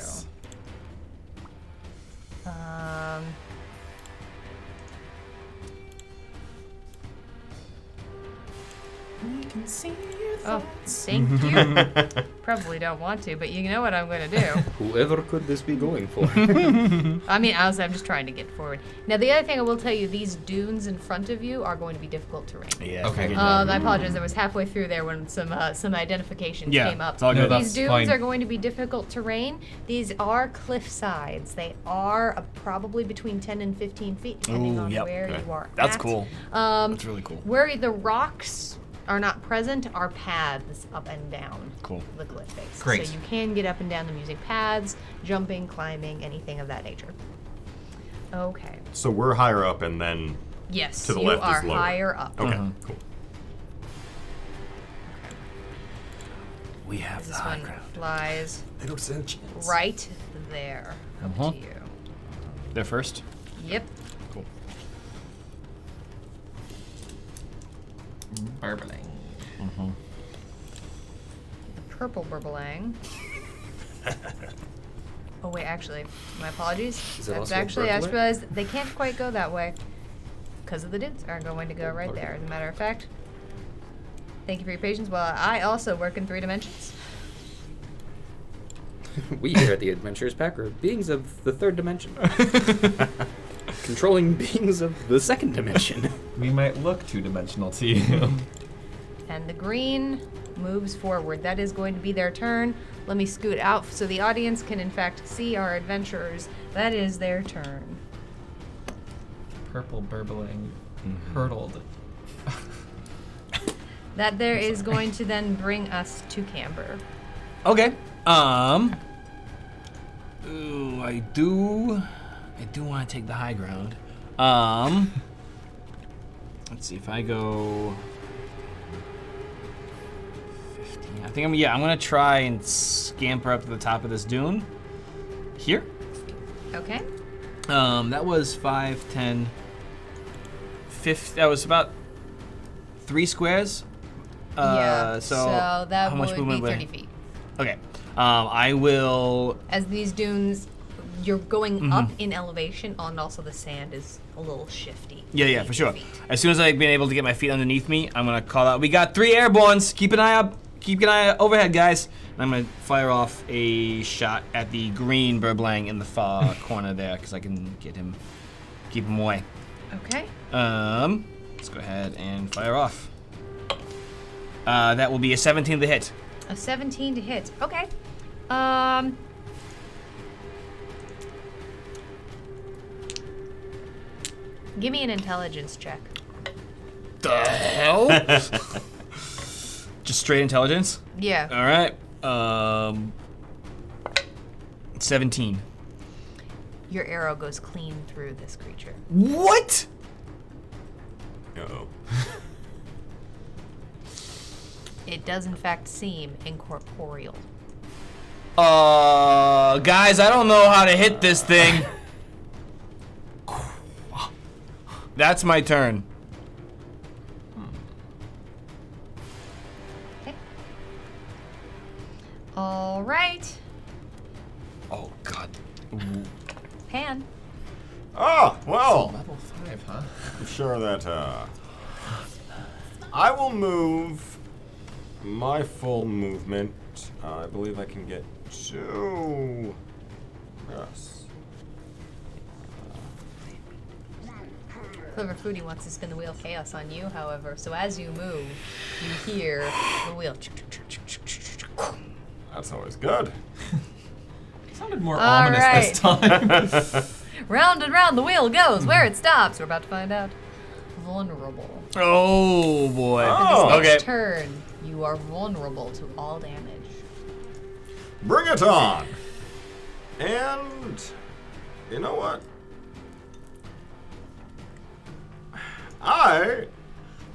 We can see your Oh, thank you. Probably don't want to, but you know what I'm going to do. Whoever could this be going for? I mean, honestly, I'm just trying to get forward. Now, the other thing I will tell you, these dunes in front of you are going to be difficult terrain. Yeah. Okay. figured that. I apologize. I was halfway through there when some identifications Yeah, came up. it's all good. No, These that's dunes fine. are going to be difficult terrain. These are cliff sides. They are probably between 10 and 15 feet, depending Ooh, on yep. where Okay. you are. That's at. cool. Um, That's really cool. Where the rocks are not present are paths up and down Cool. the cliff face. Great. So you can get up and down them using paths, jumping, climbing, anything of that nature. Okay. So we're higher up, and then Yes, To the you left is are lower. higher up. okay, Uh-huh. cool. We have the This high one ground. flies They don't stand a chance. right there up Uh-huh. to you. They're first. Yep. Cool. Burbling. The purple Burbalang. Oh wait, actually, my apologies. Is that That's also a actually, I just Burbalang? realized they can't quite go that way. Because of the dudes are going to go right there, as a matter of fact. Thank you for your patience while I also work in 3 dimensions. We here at the Adventurers Pack are beings of the 3rd dimension. Controlling beings of the 2nd dimension. We might look two-dimensional to you. And the green moves forward. That is going to be their turn. Let me scoot out so the audience can in fact see our adventurers. That is their turn. Purple burbling hurtled That there is going to then bring us to Camber. Okay. Ooh, I do want to take the high ground. Let's see if I go 15. I think I'm gonna try and scamper up to the top of this dune. Here. Okay. That was 5, 10, 15. That was about 3 squares. So that how much would movement be would I- 30 feet. Okay. I will. As these dunes, you're going up in elevation, and also the sand is a little shifty. Yeah, for sure. Feet. As soon as I've been able to get my feet underneath me, I'm gonna call out. We got 3 airborns. Keep an eye up. Keep an eye overhead, guys. And I'm gonna fire off a shot at the green Burblang in the far corner there, because I can get him, keep him away. Okay. Let's go ahead and fire off. That will be a 17 to hit. A 17 to hit. Okay. Give me an intelligence check. The hell? Just straight intelligence. Yeah. All right. 17. Your arrow goes clean through this creature. What? Uh-oh. It does in fact seem incorporeal. Guys, I don't know how to hit this thing. That's my turn. Okay. All right. Oh God. Pan. Ah, well, Level 5, huh? I'm sure that I will move my full movement. I believe I can get 2. Yes. Clever Foodie wants to spin the wheel of chaos on you, however. So as you move, you hear the wheel. That's always good. Sounded more All ominous this time. Round and round the wheel goes. Where it stops, we're about to find out. Vulnerable. Oh boy. Oh. This Okay. next turn, you are vulnerable to all damage. Bring it on. And you know what?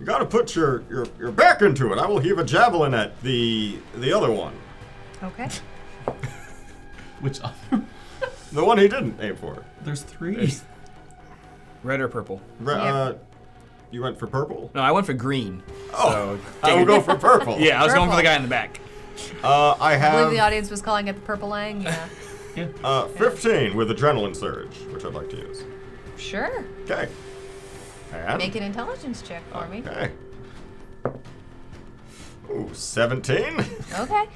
You gotta put your back into it. I will heave a javelin at the other one. Okay. Which other? The one he didn't aim for. There's 3. Red or purple? You went for purple? No, I went for green. Oh, I will go for purple. Yeah, I was going for the Purple. guy in the back. I I believe have the audience was calling it the purple lang. Yeah. 15 with adrenaline surge, which I'd like to use. Sure. Okay. And Make an intelligence check for me. Okay. Ooh, 17. Okay.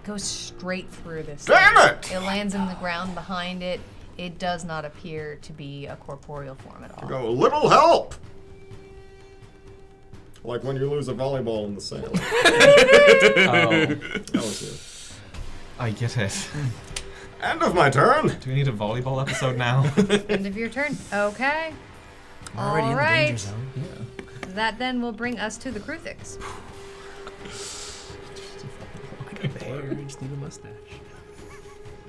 Goes straight through this. Damn thing. it! It lands in the ground behind it. It does not appear to be a corporeal form at all. Go, little help! Like when you lose a volleyball in the sand. Oh, That was it. I get it. End of my turn. Do we need a volleyball episode now? End of your turn. Okay. We're already All in the right. danger zone. That then will bring us to the Kruthix. Like a bear, just need a mustache.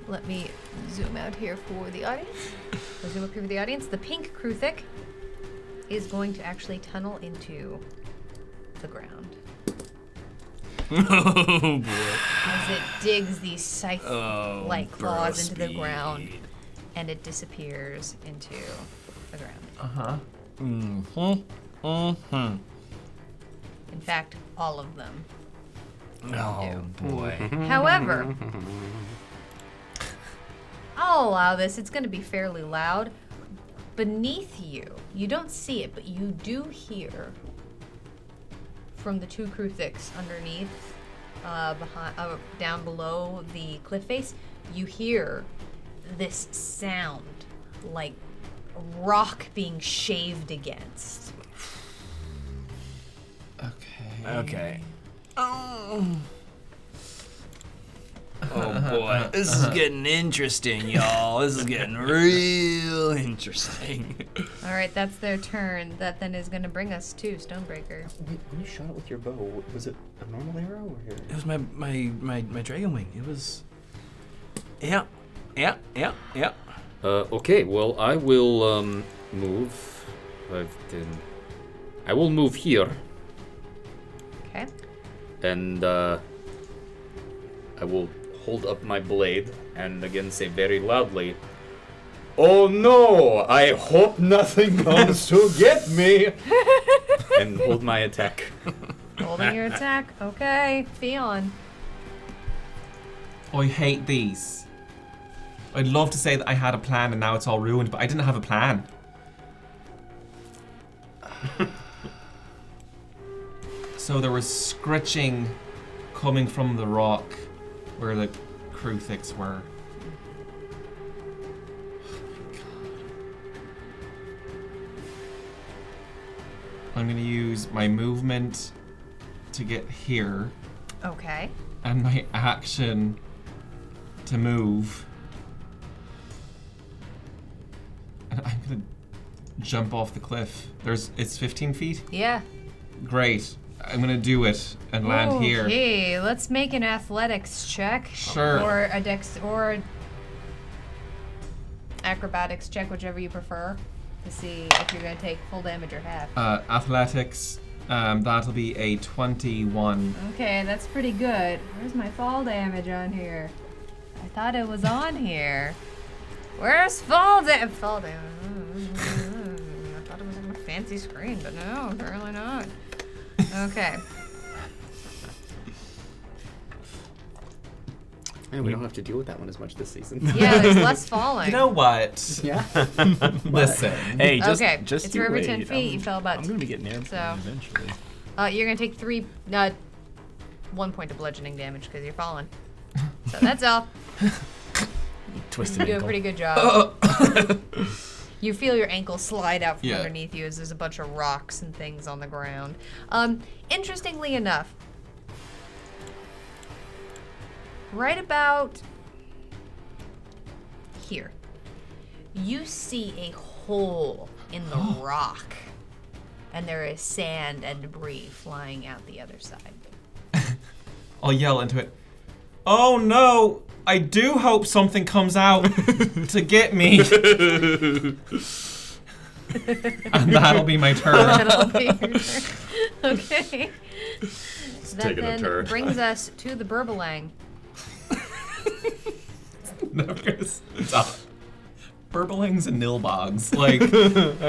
Let me zoom out here for the audience. I'll zoom up here for the audience. The pink Kruthic is going to actually tunnel into the ground Oh boy. as it digs these scythe-like claws into the speed. ground, and it disappears into the ground. Uh-huh. In fact, all of them. Oh boy. However, I'll allow this. It's going to be fairly loud. Beneath you, you don't see it, but you do hear from the 2 Kruthics underneath, down below the cliff face, you hear this sound like rock being shaved against. Okay. Oh boy. This is getting interesting, y'all. This is getting real interesting. All right, that's their turn. That then is going to bring us to Stonebreaker. When you shot it with your bow, was it a normal arrow or your... It was my dragon wing. It was. Yeah. Okay, well, I will move. I will move here, Okay. and I will hold up my blade and again say very loudly, "Oh no! I hope nothing comes to get me!" and hold my attack. Holding your attack. Okay. Theon. I hate these. I'd love to say that I had a plan and now it's all ruined, but I didn't have a plan. So there was scritching coming from the rock where the Kruthix were. I'm gonna use my movement to get here Okay. and my action to move. And I'm gonna jump off the cliff. It's 15 feet? Yeah. Great. I'm gonna do it and land here. Okay, let's make an athletics check. Sure. Or a or acrobatics check, whichever you prefer, to see if you're gonna take full damage or half. Athletics, that'll be a 21. Okay, that's pretty good. Where's my fall damage on here? I thought it was on here. Where's fall damage? Fall damage. I thought it was on my fancy screen, but no, apparently not. Okay. Man, we don't have to deal with that one as much this season. Yeah, there's less falling. You know what? Yeah. Listen. Hey, just Okay, just it's you for every wait. 10 feet, you fell about I'm gonna be getting airborne so. eventually. You're gonna take 1 point of bludgeoning damage because you're falling. So that's all. Twisted You do a ankle. pretty good job. You feel your ankle slide out from Yeah. underneath you as there's a bunch of rocks and things on the ground. Interestingly enough, right about here, you see a hole in the rock, and there is sand and debris flying out the other side. I'll yell into it. Oh no! I do hope something comes out to get me. And that'll be my turn. That'll be your turn. Okay. That taking a then turn. brings us to the Burbalang. Never gonna stop. Burblings and Nilbogs. Like, I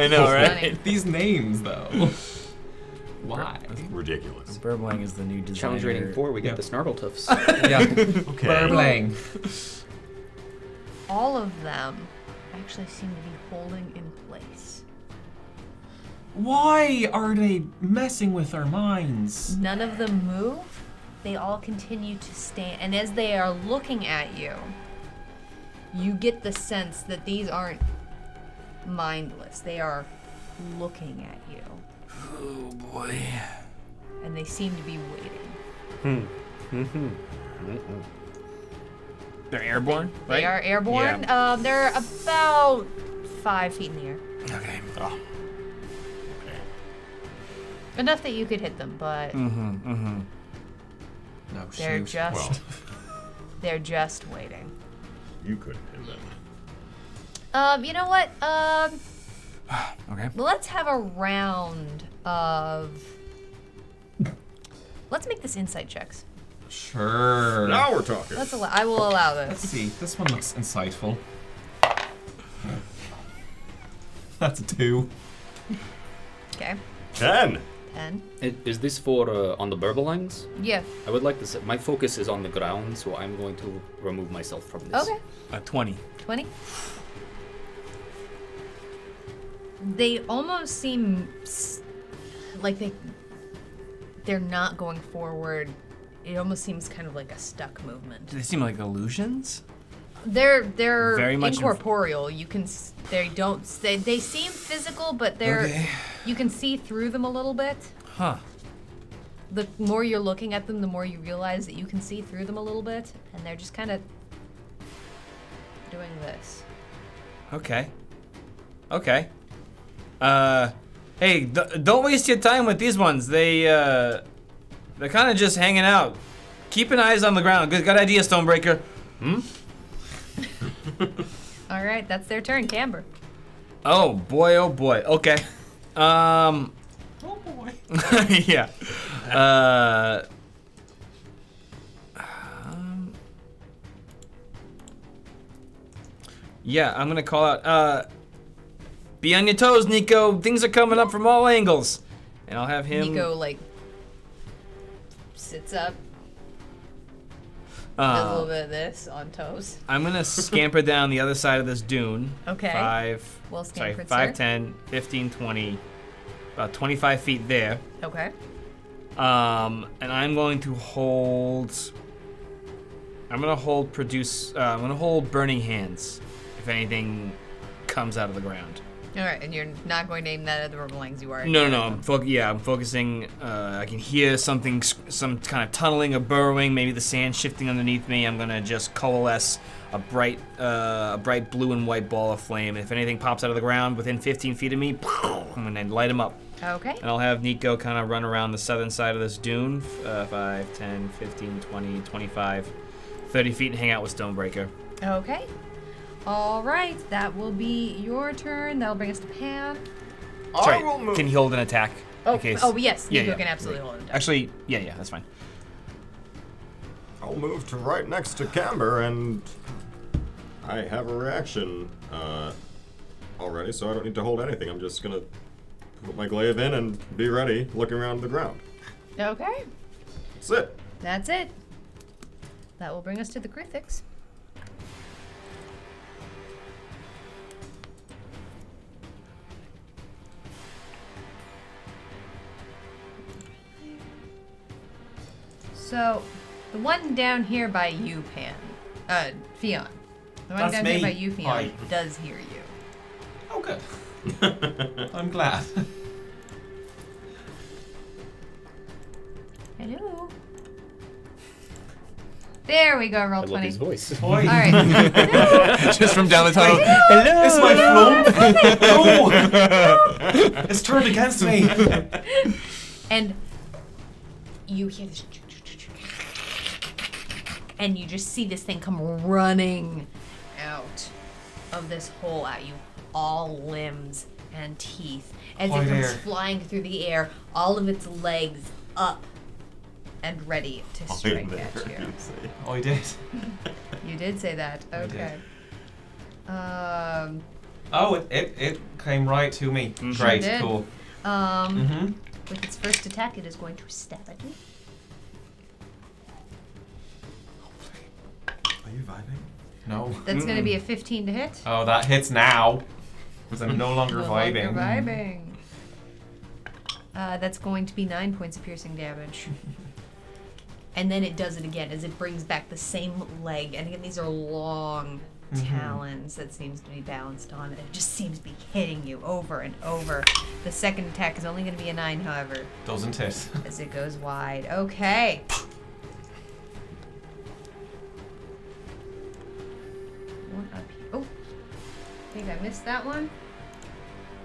know, Funny. right? these names, though. Why? Ridiculous. Burbling is the new designer. Challenge rating 4, we get Yeah. the Snargletooths. Yeah. Okay. Burbling. All of them actually seem to be holding in place. Why are they messing with our minds? None of them move. They all continue to stand. And as they are looking at you, you get the sense that these aren't mindless. They are looking at you. Oh boy. And they seem to be waiting. They're airborne, right? They are airborne. Yeah. They're about 5 feet in the air. Okay. Oh. Enough that you could hit them, but No, they're shoot. just they're just waiting. You couldn't hit them. You know what? Okay. Let's have a round of. Let's make this insight checks. Sure. Now we're talking. I will allow Let's this. see. This one looks insightful. That's a 2. Okay. 10. 10. Is this for on the Burbalangs? Yeah. I would like to say my focus is on the ground, so I'm going to remove myself from this. Okay. 20. 20. They almost seem like they're not going forward. It almost seems kind of like a stuck movement. Do they seem like illusions? They're Very much incorporeal. You can they seem physical, but they're Okay. you can see through them a little bit. Huh. The more you're looking at them, the more you realize that you can see through them a little bit, and they're just kind of doing this. Okay. Hey, don't waste your time with these ones. They're kind of just hanging out. Keep an eyes on the ground. Good idea, Stonebreaker. All right, that's their turn, Camber. Oh boy. Okay. Oh boy. Yeah. Yeah, I'm gonna call out. Be on your toes, Nico. Things are coming up from all angles, and I'll have him. Nico like sits up, does a little bit of this on toes. I'm gonna scamper down the other side of this dune. Okay. 5, Well scampered, 5, sir. 10, 15, 20, about 25 feet there. Okay. And I'm going to hold. I'm gonna hold Burning Hands. If anything comes out of the ground. All right, and you're not going to aim that at the Riverlings. You are. No. I'm focusing. I can hear something, some kind of tunneling or burrowing. Maybe the sand shifting underneath me. I'm gonna just coalesce a bright blue and white ball of flame. And if anything pops out of the ground within 15 feet of me, I'm gonna light them up. Okay. And I'll have Nico kind of run around the southern side of this dune, 5, 10, 15, 20, 25, 30 feet, and hang out with Stonebreaker. Okay. All right, that will be your turn. That'll bring us to Pan. Sorry, will move. can he hold an attack? Oh, in case? Yes. Yeah, Nico yeah. can absolutely hold it down. Actually, yeah, that's fine. I'll move to right next to Camber, and I have a reaction already, so I don't need to hold anything. I'm just gonna put my glaive in and be ready, looking around the ground. Okay. That's it. That's it. That will bring us to the Krithix. So, the one down here by you, Fion. The one That's down me. here by you, Fion, Hi. does hear you. Oh, good. I'm glad. Hello. There we go, roll I love 20. his voice. Boy. All right. Just from down the tunnel. Hello. It's my flump. No. It's turned against me. And you hear this, and you just see this thing come running out of this hole at you, all limbs and teeth, as Hi it comes there. flying through the air, all of its legs up and ready to strike at you. Oh, I did. You did say that. I did. Okay. Oh, it came right to me. Great, did. cool. With its first attack, it is going to stab at you. Are you vibing? No. That's going to be a 15 to hit. Oh, that hits now. Because I'm no longer No longer vibing. vibing. That's going to be 9 points of piercing damage. And then it does it again as it brings back the same leg. And again, these are long talons that seems to be balanced on. It just seems to be hitting you over and over. The second attack is only going to be a 9, however, Doesn't it? as it goes wide. Okay. One up here. Oh, I think I missed that one.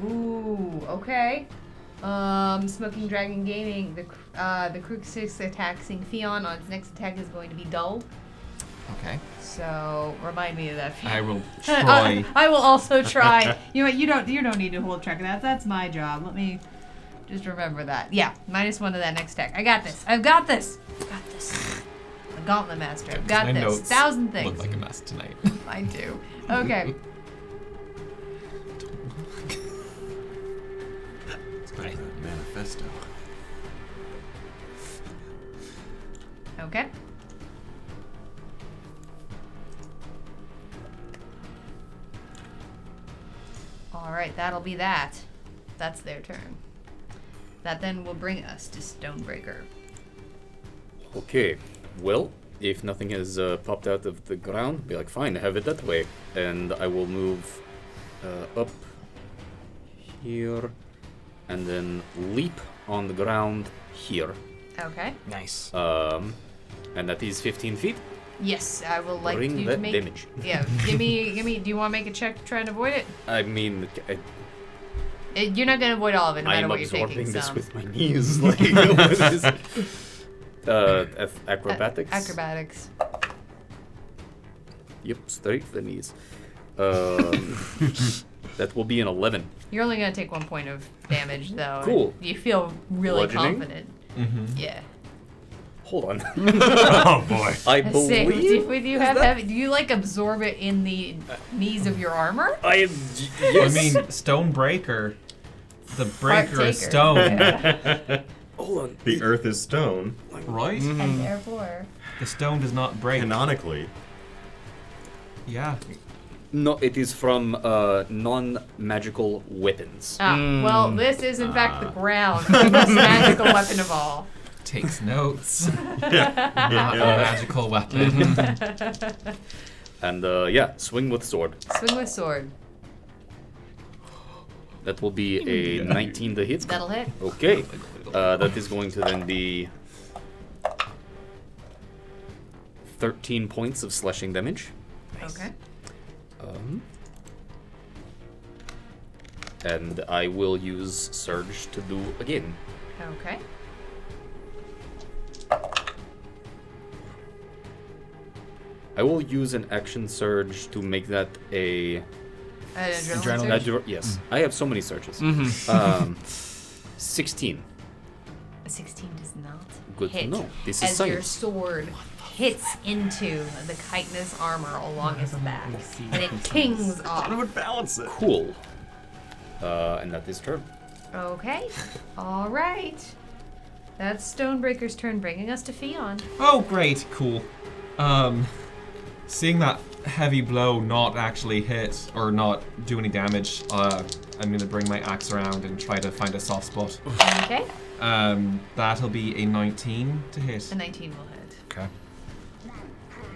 Ooh, okay. Smoking Dragon Gaming, the Krixis attacking Fion on its next attack is going to be dull. Okay. So remind me of that. I will try. I will also try. You know what? You don't need to hold track of that. That's my job. Let me just remember that. Yeah, -1 to that next attack. I got this. I've got this. I've got this. The Gauntlet Master. I've got My this. notes 1,000 things. Look like a mess tonight. I do. Okay. Right. Manifesto. Okay. Alright, that'll be that. That's their turn. That then will bring us to Stonebreaker. Okay, well, if nothing has popped out of the ground, be like, fine, have it that way. And I will move up here and then leap on the ground here. Okay. Nice. And that is 15 feet. Yes, I will like Bring you that to make. damage. Yeah, give me. Do you want to make a check to try and avoid it? I mean, You're not gonna avoid all of it, no I matter am what you're absorbing taking. this Some. with my knees. Like, what is it? Acrobatics? Acrobatics. Yep, straight for the knees. That will be an 11. You're only gonna take 1 point of damage, though. Cool. And you feel really Bludgeoning? confident. Yeah. Hold on. Oh boy. I I say, believe. do you have heavy? Do you like absorb it in the knees of your armor? I am. I Yes. mean, stone breaker. The breaker Taker. is stone, Yeah. Hold on. The earth is stone. right? And therefore, The stone does not break. Canonically. Yeah. No, it is from non-magical weapons. well, this is in fact the ground, the most magical weapon of all. Takes notes. Yeah. Not a magical weapon. And yeah, swing with sword. Swing with sword. That will be a 19 to hit. That'll hit. Okay. That is going to then be 13 points of slashing damage. Okay. And I will use Surge to do again. Okay. I will use an action surge to make that a. An adrenaline surge? Yes, I have so many surges. 16. A 16 does not Good to hit know. This is as your science. sword hits into the chitinous armor along his back, and it pings off. would balance it. Cool. And that is turn. Okay. All right. That's Stonebreaker's turn, bringing us to Fion. Oh, great. Cool. Seeing that heavy blow not actually hit or not do any damage, I'm going to bring my axe around and try to find a soft spot. Okay. That'll be a 19 to hit. A 19 will hit. Okay.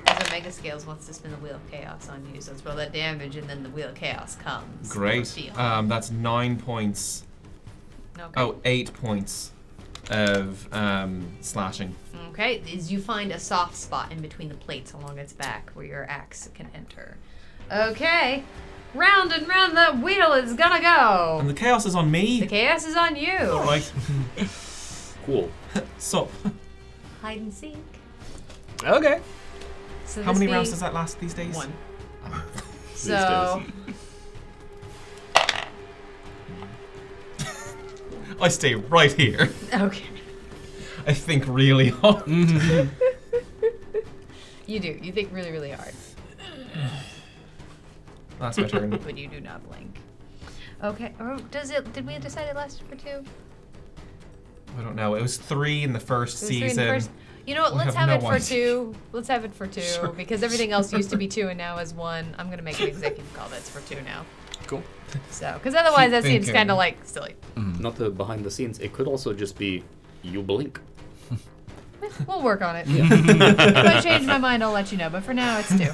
The Mega Scales wants to spin the Wheel of Chaos on you, so let's roll that damage, and then the Wheel of Chaos comes. Great. for Fion. That's 9 points. Okay. Oh, 8 points of slashing. Okay, as you find a soft spot in between the plates along its back where your axe can enter. Okay, round and round that wheel is gonna go. And the chaos is on me. The chaos is on you. Alright. Cool. So, Hide and seek. Okay. So how this many rounds being does that last these days? One. These So I stay right here. okay, I think really hard. you do. You think really, really hard, That's my turn. but you do not blink. Okay. Or does it? Did we decide it lasted for 2? I don't know. It was 3 in the first It was 3 in the season. first- You know what? We Let's have have no it for idea. 2. Let's have it for 2 Sure. because everything else used to be 2 and now is 1. I'm gonna make an executive call that's for 2 now. Cool. So, because otherwise Keep that seems thinking. kind of like silly. Not the behind the scenes. It could also just be you blink. We'll work on it. If I change my mind, I'll let you know. But for now, it's 2.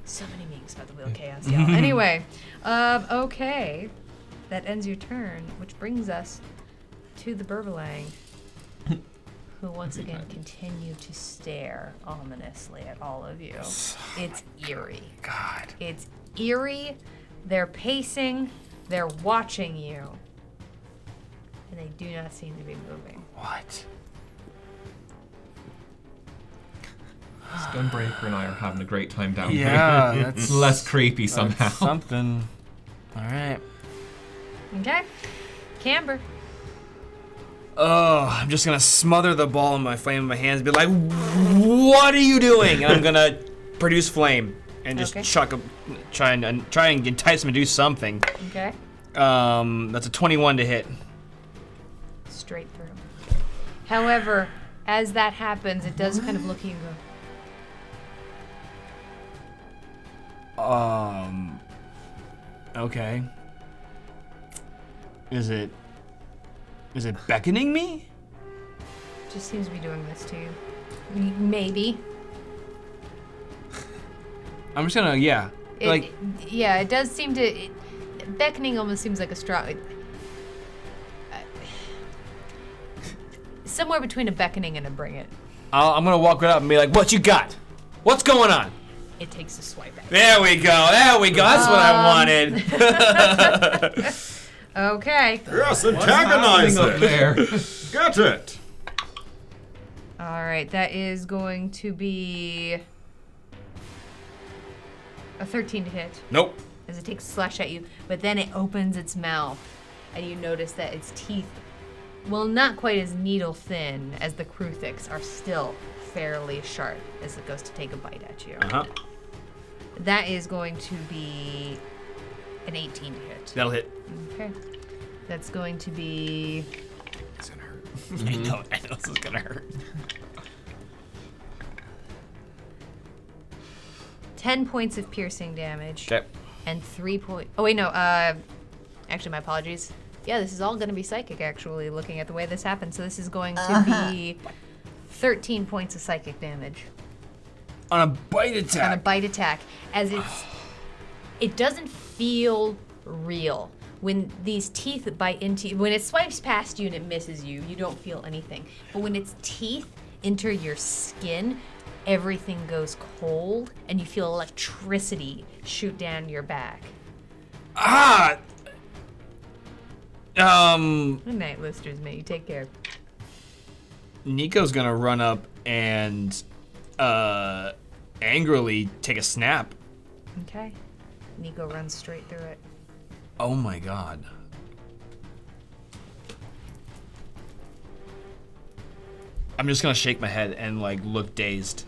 So many memes about the Wheel of Chaos, y'all. Anyway, okay, that ends your turn, which brings us to the Burbalang, who once again continue to stare ominously at all of you. It's eerie. God. It's eerie. They're pacing. They're watching you. And they do not seem to be moving. What? Stonebreaker and I are having a great time down Yeah, here. that's It's less creepy somehow. That's something. All right. Okay. Camber. Oh, I'm just gonna smother the ball in my flame in my hands, and be like, "What are you doing?" And I'm gonna produce flame and just Okay. chuck a, try and entice him to do something. Okay. That's a 21 to hit. Straight through. However, as that happens, it does kind of look at you and go, Okay. Is it beckoning me? just seems to be doing this to you. Maybe. I'm just gonna, yeah. Yeah, it does seem to. Beckoning almost seems like a strong. Somewhere between a beckoning and a bring it. I'm gonna walk right up and be like, "What you got? What's going on?" It takes a swipe at it. There we go. There we go. That's what I wanted. Okay. Yes, antagonize Happening up there. Get it. All right, that is going to be a 13 to hit Nope. as it takes a slash at you, but then it opens its mouth, and you notice that its teeth, well, not quite as needle thin as the Kruthix, are still fairly sharp as it goes to take a bite at you. Uh-huh. That is going to be an 18 to hit. That'll hit. Okay. That's going to be It's gonna hurt. I know this is gonna hurt. 10 points of piercing damage. Okay. And 3 point. Oh, wait, no. Actually, my apologies. Yeah, this is all going to be psychic, actually, looking at the way this happened. So this is going to be 13 points of psychic damage On a bite attack. on a bite attack. As it doesn't feel real. When these teeth bite into you, when it swipes past you and it misses you, you don't feel anything. But when its teeth enter your skin, everything goes cold and you feel electricity shoot down your back. Ah. Good night, listeners, mate. You take care. Nico's gonna run up and angrily take a snap. Okay. Nico runs straight through it. Oh my god. I'm just gonna shake my head and like look dazed.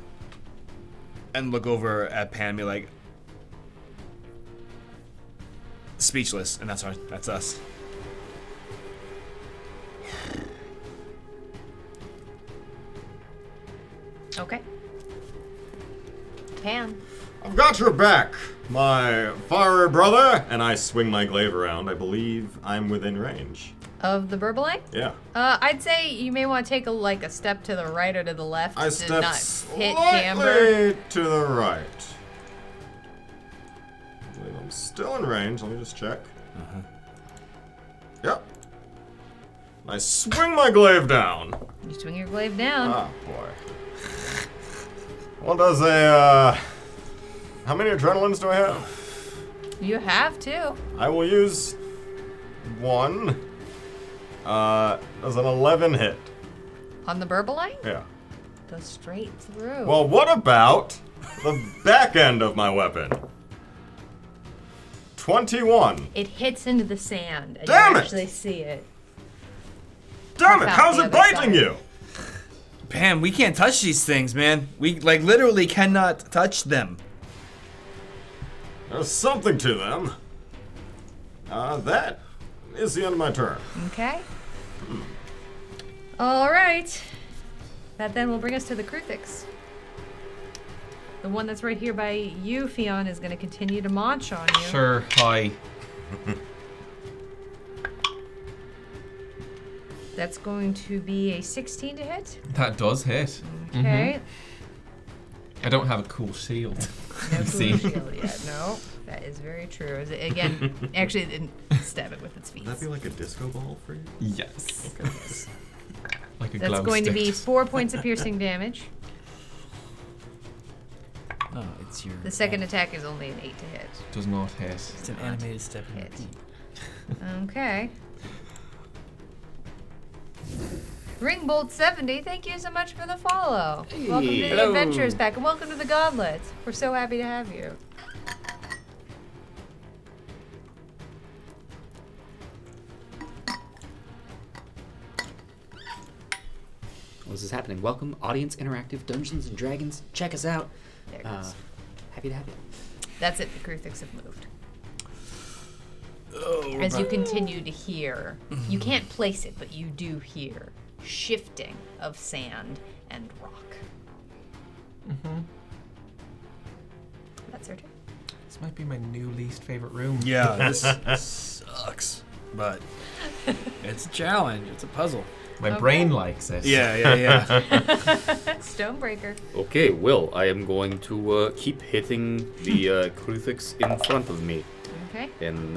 And look over at Pan and be like speechless, and that's us. Okay. Pan. I've got your back, my fire brother. And I swing my glaive around. I believe I'm within range. Of the Burbalang? Yeah. I'd say you may want to take a step to the right or to the left I to step not hit Camber. slightly to the right. I believe I'm still in range. Let me just check. Yep. I swing my glaive down. You swing your glaive down. Ah, boy. What does a, how many adrenalines do I have? You have to. I will use one. Does an 11 hit? On the Burbalang? Yeah. Go straight through. Well, what about the back end of my weapon? 21. It hits into the sand, and Damn you it! actually see it. Damn it, Puff out how's the it other biting side. you? Pam, we can't touch these things, man. We like literally cannot touch them. There's something to them. That is the end of my turn. Okay. All right. That then will bring us to the Kruthix. The one that's right here by you, Fionn, is going to continue to munch on you. Sure, hi. That's going to be a 16 to hit. That does hit. Okay. I don't have a cool shield. No cool See? shield yet. No, that is very true. Is it, again, actually, it didn't stab it with its feet. Would that be like a disco ball for you? Yes. Like a That's glow going to stick. be 4 points of piercing damage. Oh, it's your. The second attack is only an 8 to hit. Does not hit. It's an animated step. Hit. Okay. Ringbolt 70, thank you so much for the follow. Welcome to the Hello. Adventures Pack, and welcome to the Gauntlet. We're so happy to have you. This is happening. Welcome, Audience Interactive Dungeons and Dragons. Check us out. There it goes. Happy to have you. That's it, the Kruthix have moved. Oh, As you continue to hear, you can't place it, but you do hear shifting of sand and rock. That's her turn. This might be my new least favorite room. Yeah, this sucks, but it's a challenge. It's a puzzle. My Okay. brain likes it. Yeah. Stonebreaker. Okay, well, I am going to keep hitting the Kruthix in front of me. Okay. And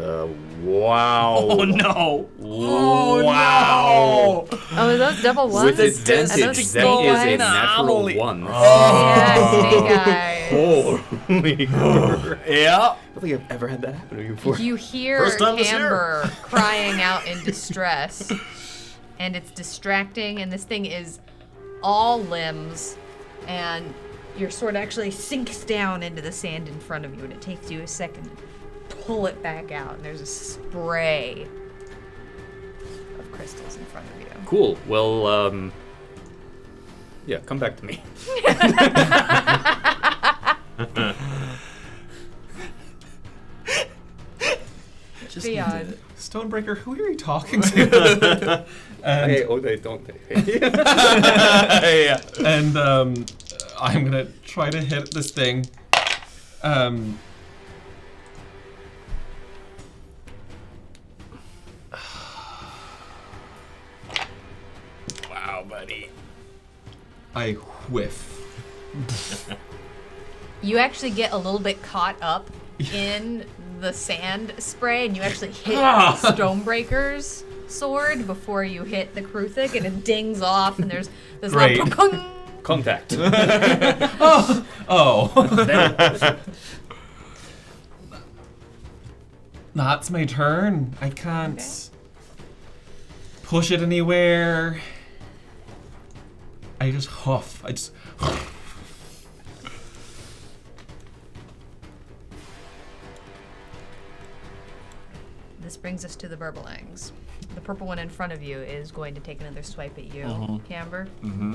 wow. Oh no! Oh, wow! Oh, are those double ones? With advantage, Are that those is skull a eyes? natural one. Yeah, snake eyes. Holy crap. Yeah. I don't think I've ever had that happen to me before. You hear First time this year. Camber crying out in distress, and it's distracting, and this thing is all limbs, and your sword actually sinks down into the sand in front of you, and it takes you a second to pull it back out, and there's a spray of crystals in front of you. Cool. Well, yeah, come back to me. Beyond. Stonebreaker, who are you talking to? and Hey, oh, they don't. Yeah. and I'm gonna try to hit this thing. Wow, buddy. I whiff. You actually get a little bit caught up in the sand spray, and you actually hit Stonebreaker's sword before you hit the Kruthic, and it dings off, and there's this Great. little pung. Contact. Oh. That's my turn. I can't push it anywhere. I just huff. I just. This brings us to the Burbalangs. The purple one in front of you is going to take another swipe at you, Camber. Mm-hmm.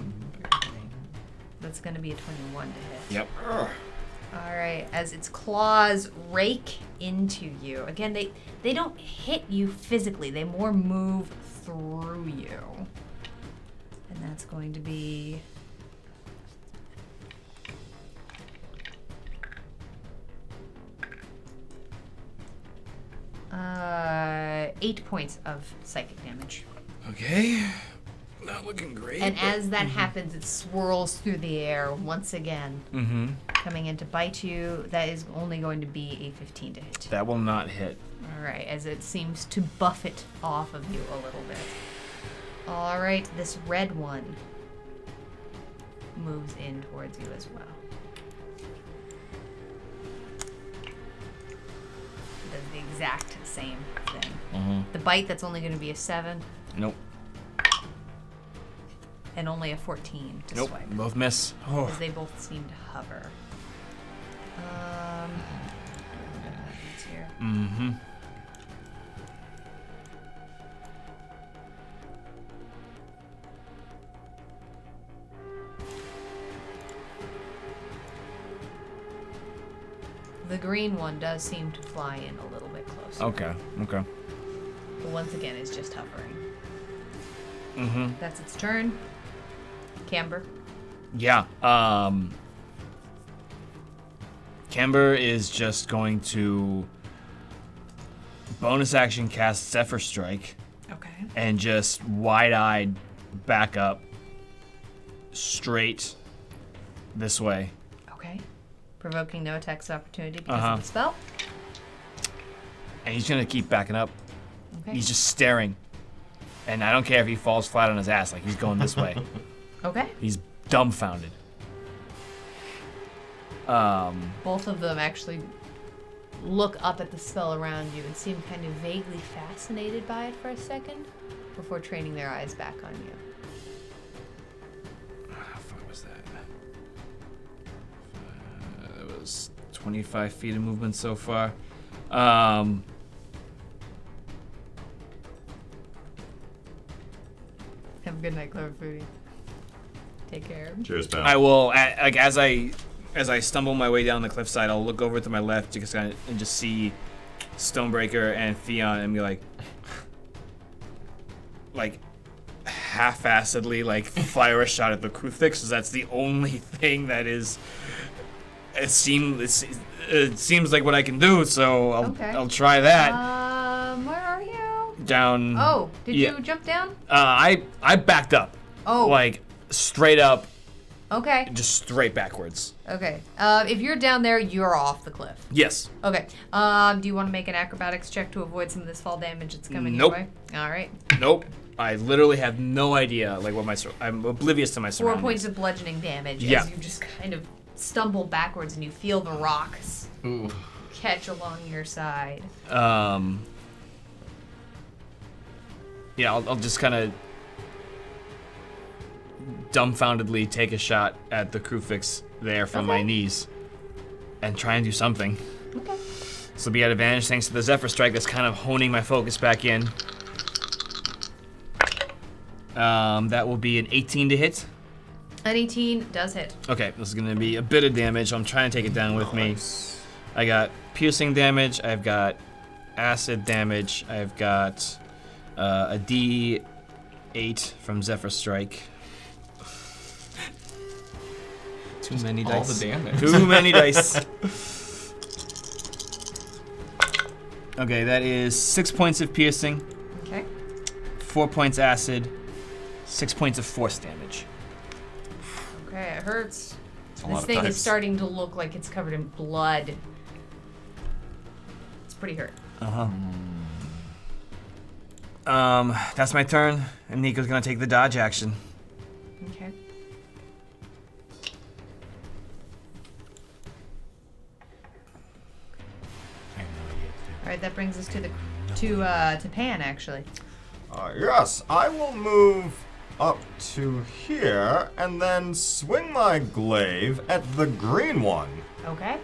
That's going to be a 21 to hit. Yep. All right, as its claws rake into you. Again, they don't hit you physically. They more move through you. And that's going to be... Uh, 8 points of psychic damage. Okay. Not looking great. And as that happens, it swirls through the air once again, Mm-hmm. coming in to bite you. That is only going to be a 15 to hit. That will not hit. All right, as it seems to buff it off of you a little bit. All right, this red one moves in towards you as well. It does the exact same thing. Mm-hmm. The bite, that's only going to be a 7, Nope. and only a 14 to Nope. swipe. Both miss. Oh. Because they both seem to hover. It's here. Mm-hmm. The green one does seem to fly in a little bit closer. Okay. Okay. But once again, is just hovering. Mm-hmm. That's its turn. Camber. Yeah. Camber is just going to bonus action cast Zephyr Strike Okay. and just wide-eyed back up straight this way. Okay. Provoking no attacks of opportunity because Uh-huh. of the spell. And he's going to keep backing up. Okay. He's just staring. And I don't care if he falls flat on his ass, like he's going this way. Okay. He's dumbfounded. Both of them actually look up at the spell around you and seem kind of vaguely fascinated by it for a second before training their eyes back on you. How far was that? It was 25 feet of movement so far. Have a good night, Clover Foodie. Take care. Cheers, pal. I will, as I stumble my way down the cliffside, I'll look over to my left and just see Stonebreaker and Theon and be like half-assedly fire a shot at the Kruthic, because that's the only thing that is. It seems like what I can do, so I'll try that. Where are you? Down. Oh, did yeah. you jump down? I backed up. Oh. Like straight up Okay. just straight backwards. Okay. If you're down there, you're off the cliff. Yes. Okay. Do you want to make an acrobatics check to avoid some of this fall damage that's coming Nope. your way? All right. Nope. I literally have no idea, like, I'm oblivious to my 4 surroundings. points of bludgeoning damage Yeah. as you just kind of stumble backwards and you feel the rocks Ooh. catch along your side. Yeah, I'll just kind of dumbfoundedly take a shot at the crucifix there from my knees and try and do something. Okay. This will be at advantage thanks to the Zephyr Strike that's kind of honing my focus back in. That will be an 18 to hit. An 18 does hit. Okay, this is going to be a bit of damage, so I'm trying to take it down with me. I got piercing damage, I've got acid damage, I've got a D8 from Zephyr Strike. Too many All dice. the damage. Too many dice. Okay, that is 6 points of piercing, Okay. 4 points acid, 6 points of force damage. Okay, it hurts. It's a This lot of thing is dice. starting to look like it's covered in blood. It's pretty hurt. That's my turn, and Nico's gonna take the dodge action. Okay. All right, that brings us to the to Pan actually. Yes, I will move up to here and then swing my glaive at the green one. Okay.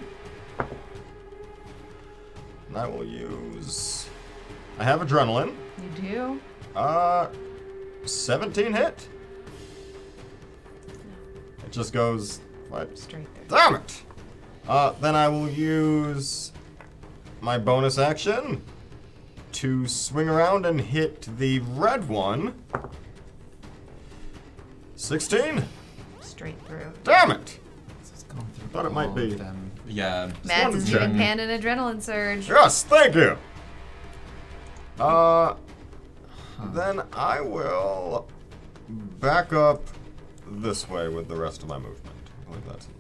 And I will use. I have adrenaline. You do. 17 hit. It just goes. What? Straight there. Damn it! Then I will use my bonus action to swing around and hit the red one. 16? Straight through. Damn it! It's gone through Thought it might all be. of them. Yeah. Mads wanted is to giving check. Pan an adrenaline surge. Yes, thank you! Then I will back up this way with the rest of my movement. I believe that's it.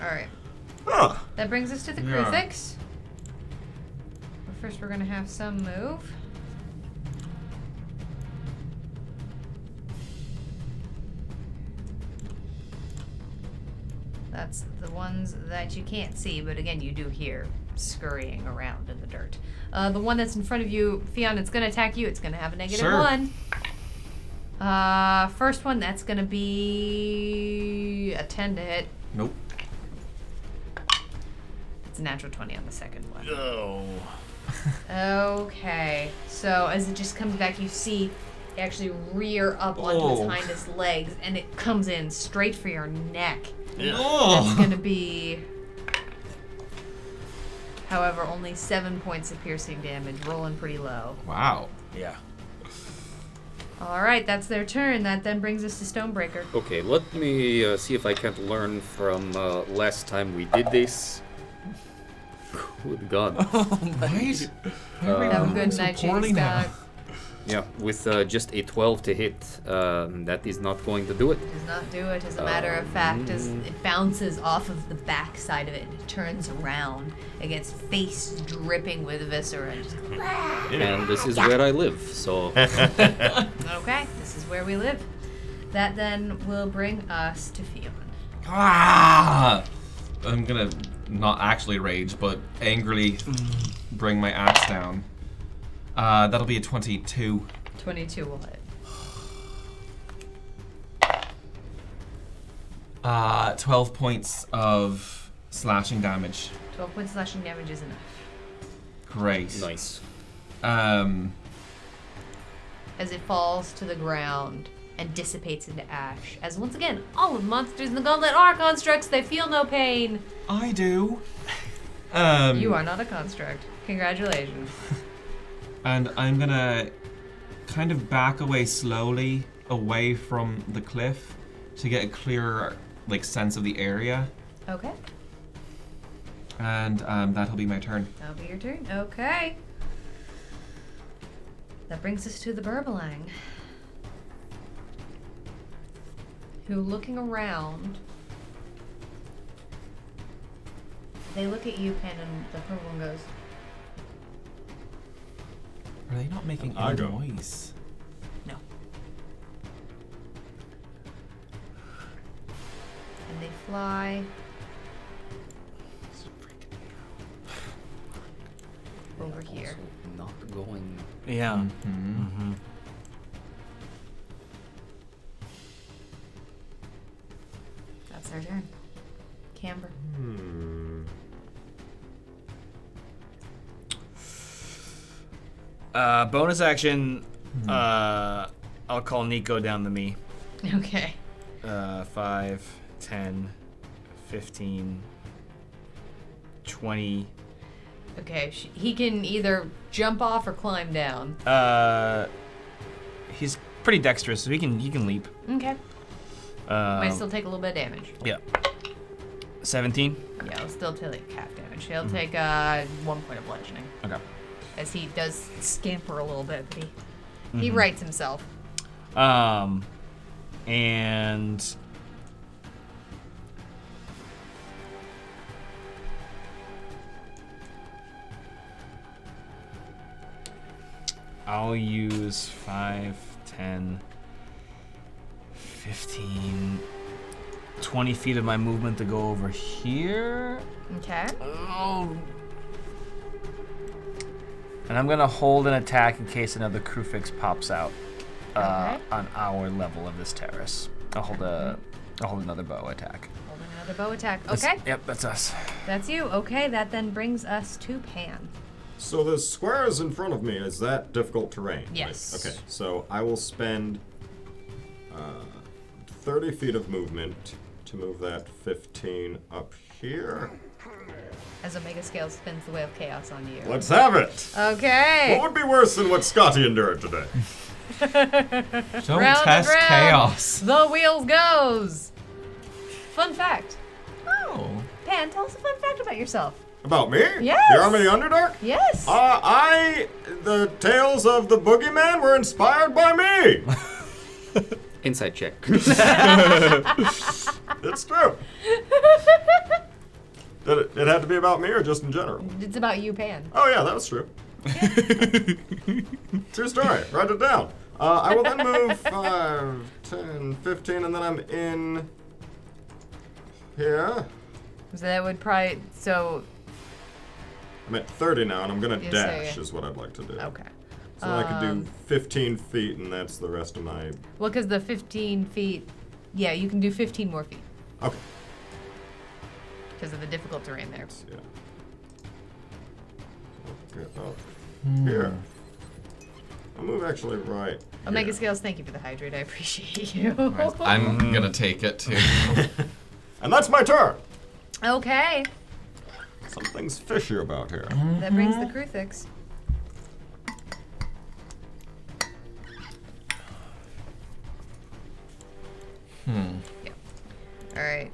All right. Huh. That brings us to the Yeah. crucifix. But first, we're gonna have some move. That's the ones that you can't see, but again, you do hear scurrying around in the dirt. The one that's in front of you, Fionn, it's gonna attack you. It's gonna have a -1. First one, that's gonna be a 10 to hit. Nope. It's a natural 20 on the second one. Oh. Okay, so as it just comes back, you see it actually rear up onto its Oh. hindest legs, and it comes in straight for your neck. That's Oh. gonna be, however, only 7 points of piercing damage, rolling pretty low. Wow. Yeah. All right, that's their turn. That then brings us to Stonebreaker. Okay, let me see if I can't learn from last time we did this. Good God. Right? Have a good so night, poorly James now. Scott. Yeah, with just a 12 to hit, that is not going to do it. Does not do it. As a matter of fact, as it bounces off of the back side of it, and it turns around. It gets face dripping with viscera. And just, And this is where I live, so okay, this is where we live. That then will bring us to Fionn. Ah! I'm gonna not actually rage, but angrily bring my axe down. That'll be a 22. 22 will hit. 12 points of slashing damage. 12 points slashing damage is enough. Great. nice. As it falls to the ground and dissipates into ash. As once again, all of the monsters in the Gauntlet are constructs. They feel no pain. I do. You are not a construct. Congratulations. And I'm gonna kind of back away slowly away from the cliff to get a clearer sense of the area. Okay. And that'll be my turn. That'll be your turn. Okay. That brings us to the Burbelang. who, looking around, they look at you, Pan, and the purple one goes, Are they not making I any go. noise? no. And they fly over here. Also not going. Yeah. Mm-hmm. That's their turn. Camber. Bonus action. I'll call Nico down to me. Okay. 5, 10, 15, 20. Okay, he can either jump off or climb down. He's pretty dexterous, so he can leap. Okay. Might still take a little bit of damage. Yeah. 17. Yeah, it'll still take half damage. He'll take 1 point of bludgeoning. Okay. As he does scamper a little bit, but he rights himself. And I'll use 5, 10, 15, 20 feet of my movement to go over here. Okay. Oh. And I'm gonna hold an attack in case another Krufix pops out Okay. on our level of this terrace. I'll hold another bow attack. Hold another bow attack. That's- Okay. Yep, that's us. That's you. Okay, that then brings us to Pan. So the squares in front of me, is that difficult terrain? Yes. Like, okay, so I will spend 30 feet of movement to move that 15 up here. As Omega Scale spins the Wheel of Chaos on you. Let's have it! Okay. What would be worse than what Scotty endured today? Don't Round and test round, chaos. The wheels goes. Fun fact. Oh. Pan, tell us a fun fact about yourself. About me? Yes. The Army of the Underdark? Yes. The tales of the boogeyman were inspired by me! Insight check. It's true. It had to be about me or just in general? It's about you, Pan. Oh yeah, that was true. True story. Write it down. I will then move 5, 10, 15, and then I'm in here. So that would probably, so, I'm at 30 now, and I'm gonna Yes, dash sir. is what I'd like to do. okay. So then I could do 15 feet, and that's the rest of my... Well, because the 15 feet, yeah, you can do 15 more feet Okay. because of the difficult terrain there. Yeah. So get up here. I'll move actually right Omega here. Scales, thank you for the hydrate. I appreciate you. I'm gonna take it too. And that's my turn! Okay. Something's fishy about here. That brings the Krufix. Yep. All right.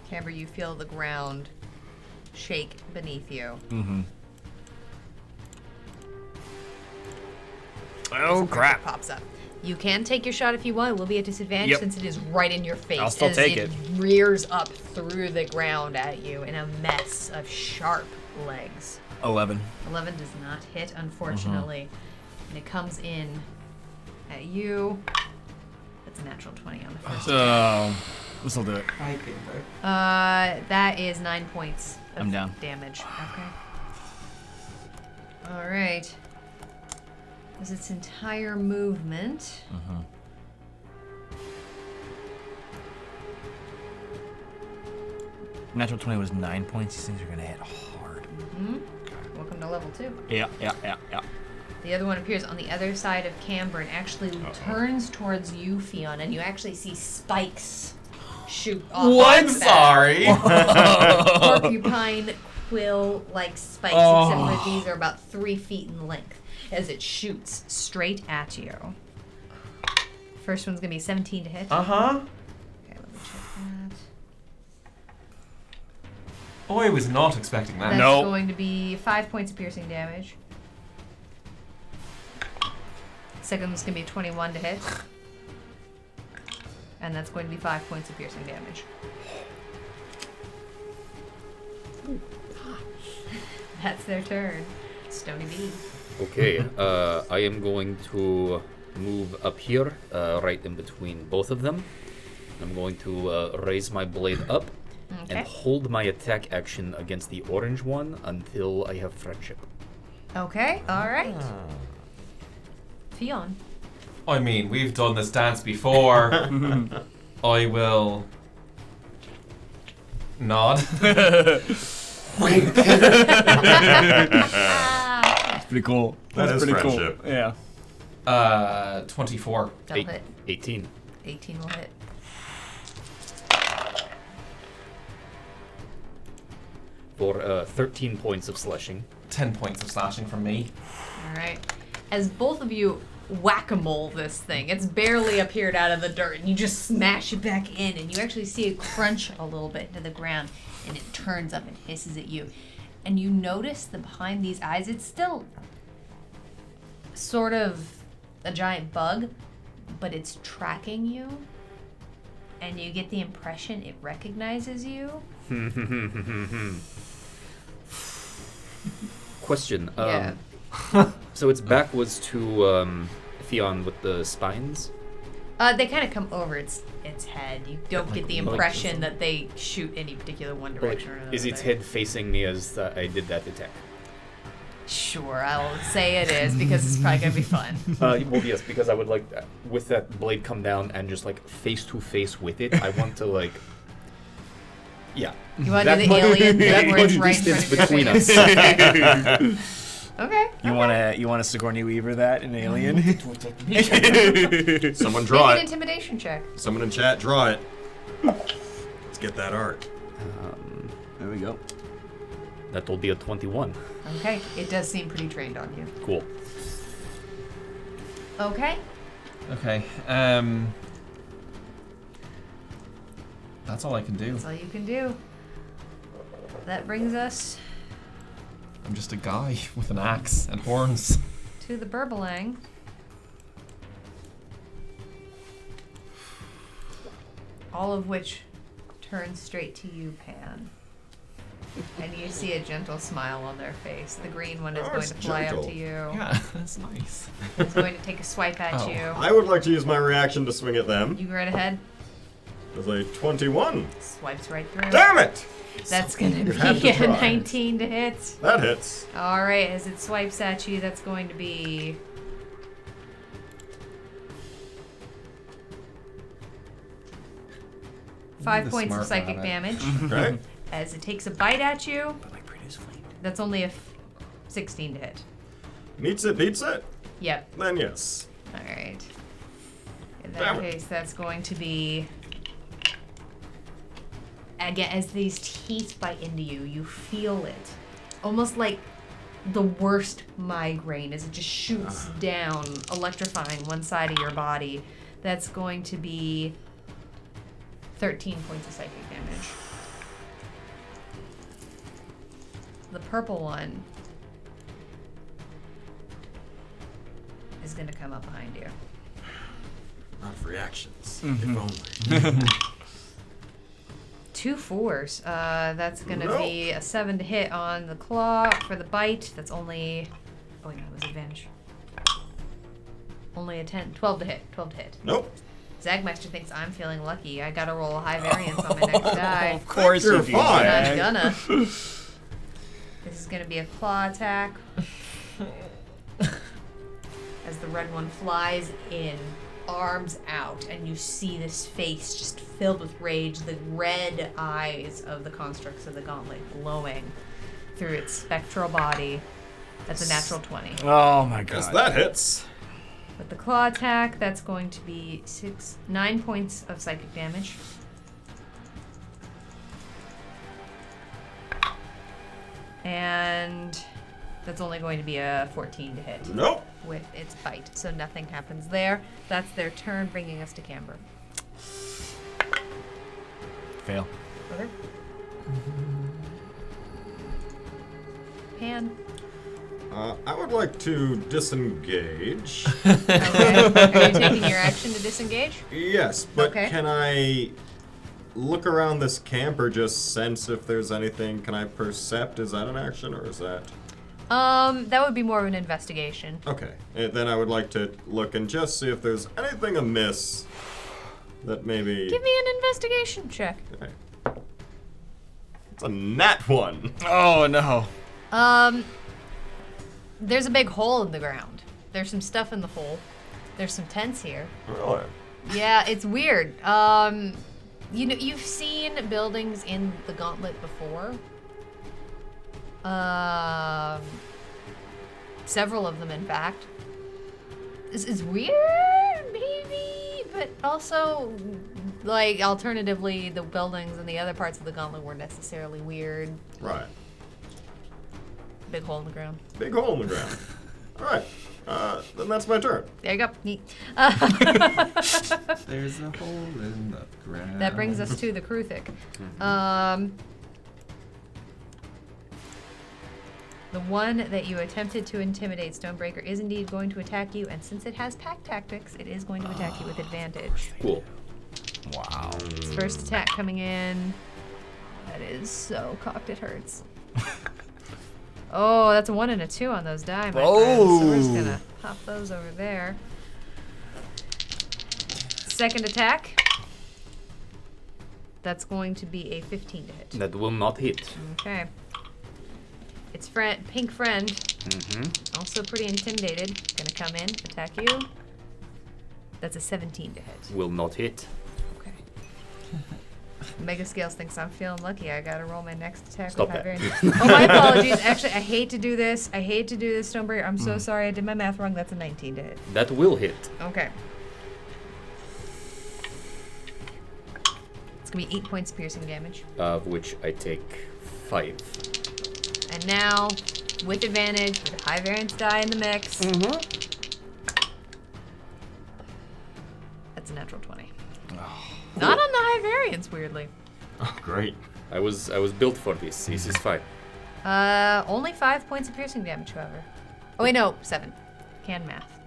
Camber, you feel the ground shake beneath you. Mm-hmm. Oh crap! Pops up. You can take your shot if you want. It will be a disadvantage Yep. since it is right in your face. I'll still as take it. rears up through the ground at you in a mess of sharp legs. 11. 11 does not hit, unfortunately. And it comes in at you. That's a natural 20 on the first. So this will do it. That is 9 points of I'm down. damage. Okay. All right. As its entire movement. Natural 20 was 9 points. These things are gonna hit hard. Welcome to level 2. Yeah. The other one appears on the other side of Camber and actually turns towards you, Fionn, and you actually see spikes shoot off. What? its back. Sorry. Porcupine quill-like spikes, except for these are about 3 feet in length as it shoots straight at you. First one's gonna be 17 to hit. Uh-huh. Okay, let me check that. Oh, I was not expecting that. That's Nope. going to be 5 points of piercing damage. Second one's gonna be 21 to hit. and that's going to be 5 points of piercing damage. That's their turn. Stony B. Okay, I am going to move up here, right in between both of them. I'm going to raise my blade up Okay. and hold my attack action against the orange one until I have friendship. Okay, alright. Fionn. I mean, we've done this dance before. I will nod. That's pretty cool. That is pretty friendship. cool. Yeah. 24. That'll hit. 18. 18 will hit. For 13 points of slashing. 10 points of slashing from me. Alright. As both of you whack-a-mole this thing, it's barely appeared out of the dirt, and you just smash it back in, and you actually see it crunch a little bit to the ground, and it turns up and hisses at you. And you notice that behind these eyes, it's still sort of a giant bug, but it's tracking you, and you get the impression it recognizes you. Question. Yeah. So its back was to Theon with the spines. They kind of come over its head. You don't get the impression that they shoot any particular one direction or another. Is its head facing me as I did that attack? Sure, I'll say it is because it's probably gonna be fun. Well, yes, because I would like, with that blade come down and just like face to face with it, I want to like, yeah. You want to do the alien thing where it's right in distance front of your between face? us. Okay. You want to Sigourney Weaver that in Alien? Someone draw Make an it. intimidation check. Someone in chat, draw it. Let's get that art. There we go. That will be a 21. Okay, it does seem pretty trained on you. Cool. Okay. Okay. That's all I can do. That's all you can do. That brings us I'm just a guy with an axe and horns. to the Burbalang. All of which turns straight to you, Pan. And you see a gentle smile on their face. The green one is Oh, going it's to fly gentle. up to you. Yeah, that's nice. It's going to take a swipe at Oh. you. I would like to use my reaction to swing at them. You go right ahead. With a 21. Swipes right through. Damn it! That's going to You have be to a try. 19 to hit. That hits. All right, as it swipes at you, that's going to be 5 The points of smart psychic rabbit. damage. Okay. As it takes a bite at you, But my brain is flamed. that's only a 16 to hit. Meets it, beats it? Yep. Then yes. All right. In that Damn it. case, that's going to be. Again, as these teeth bite into you, you feel it. Almost like the worst migraine as it just shoots down, electrifying one side of your body. That's going to be 13 points of psychic damage. The purple one is going to come up behind you. Not for reactions. If only. 2 4s. That's gonna Nope. be a 7 to hit on the claw for the bite. That's only. Oh wait, no, it was advantage. Only a 10. 12 to hit. 12 to hit. Nope. Zagmeister thinks I'm feeling lucky. I gotta roll a high variance on my next die. Of course You're you do. fine. I'm Zag. gonna. This is gonna be a claw attack. As the red one flies in, arms out, and you see this face just filled with rage, the red eyes of the constructs of the gauntlet glowing through its spectral body. That's a natural 20. Oh my Guess god. that hits. With the claw attack, that's going to be 9 points of psychic damage. And that's only going to be a 14 to hit Nope. with its bite, so nothing happens there. That's their turn, bringing us to Camber. Fail. Okay. Pan. I would like to disengage. Okay. Are you taking your action to disengage? Yes, but Okay. can I look around this camp or just sense if there's anything? Can I percept? Is that an action or is that? That would be more of an investigation. Okay. Then I would like to look and just see if there's anything amiss that maybe. Give me an investigation check. Okay. It's a nat 1. Oh no. There's a big hole in the ground. There's some stuff in the hole. There's some tents here. Really? Yeah, it's weird. You know, you've seen buildings in the Gauntlet before. Several of them, in fact. This is weird, maybe, but also, like, alternatively, the buildings in the other parts of the Gauntlet weren't necessarily weird. Right. Big hole in the ground. Big hole in the ground. All right. Then that's my turn. There you go. Neat. There's a hole in the ground. That brings us to the Kruthic. The one that you attempted to intimidate, Stonebreaker, is indeed going to attack you, and since it has pack tactics, it is going to attack you with advantage. Cool. Wow. Its first attack coming in. That is so cocked it hurts. Oh, that's a 1 and a 2 on those die, my friend. So we're just gonna pop those over there. Second attack. That's going to be a 15 to hit. That will not hit. Okay. Its pink friend, Mm-hmm. also pretty intimidated, gonna come in, attack you. That's a 17 to hit. Will not hit. Okay. Mega Scales thinks I'm feeling lucky. I gotta roll my next attack. Stop with high that. variance. Oh, my apologies. Actually, I hate to do this. Stonebreaker. I'm so sorry. I did my math wrong. That's a 19 to hit. That will hit. Okay. It's gonna be 8 points of piercing damage. Of which I take 5. And now, with advantage, with a high variance die in the mix. That's a natural 20. Not on the high variance, weirdly. Oh, great. I was built for this. This is fine. Only 5 points of piercing damage, however. Oh wait, no, 7. Can math.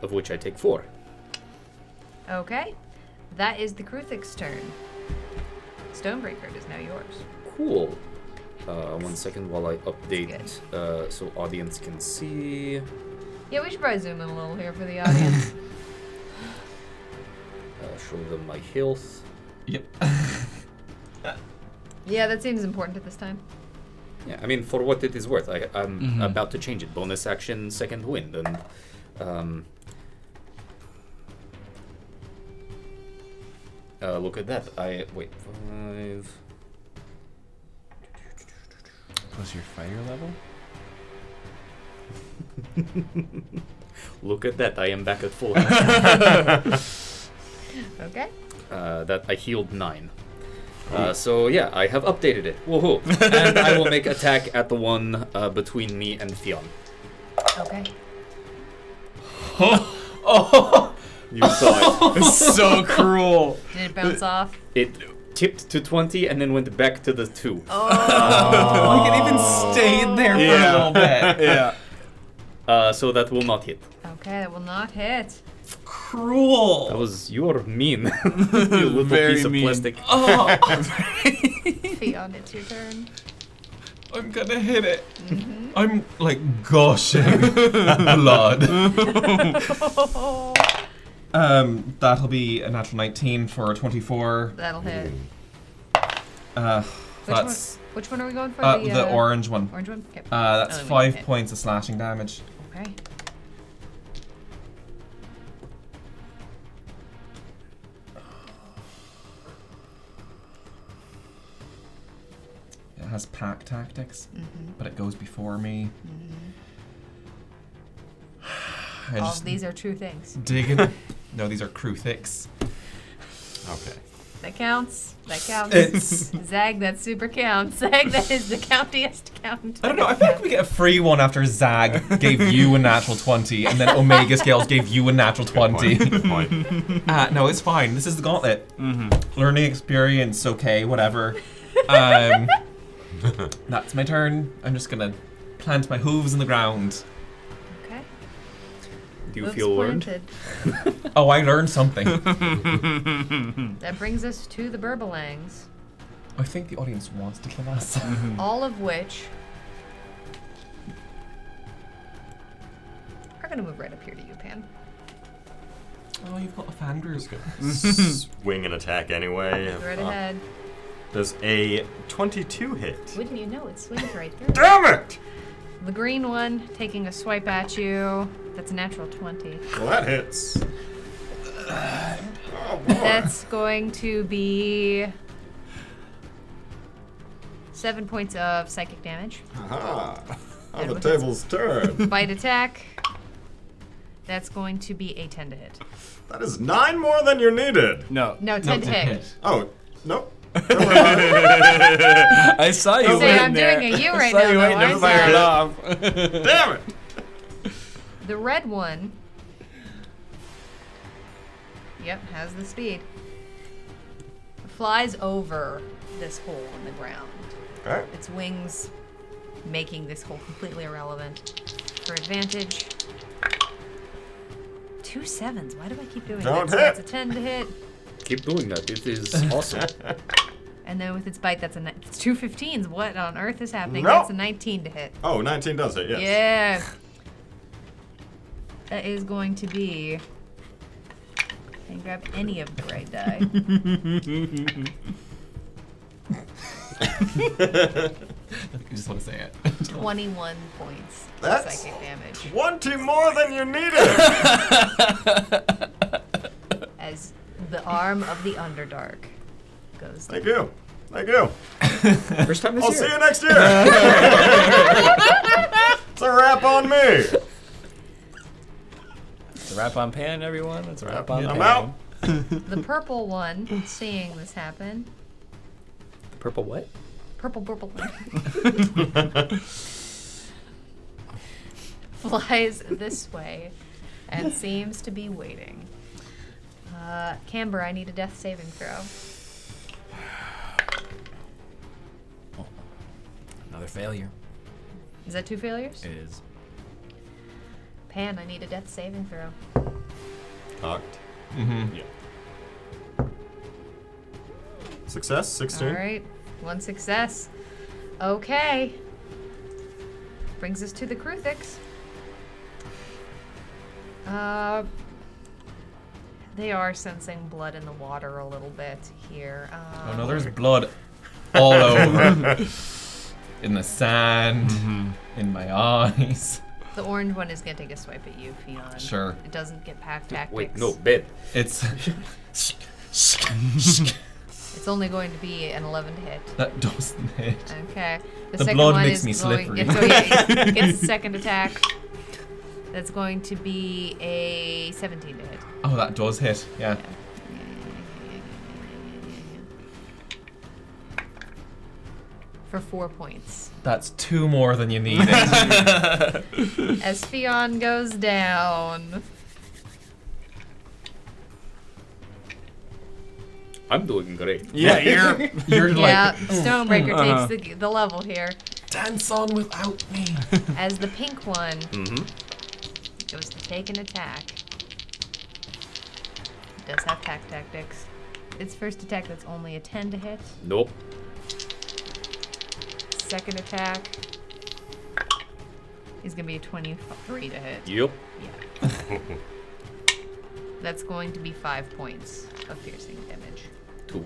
Of which I take 4. Okay. That is the Kruthic's turn. Stonebreaker, it is now yours. Cool. 1 second while I update so audience can see. Yeah, we should probably zoom in a little here for the audience. Show them my health. Yep. Yeah, that seems important at this time. Yeah, I mean, for what it is worth, I'm about to change it. Bonus action, second wind, and look at that. Wait, 5. Plus your fire level? Look at that. I am back at full health. Okay. That I healed 9. So yeah, I have updated it. Woohoo! And I will make attack at the one between me and Theon. Okay. You saw it. It's so cruel. Did it bounce off? It tipped to 20 and then went back to the 2. Oh. Like it even stayed there for a little bit. Yeah. So that will not hit. Okay, that will not hit. Cruel. You're mean. You little Very piece of mean. plastic. Oh, Theon, it's your turn. I'm gonna hit it. I'm like gushing blood. That'll be a natural 19 for a 24. That'll hit. That's Which one are we going for? the orange one. Orange one? Okay. That's Oh, we 5 hit. points of slashing damage. Okay. It has pack tactics, but it goes before me. I All just of these are true things. dig in. No, these are Kruthics. Okay. That counts. That counts. It's. Zag, that super counts. Zag, that is the countiest count. I don't know. I feel like we get a free one after Zag gave you a natural 20, and then Omega Scales gave you a natural 20. Good point. No, it's fine. This is the Gauntlet. Learning experience, okay, whatever. That's my turn. I'm just gonna plant my hooves in the ground. Okay. Do you Hooves feel learned? planted. Oh, I learned something. That brings us to the Burbalangs, I think the audience wants to kill us. all of which are going to move right up here to you, Pan. Oh, you've got a fan group. Swing and attack anyway. Right ahead. Does a 22 hit? Wouldn't you know, it swings right through. Damn it! The green one taking a swipe at you. That's a natural 20. Well, that hits. Oh, boy. That's going to be 7 points of psychic damage. Aha. How And the with tables turn. Bite attack. That's going to be a 10 to hit. That is 9 more than you needed. No. No, 10 to hit. Oh, nope. I saw you Say, waiting I'm there. doing a U I right saw now, you waiting though, to I fire it saw off. Damn it! The red one. Yep, has the speed. Flies over this hole in the ground. Okay. Its wings making this hole completely irrelevant. For advantage. 2 7s. Why do I keep doing Don't that? So hit. that's a 10 to hit. Keep doing that. It is awesome. And then with its bite, that's it's 2 15s. What on earth is happening? No. That's a 19 to hit. Oh, 19 does hit, yes. Yeah. That is going to be. Can grab any of the right die. You just want to say it. 21 points of That's- psychic damage. 20 more than you needed! As the arm of the Underdark goes down. Thank you. Thank you. First time this I'll year. see you next year. It's a wrap on me. It's a wrap on Pan, everyone. It's a wrap on I'm Pan. out. The purple one, seeing this happen, Purple what? purple, flies this way and seems to be waiting. Camber, I need a death saving throw. Another failure. Is that 2 failures? It is. Pan, I need a death saving throw. Cocked. Mm-hmm. Yeah. Success, 16. All right, 1 success. Okay. Brings us to the Kruthix. They are sensing blood in the water a little bit here. Oh no, there's blood all over. In the sand, in my eyes. The orange one is going to take a swipe at you, Fionn. Sure. It doesn't get pack tactics. Wait, no, bed. It's It's only going to be an 11 to hit. that doesn't hit. Okay. The second blood one makes is me going, slippery. Yeah, so yeah, it gets a second attack. That's going to be a 17 to hit. Oh, that does hit. Yeah. For 4 points. That's 2 more than you needed. As Fionn goes down. I'm doing great. Yeah, you're. You're Yeah, like, Stonebreaker Uh-huh. takes the level here. dance on without me. As the pink one Mm-hmm. goes to take an attack. It does have pack tactics. Its first attack, that's only a 10 to hit. Nope. Second attack is going to be a 23 to hit. Yup. Yeah. That's going to be 5 points of piercing damage. 2.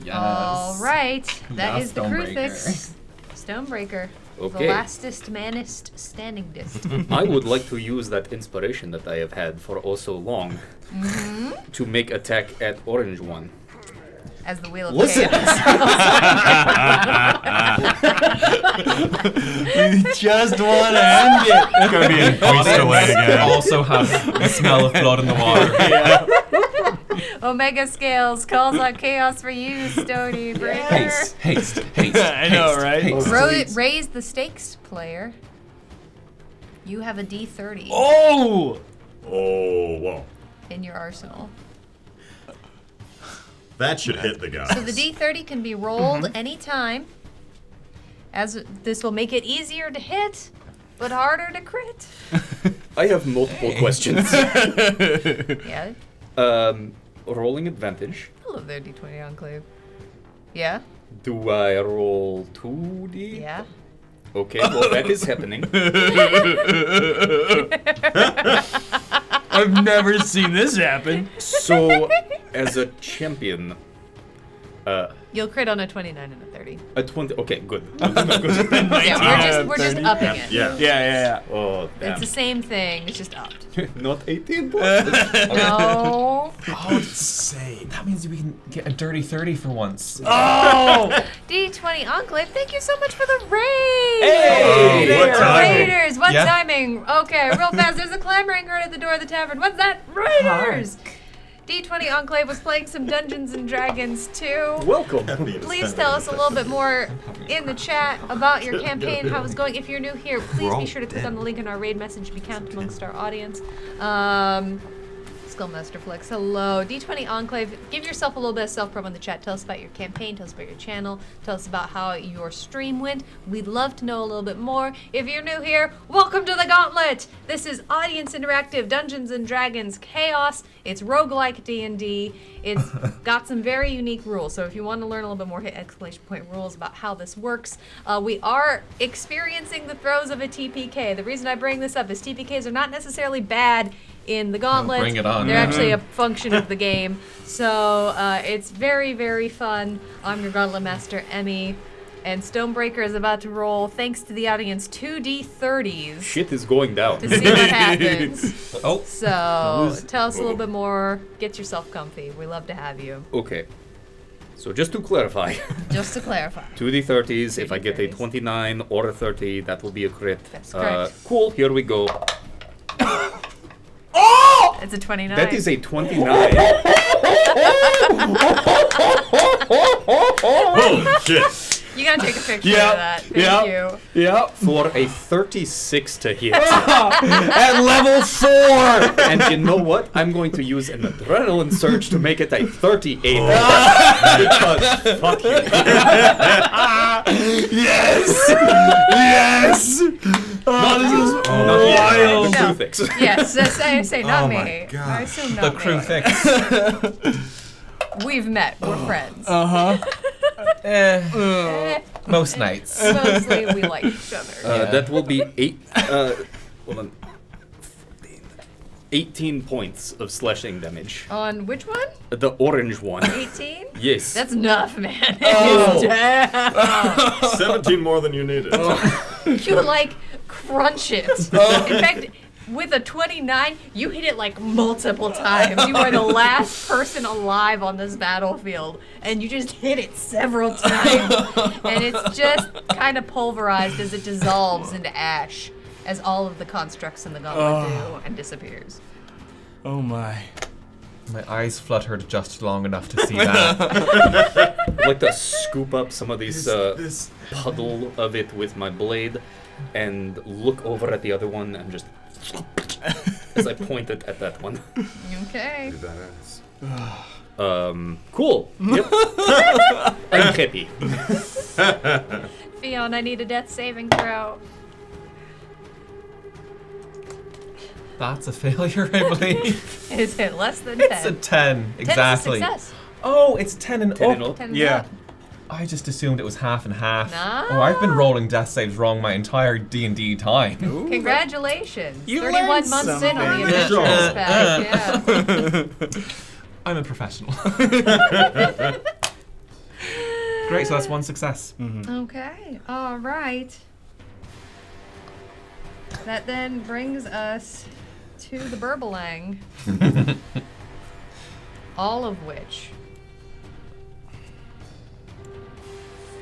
Yes. All right. That Yeah, is the Stonebreaker. Kruthix. Stonebreaker. The Okay. lastest manist standing dist. I would like to use that inspiration that I have had for oh so long to make attack at orange one. As the wheel of Listen. chaos. Just want to end it. It's going to be in voice delay again. Also have the smell of blood in the water. Omega Scales calls out chaos for you, Stony Breaker. Haste, haste, haste. I know, haste, right? haste. Raise the stakes, player. You have a D30 Oh! Oh, whoa. in your arsenal. That should hit the guy. So the D30 can be rolled anytime. as this will make it easier to hit, but harder to crit. I have multiple questions. Yeah. Rolling advantage. Hello there, D20 Enclave. Yeah? Do I roll 2d? Yeah. Okay, well that is happening. I've never seen this happen. So, as a champion, You'll crit on a 29 and a 30. a 20. Okay, good. Yeah, we're just upping it. Yeah. Yeah. Oh, It's damn. the same thing, it's just upped. Not 18 points. No. Oh, insane. That means we can get a dirty 30 for once. Oh! D20 Enclave, thank you so much for the raid! Hey! Oh, what timing. Raiders, what Yeah. timing? Okay, real fast, there's a clamoring heard at the door of the tavern. What's that? Raiders! D20 Enclave was playing some Dungeons and Dragons too. Welcome. Please tell us a little bit more in the chat about your campaign, how it's going. If you're new here, please be sure to click on the link in our raid message to be counted amongst our audience. Skullmaster Flex, hello. D20 Enclave, give yourself a little bit of self-promo in the chat. Tell us about your campaign, tell us about your channel, tell us about how your stream went. We'd love to know a little bit more. If you're new here, welcome to the Gauntlet. This is audience interactive Dungeons and Dragons Chaos. It's roguelike D&D. It's got some very unique rules. So if you want to learn a little bit more, hit exclamation point rules about how this works. We are experiencing the throes of a TPK. The reason I bring this up is TPKs are not necessarily bad in the Gauntlet. bring it on. They're actually a function of the game. So it's very, very fun. I'm your Gauntlet Master, Emmy. And Stonebreaker is about to roll, thanks to the audience, 2d30s Shit is going down. to see what happens. Oh, So tell us a little bit more. Get yourself comfy. We love to have you. Okay. So just to clarify, Just to clarify. 2d30s, if I get a 2d30s. 29 or a 30, that will be a crit. That's correct. Cool, here we go. It's a 29. That is a 29. Oh, shit. You gotta take a picture of that. Thank you. Yeah. For a 36 to hit. At level 4! And you know what? I'm going to use an adrenaline surge to make it a 38. Because fuck you. Yes! Yes! Oh, this is wild! No. Fix. Yes, I say not Oh me. my God. I assume not the me. crew fix. We've met. We're friends. Most nights. Mostly we like each other. That will be 18 points of slashing damage. On which one? The orange one. 18? Yes. That's enough, man. Oh. Damn. 17 more than you needed. You like crunch it. In fact, with a 29, you hit it like multiple times. You are the last person alive on this battlefield, and you just hit it several times. And it's just kind of pulverized as it dissolves into ash, as all of the constructs in the gauntlet do, and disappears. Oh my. My eyes fluttered just long enough to see that. I'd like to scoop up some of these This puddle of it with my blade and look over at the other one and just as I point it at that one. Okay. badass. Cool. Yep. I'm happy. Fion, I need a death saving throw. That's a failure, I believe. Is it less than 10? It's a 10, 10 is a exactly. success. Oh, it's 10 and 10 up. and up. 10 is Yeah. up. I just assumed it was half and half. No. Oh, I've been rolling death saves wrong my entire D&D time. Congratulations. You 31 learned months in on the something. adventures pack. Yeah. I'm a professional. Great, so that's one success. Okay. All right. That then brings us to the Burbalang. All of which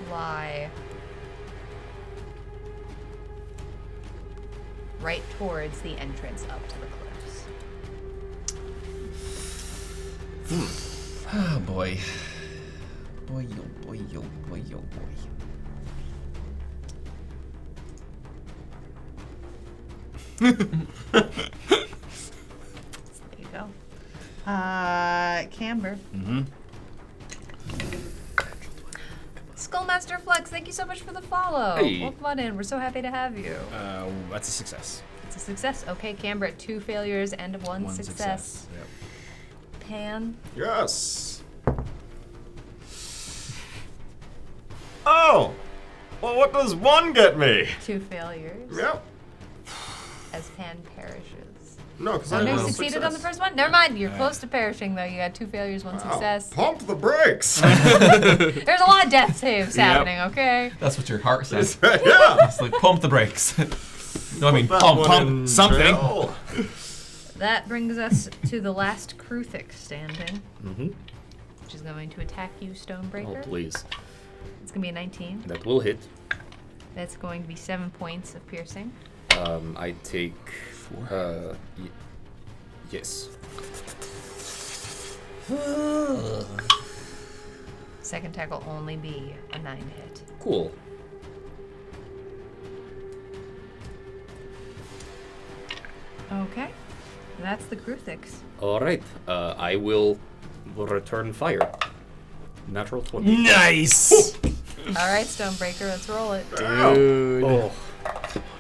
fly right towards the entrance up to the cliffs. Oh boy. Boy, oh boy, oh boy, oh boy. There you go. Camber. Skullmaster Flex, thank you so much for the follow. Hey. Welcome on in. We're so happy to have you. That's a success. It's a success. Okay, Camber at 2 failures and one success. Yep. Pan. Yes. Oh! Well, what does 1 get me? 2 failures. Yep. As Pan perishes. No, because Oh, I no, had you a succeeded on the success. first one? Never mind, you're close to perishing though. You got 2 failures, 1 success. Pump the brakes. There's a lot of death saves happening, okay? That's what your heart says. Yeah. It's like pump the brakes. No, I mean That pump, one pump. in something. jail. That brings us to the last Kruthic standing, Mm-hmm. which is going to attack you, Oh, Stonebreaker. please. It's going to be a 19. That will hit. That's going to be 7 points of piercing. I take 4. Yes. Second attack will only be a 9 hit. Cool. Okay. That's the Kruthics. All right. I will return fire. Natural 20. Nice! All right, Stonebreaker, let's roll it. Dude. Oh.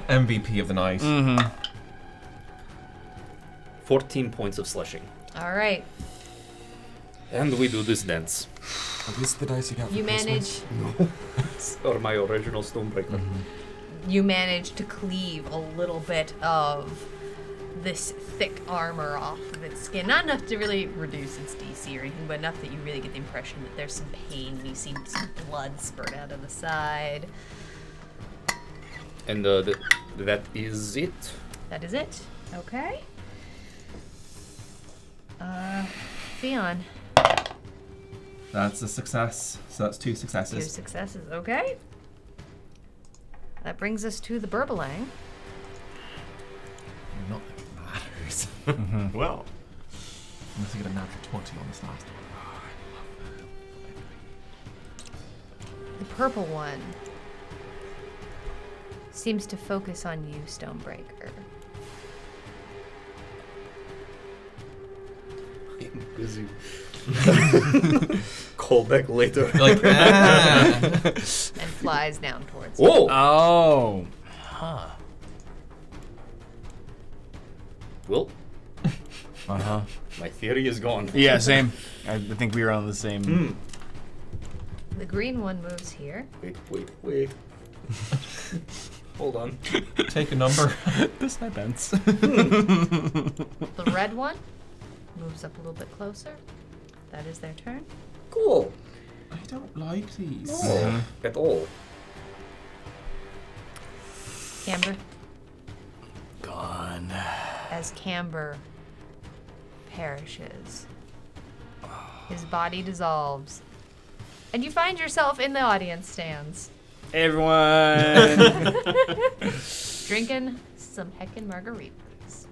MVP of the night. 14 points of slashing. All right. And we do this dance. Are these the dice you got for You Christmas? manage Or my original Stonebreaker. you manage to cleave a little bit of this thick armor off of its skin. Not enough to really reduce its DC or anything, but enough that you really get the impression that there's some pain. You see some blood spurt out of the side. And that is it. That is it. Okay. Theon, That's a success. So that's 2 2 successes. successes. Okay. That brings us to the Burbalang. Nothing matters. Well, Unless you get a natural 20 on this last one. The purple one seems to focus on you, Stonebreaker. I'm busy. Call back later. Like, And flies down towards you. Whoa! Oh. Well, Uh-huh. my theory is gone. Yeah, same. I think we were on the same. The green one moves here. Wait. Hold on. take a number. This happens. The red one moves up a little bit closer. That is their turn. Cool. I don't like these. No, at all. Camber. Gone. As Camber perishes, his body dissolves, and you find yourself in the audience stands, Hey, everyone. drinking some heckin' margaritas.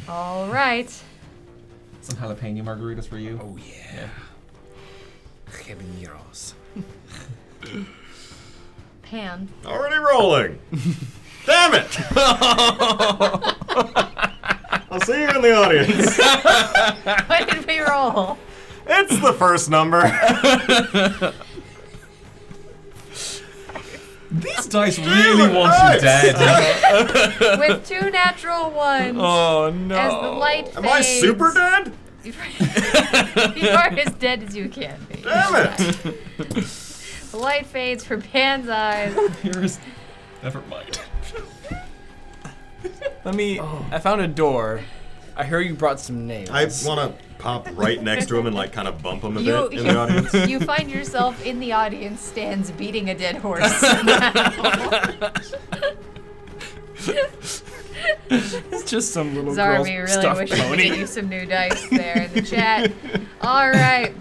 All right. Some jalapeno margaritas for you. Oh, yeah. Habaneros. Pan. already rolling. Damn it! I'll see you in the audience. What did we roll? It's the first number. These dice really want you dead. With 2 natural ones. Oh, no. As the light fades. Am I super dead? You are as dead as you can be. Damn it! The light fades from Pan's eyes. Yours. Never mind. I found a door. I heard you brought some nails. I want to pop right next to him and like kind of bump him a You, bit in the audience. you find yourself in the audience stands beating a dead horse. It's just some little Zarby girl's really stuffed wishes to pony. get you some new dice there in the chat. All right.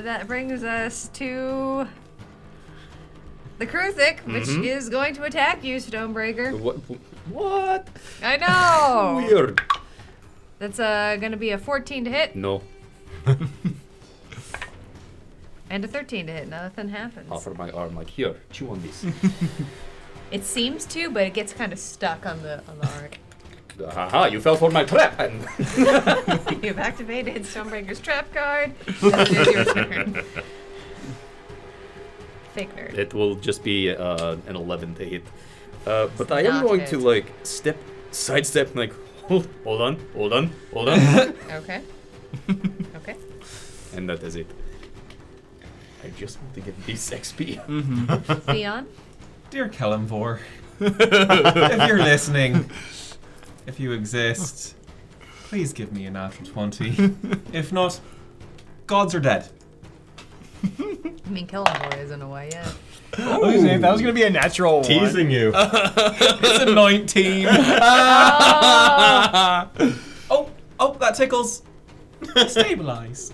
That brings us to the Kruthic, which is going to attack you, Stonebreaker. What? I know. Weird. That's going to be a 14 to hit No. and a 13 to hit. Nothing happens. Offer my arm like, here, chew on this. It seems to, but it gets kind of stuck on the arm. Haha, you fell for my trap. And You've activated Stonebreaker's trap card. It is your turn. Fake nerd. it will just be an 11 to hit. But I am Not going hit. to like sidestep, like hold on, Okay. Okay. and that is it. I just want to get this XP. Theon? Dear Kellenvor, if you're listening, if you exist, please give me a natural 20. If not, gods are dead. I mean, Kellenboy isn't away yet. That was gonna be a natural one. Teasing you. It's a 19. Oh, that tickles. Stabilize.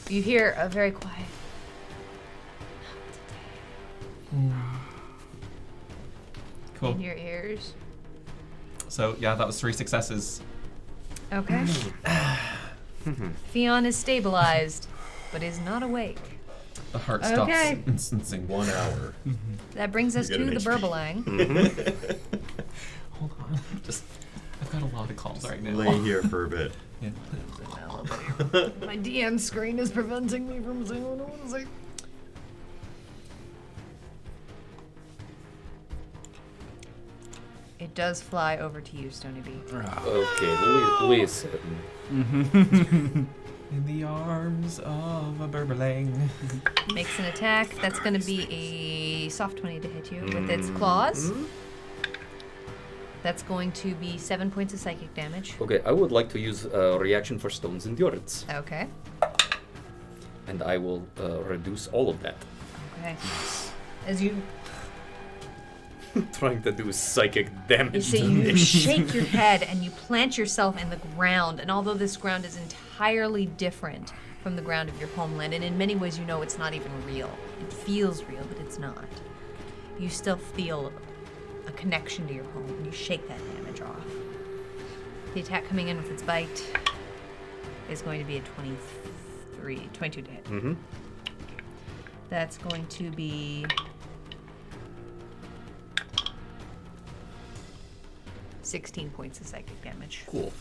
You hear a very quiet. Cool. In your ears. So, yeah, that was 3 successes. Okay. Theon is stabilized, but is not awake. The heart Okay. stops instancing. 1 hour. That brings us You to get the an HP. Burbelang. Hold on. I've got a lot of calls right now. Lay here for a bit. Yeah. My DM screen is preventing me from saying what I want to say. It does fly over to you, Stony B. Okay, listen. In the arms of a Burbelang. Makes an attack. That's going to be a soft 20 to hit you with its claws. That's going to be 7 points of psychic damage. Okay, I would like to use a reaction for Stone's Endurance, Okay. and I will reduce all of that. Okay. As you Trying to do psychic damage. see, to you me. shake your head and you plant yourself in the ground. And although this ground is entirely different from the ground of your homeland, and in many ways you know it's not even real. It feels real, but it's not. You still feel a connection to your home, and you shake that damage off. The attack coming in with its bite is going to be a 22 to hit. Mm-hmm. That's going to be 16 points of psychic damage. Cool.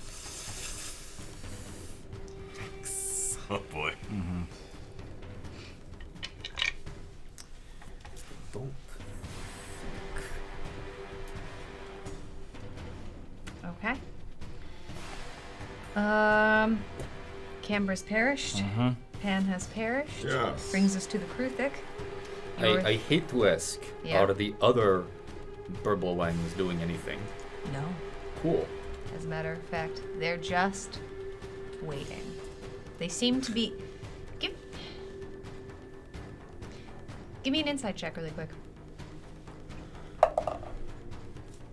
Oh boy. Don't. Okay. Canberra's perished. Pan has perished. Yes. Brings us to the Kruthic. I hate to ask, Yeah. are the other Burbelangs doing anything? No. Cool. As a matter of fact, they're just waiting. They seem to be. Give me an insight check really quick.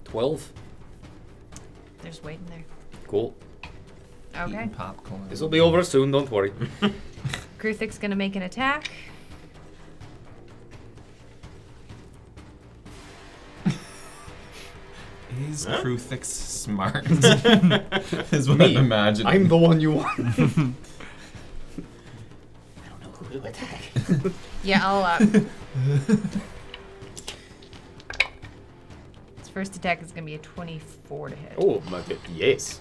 12. They're just waiting there. Cool. Okay. Eating popcorn. This will be over soon, don't worry. Kruthic's gonna make an attack. Is Kruthix smart? Is what I'm imagining. I'm the one you want. I don't know who to attack. Yeah, I'll Its first attack is gonna be a 24 to hit. Oh, my god, yes.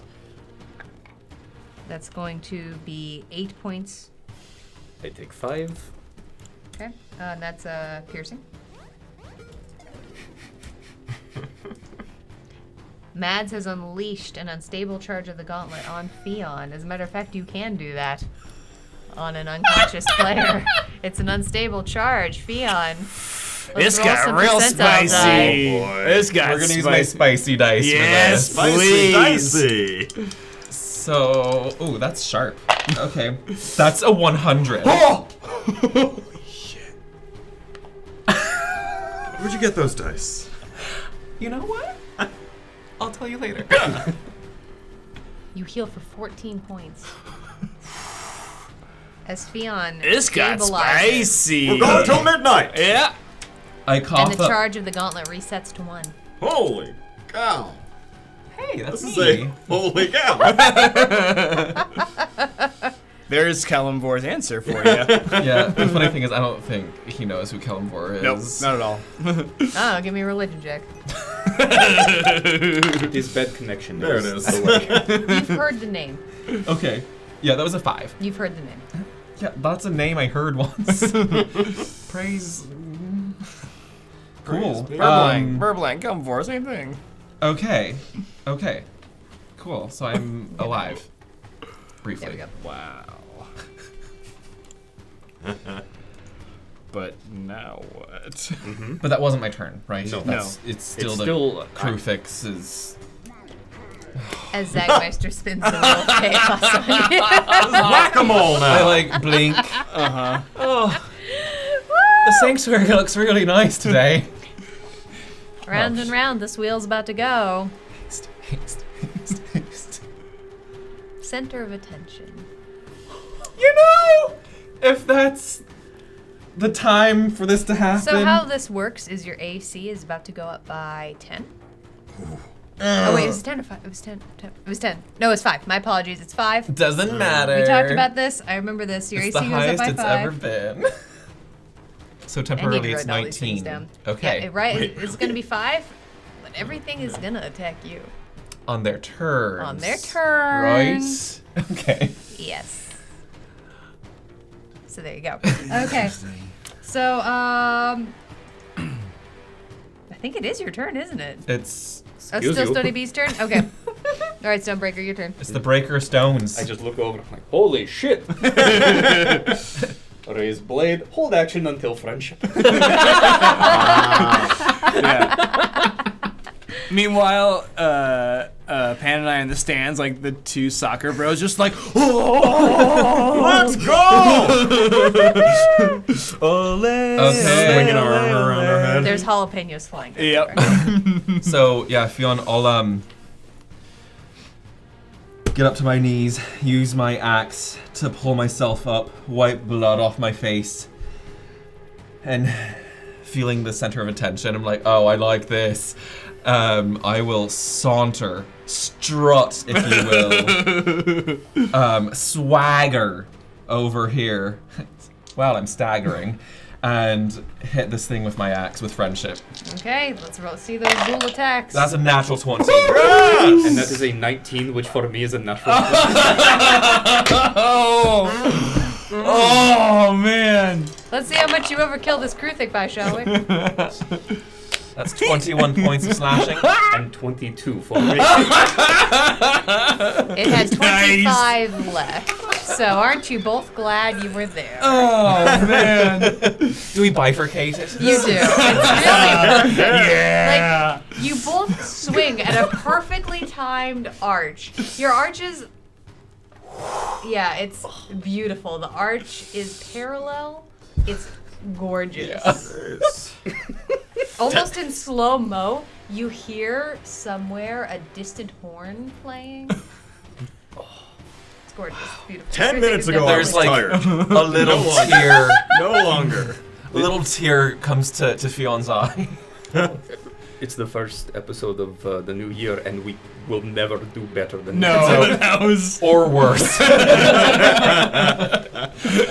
That's going to be 8 points. I take 5. Okay. And that's piercing. Mads has unleashed an unstable charge of the gauntlet on Theon. As a matter of fact, you can do that on an unconscious player. It's an unstable charge. Theon. This roll got some real percentile spicy. Oh, boy. This got We're gonna use spicy. my spicy dice Yes, for this. please. Dicey. So, ooh, that's sharp. Okay, that's a 100. Oh! Shit. Where'd you get those dice? You know what? I'll tell you later. You heal for 14 points. As Theon This got stabilizes, spicy. We're going till midnight. Yeah. I and cough the up. charge of the gauntlet resets to 1. Holy cow. Hey, that's This is me. a holy cow. There's Kalimvor's answer for you. Yeah, the funny thing is, I don't think he knows who Kellenvor is. Nope, not at all. Oh, give me a religion check. This bad connection. There it is. You've heard the name. Okay. Yeah, that was a 5. You've heard the name. Yeah, that's a name I heard once. Praise. Cool. Burbling, come for, same thing. Okay. Cool. So I'm alive. Briefly. There we go. Wow. But now what? But that wasn't my turn, right? No. It's still It's the still crew fixes. As Zagmeister spins a little chaos on you. Whack-a-mole now. I like blink. Oh, the sanctuary looks really nice today. Round and round, this wheel's about to go. Haste. Center of attention. You know, if that's the time for this to happen. So how this works is your AC is about to go up by 10. Oh wait, it was 10 or 5? It was 10. It was 10. No, it's 5. My apologies. It's 5. Doesn't matter. We talked about this. I remember this. Your It's AC the goes up highest by it's 5. ever been. So I need temporarily to it's write all these things 19. down. Okay. Yeah, right. It's gonna be 5, but everything is gonna attack you. On their turns. On their turn. Right? Okay. Yes. So there you go. Okay. So I think it is your turn, isn't it? It's Oh, Excuse still you. Stony B's turn? Okay. All right, Stonebreaker, your turn. the breaker stones. I just look over. I'm like, holy shit! Raise blade. Hold action until friendship. Yeah. Meanwhile, Pan and I in the stands, like the two soccer bros, just like, Let's go! Okay. Swinging our arm around our head. There's jalapenos flying. Yep. everywhere. So yeah, Fionn, I'll get up to my knees, use my axe to pull myself up, wipe blood off my face, and feeling the center of attention, I'm like, oh, I like this. I will saunter, strut, if you will, swagger over here while I'm staggering, and hit this thing with my axe with friendship. Okay, let's see those dual attacks. That's a natural 20. And that is a 19, which for me is a natural. Oh man. Let's see how much you overkill this Kruthic by, shall we? That's 21 points of slashing. And 22 for me. It had 25 left. So aren't you both glad you were there? Oh man. Do we bifurcate it? You do. It's really perfect. Yeah. Like, you both swing at a perfectly timed arch. Your arch is... Yeah, it's beautiful. The arch is parallel. It's gorgeous. Almost in slow-mo, you hear somewhere a distant horn playing. It's gorgeous. It's beautiful. 10 minutes ago, I There's was like tired. a little tear. No longer. A little tear comes to Fionn's eye. It's the first episode of the new year, and we will never do better than No, that. that was. Or worse.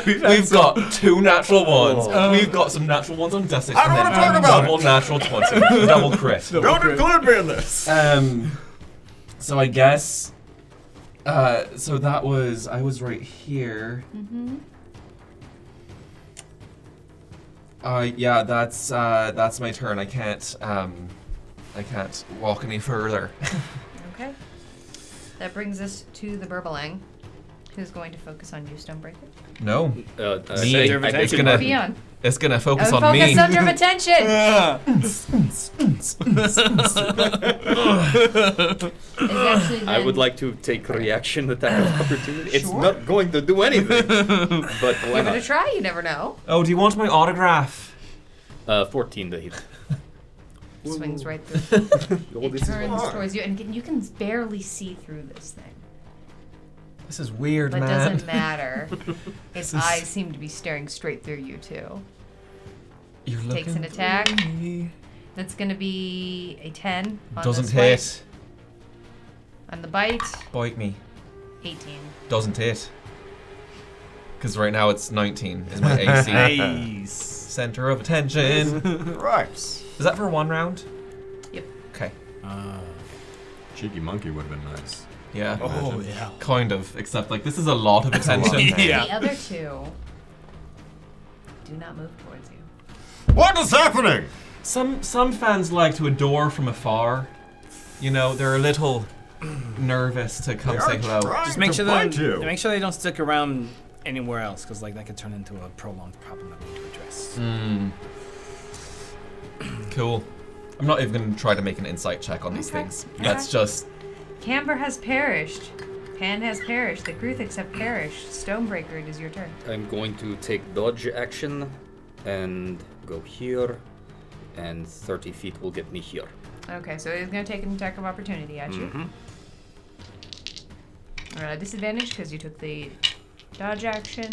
We've got 2 natural ones. We've got some natural ones on Dusty. I don't wanna talk about double it. natural 20. Double crit. Don't include me in this. So I guess. So that was. I was right here. Yeah, that's my turn. I can't walk any further. Okay. That brings us to the Burbalang, who's going to focus on you, Stonebreaker. No, me. Center of It's attention. gonna. Fionn. It's gonna focus Focus on me. center of attention. It's actually I would then- like to take reaction attack of opportunity. It's not going to do anything. But why Give it a not? try. You never know. Oh, do you want my autograph? 14 to hit. Swings right through. Oh, It this is turns hard. towards you, and you can barely see through this thing. This is weird, But it man. doesn't matter. Its eyes seem to be staring straight through you too. You're Takes looking an attack. through me. That's gonna be a 10 on Doesn't the swipe. hit. On the bite, Bite me. 18. Doesn't hit. Because right now it's 19 is my AC. Nice. Center of attention. Right. Is that for 1 round? Yep. Okay. Cheeky monkey would have been nice. Yeah. Oh, yeah. Kind of, except like this is a lot of attention. Yeah. The other two do not move towards you. What is happening? Some fans like to adore from afar. You know, they're a little nervous to come say hello. Just make sure find that you. make sure they don't stick around anywhere else, because like that could turn into a prolonged problem that we need to address. Cool. I'm not even going to try to make an insight check on these things. That's just... Camber has perished. Pan has perished. The Gruthics have perished. Stonebreaker, it is your turn. I'm going to take dodge action and go here, and 30 feet will get me here. Okay, so he's going to take an attack of opportunity at you. Disadvantage because you took the dodge action.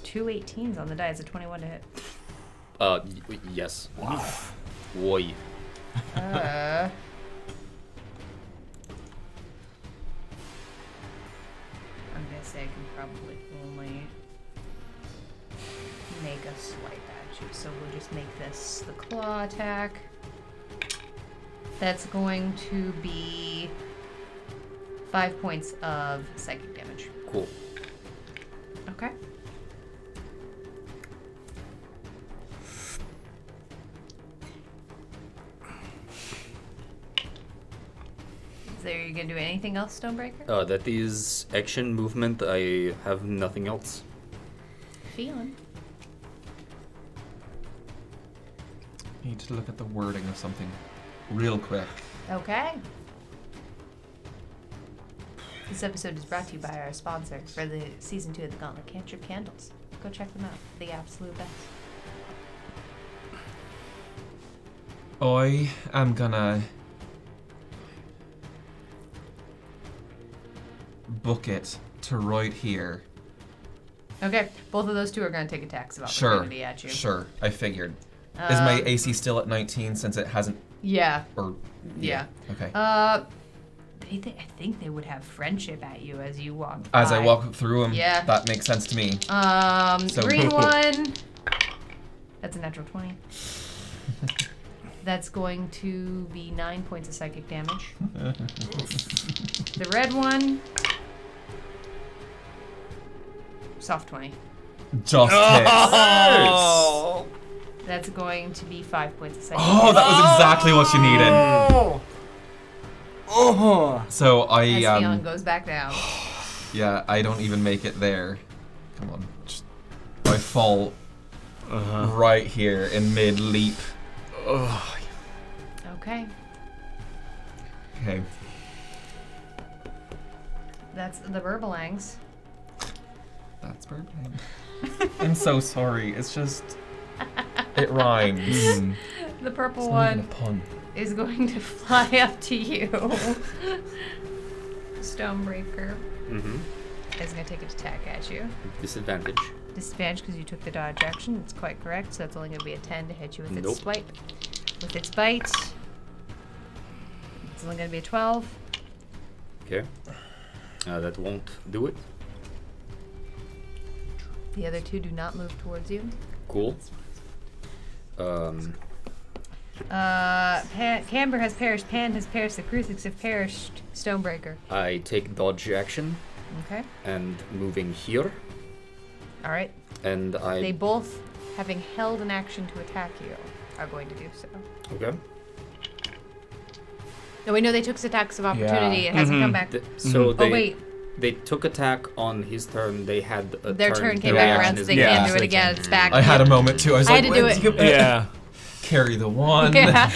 2 18s on the die. It's a 21 to hit. Yes. Oi. I'm gonna say I can probably only make a swipe at you. So we'll just make this the claw attack. That's going to be 5 points of psychic damage. Cool. Okay. So are you gonna do anything else, Stonebreaker? That is action movement. I have nothing else. Feeling. Need to look at the wording of something real quick. Okay. This episode is brought to you by our sponsor for the season 2 of the Gauntlet, Cantrip Candles. Go check them out. The absolute best. I am gonna book it to right here. Okay, both of those two are going to take attacks of opportunity at you. Sure, I figured. Is my AC still at 19 since it hasn't... Yeah. Or... Yeah. Okay. I think they would have friendship at you as you walk As by. I walk through them, Yeah. that makes sense to me. So- Green one. That's a natural 20. That's going to be 9 points of psychic damage. The red one. Soft 20. Just Oh! That's going to be 5 points of psychic Oh, that was exactly what you needed. Oh! Oh! So I, As Theon goes back down. yeah, I don't even make it there. Come on. I fall right here in mid-leap. Okay. Okay. That's the Burbalangs. That's Birdman. I'm so sorry. It's just... It rhymes. The purple It's not even one a pun. is going to fly up to you. Stonebreaker is going to take an attack at you. Disadvantage. Disadvantage because you took the dodge action. It's quite correct, so that's only going to be a 10 to hit you with its Nope. swipe. With its bite, it's only going to be a 12. Okay. That won't do it. The other two do not move towards you. Cool. Camber has perished. Pan has perished. The Crucix have perished. Stonebreaker. I take dodge action Okay. and moving here, All right. and I. They both, having held an action to attack you, are going to do so. Okay. No, we know they took attacks of opportunity. It hasn't come back. So they. Oh wait, They took attack on his turn. They had a their turn came Their back reaction around, so is they their can't do action. it again. It's back. I had a moment too. I was I like, had to do "Wait, it." you- Yeah. Carry the one. Yeah.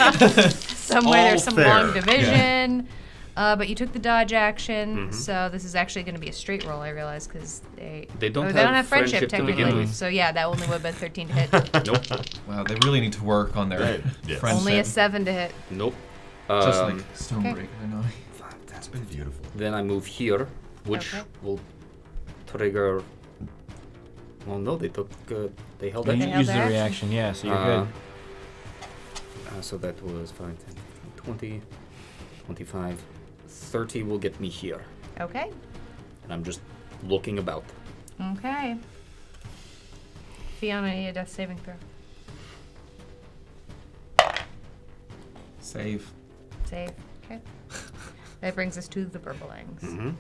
Somewhere All there's some fair. long division. But you took the dodge action, so this is actually going to be a straight roll. I realize because they don't they don't have have friendship friendship to begin technically. with. So yeah, that only would have been 13 to hit. Nope. Wow, they really need to work on their Yes. friendship. Only a 7 to hit. Nope. Just like Stonebreaker and I. That's been beautiful. Then I move here, which Okay. will trigger. Well, no, they took. They held You it. They held use the their reaction, yeah, so you're good. So that was 5, 10, 20, 25, 30 will get me here. Okay. And I'm just looking about. Okay. Fiona, need a death saving throw. Save. Save. Okay. That brings us to the purplings. Mm-hmm.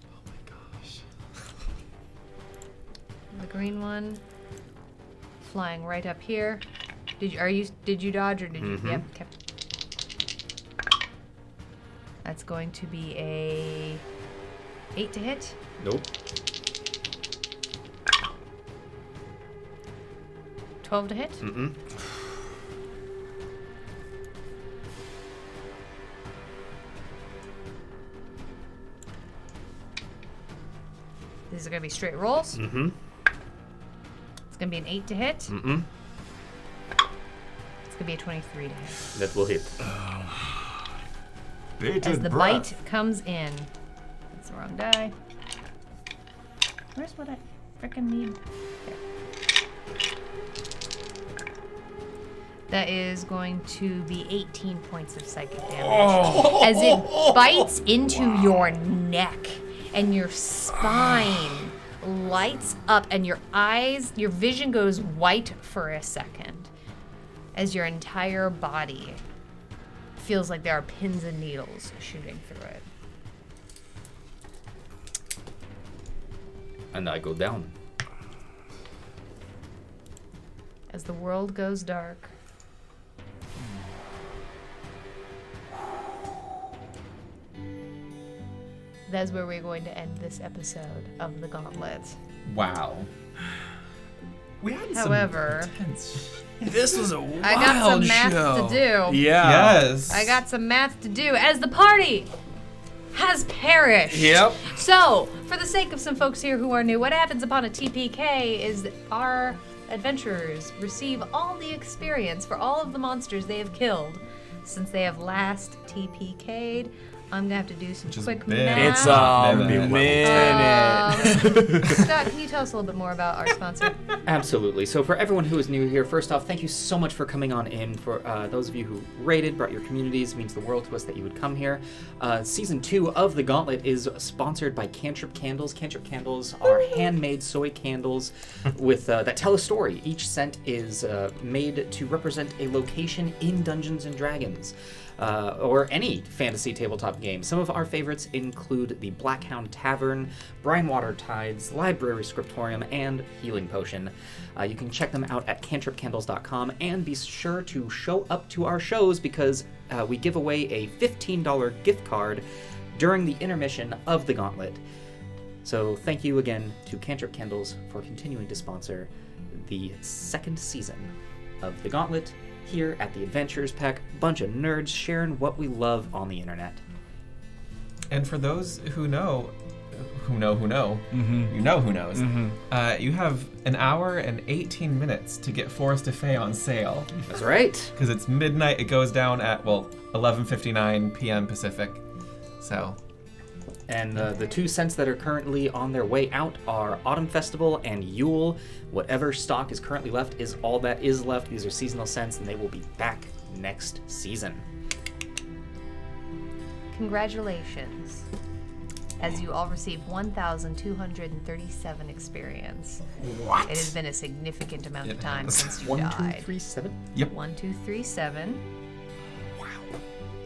Oh my gosh. The green one flying right up here. Did you dodge or did you? Mhm. Yep. Okay. That's going to be a 8 to hit. Nope. 12 to hit. Mm-mm. These are going to be straight rolls. Mm-hmm. It's going to be an 8 to hit. Mm-mm. It's going to be a 23 to hit. That will hit. Bated As the breath. bite comes in. That's the wrong die. Where's what I frickin' need? There. That is going to be 18 points of psychic damage. As it bites into your neck and your spine lights up and your eyes, your vision goes white for a second as your entire body feels like there are pins and needles shooting through it. And I go down. As the world goes dark, that's where we're going to end this episode of The Gauntlet. Wow. We had However, some intense. This was a wild I got some math show. to do. Yeah. Yes. I got some math to do as the party has perished. Yep. So, for the sake of some folks here who are new, what happens upon a TPK is that our adventurers receive all the experience for all of the monsters they have killed since they have last TPK'd. I'm gonna have to do some Which is quick big. math. It's a Minute. minute. Scott, can you tell us a little bit more about our sponsor? Absolutely. So for everyone who is new here, first off, thank you so much for coming on in. For those of you who rated, brought your communities, it means the world to us that you would come here. Season 2 of The Gauntlet is sponsored by Cantrip Candles. Cantrip Candles are handmade soy candles with that tell a story. Each scent is made to represent a location in Dungeons & Dragons. Or any fantasy tabletop game. Some of our favorites include the Blackhound Tavern, Brinewater Tides, Library Scriptorium, and Healing Potion. You can check them out at cantripcandles.com and be sure to show up to our shows because we give away a $15 gift card during the intermission of The Gauntlet. So thank you again to Cantrip Candles for continuing to sponsor the second season of The Gauntlet here at the Adventurers Pack. Bunch of nerds sharing what we love on the internet. And for those who know, you know who knows, you have an hour and 18 minutes to get Forest of Fae on sale. That's right. Because it's midnight, it goes down at, 11:59 p.m. Pacific. So, And the 2 scents that are currently on their way out are Autumn Festival and Yule. Whatever stock is currently left is all that is left. These are seasonal scents, and they will be back next season. Congratulations, as you all received 1,237 experience. what? It has been a significant amount of It time has. since you 1, 2, died. 3, 7. Yep. 1, 2, 3, 7,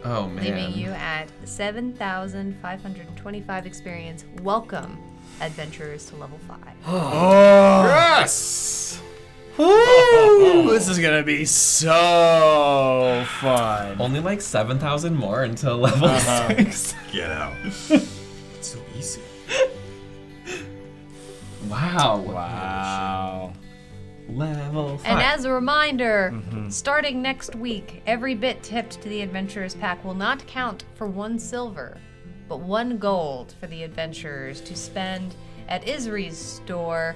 Oh, man. leaving you at 7,525 experience. Welcome, adventurers, to level 5. Yes! Woo! This is gonna be so fun. Only like 7,000 more until level 6. Get out. It's so easy. Wow. Wow. Level 5. And as a reminder, starting next week, every bit tipped to the Adventurers Pack will not count for 1 silver, but 1 gold for the adventurers to spend at Isri's store.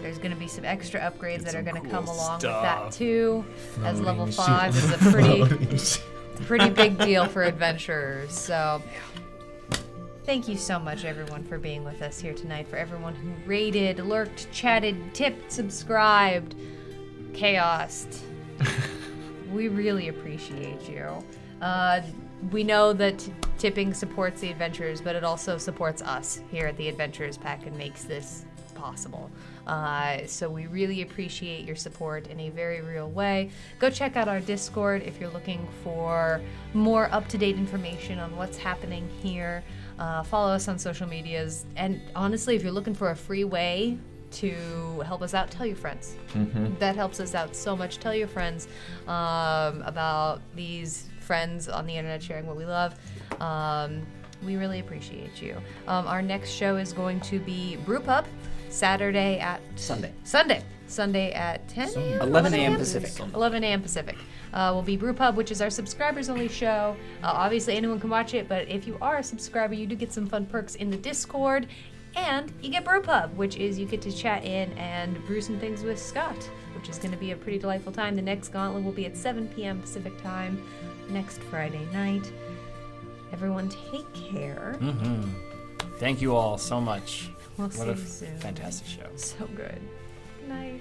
There's going to be some extra upgrades that are going to come along with that too, as level 5 is a pretty big deal for adventurers. So thank you so much, everyone, for being with us here tonight. For everyone who rated, lurked, chatted, tipped, subscribed, chaosed. We really appreciate you. We know that tipping supports the adventurers, but it also supports us here at the Adventurers Pack and makes this possible. So we really appreciate your support in a very real way. Go check out our Discord if you're looking for more up-to-date information on what's happening here. Follow us on social medias. And honestly, if you're looking for a free way to help us out, tell your friends. That helps us out so much. Tell your friends about these friends on the internet sharing what we love. We really appreciate you. Our next show is going to be Brewpub, Saturday at... Sunday at 10 a.m.? 11 a.m. Pacific. 11 a.m. Pacific. Will be Brewpub, which is our subscribers-only show. Obviously, anyone can watch it, but if you are a subscriber, you do get some fun perks in the Discord. And you get Brewpub, which is you get to chat in and brew some things with Scott, which is going to be a pretty delightful time. The next Gauntlet will be at 7 p.m. Pacific time next Friday night. Everyone take care. Thank you all so much. We'll What see a you soon. fantastic show. So good. Good night.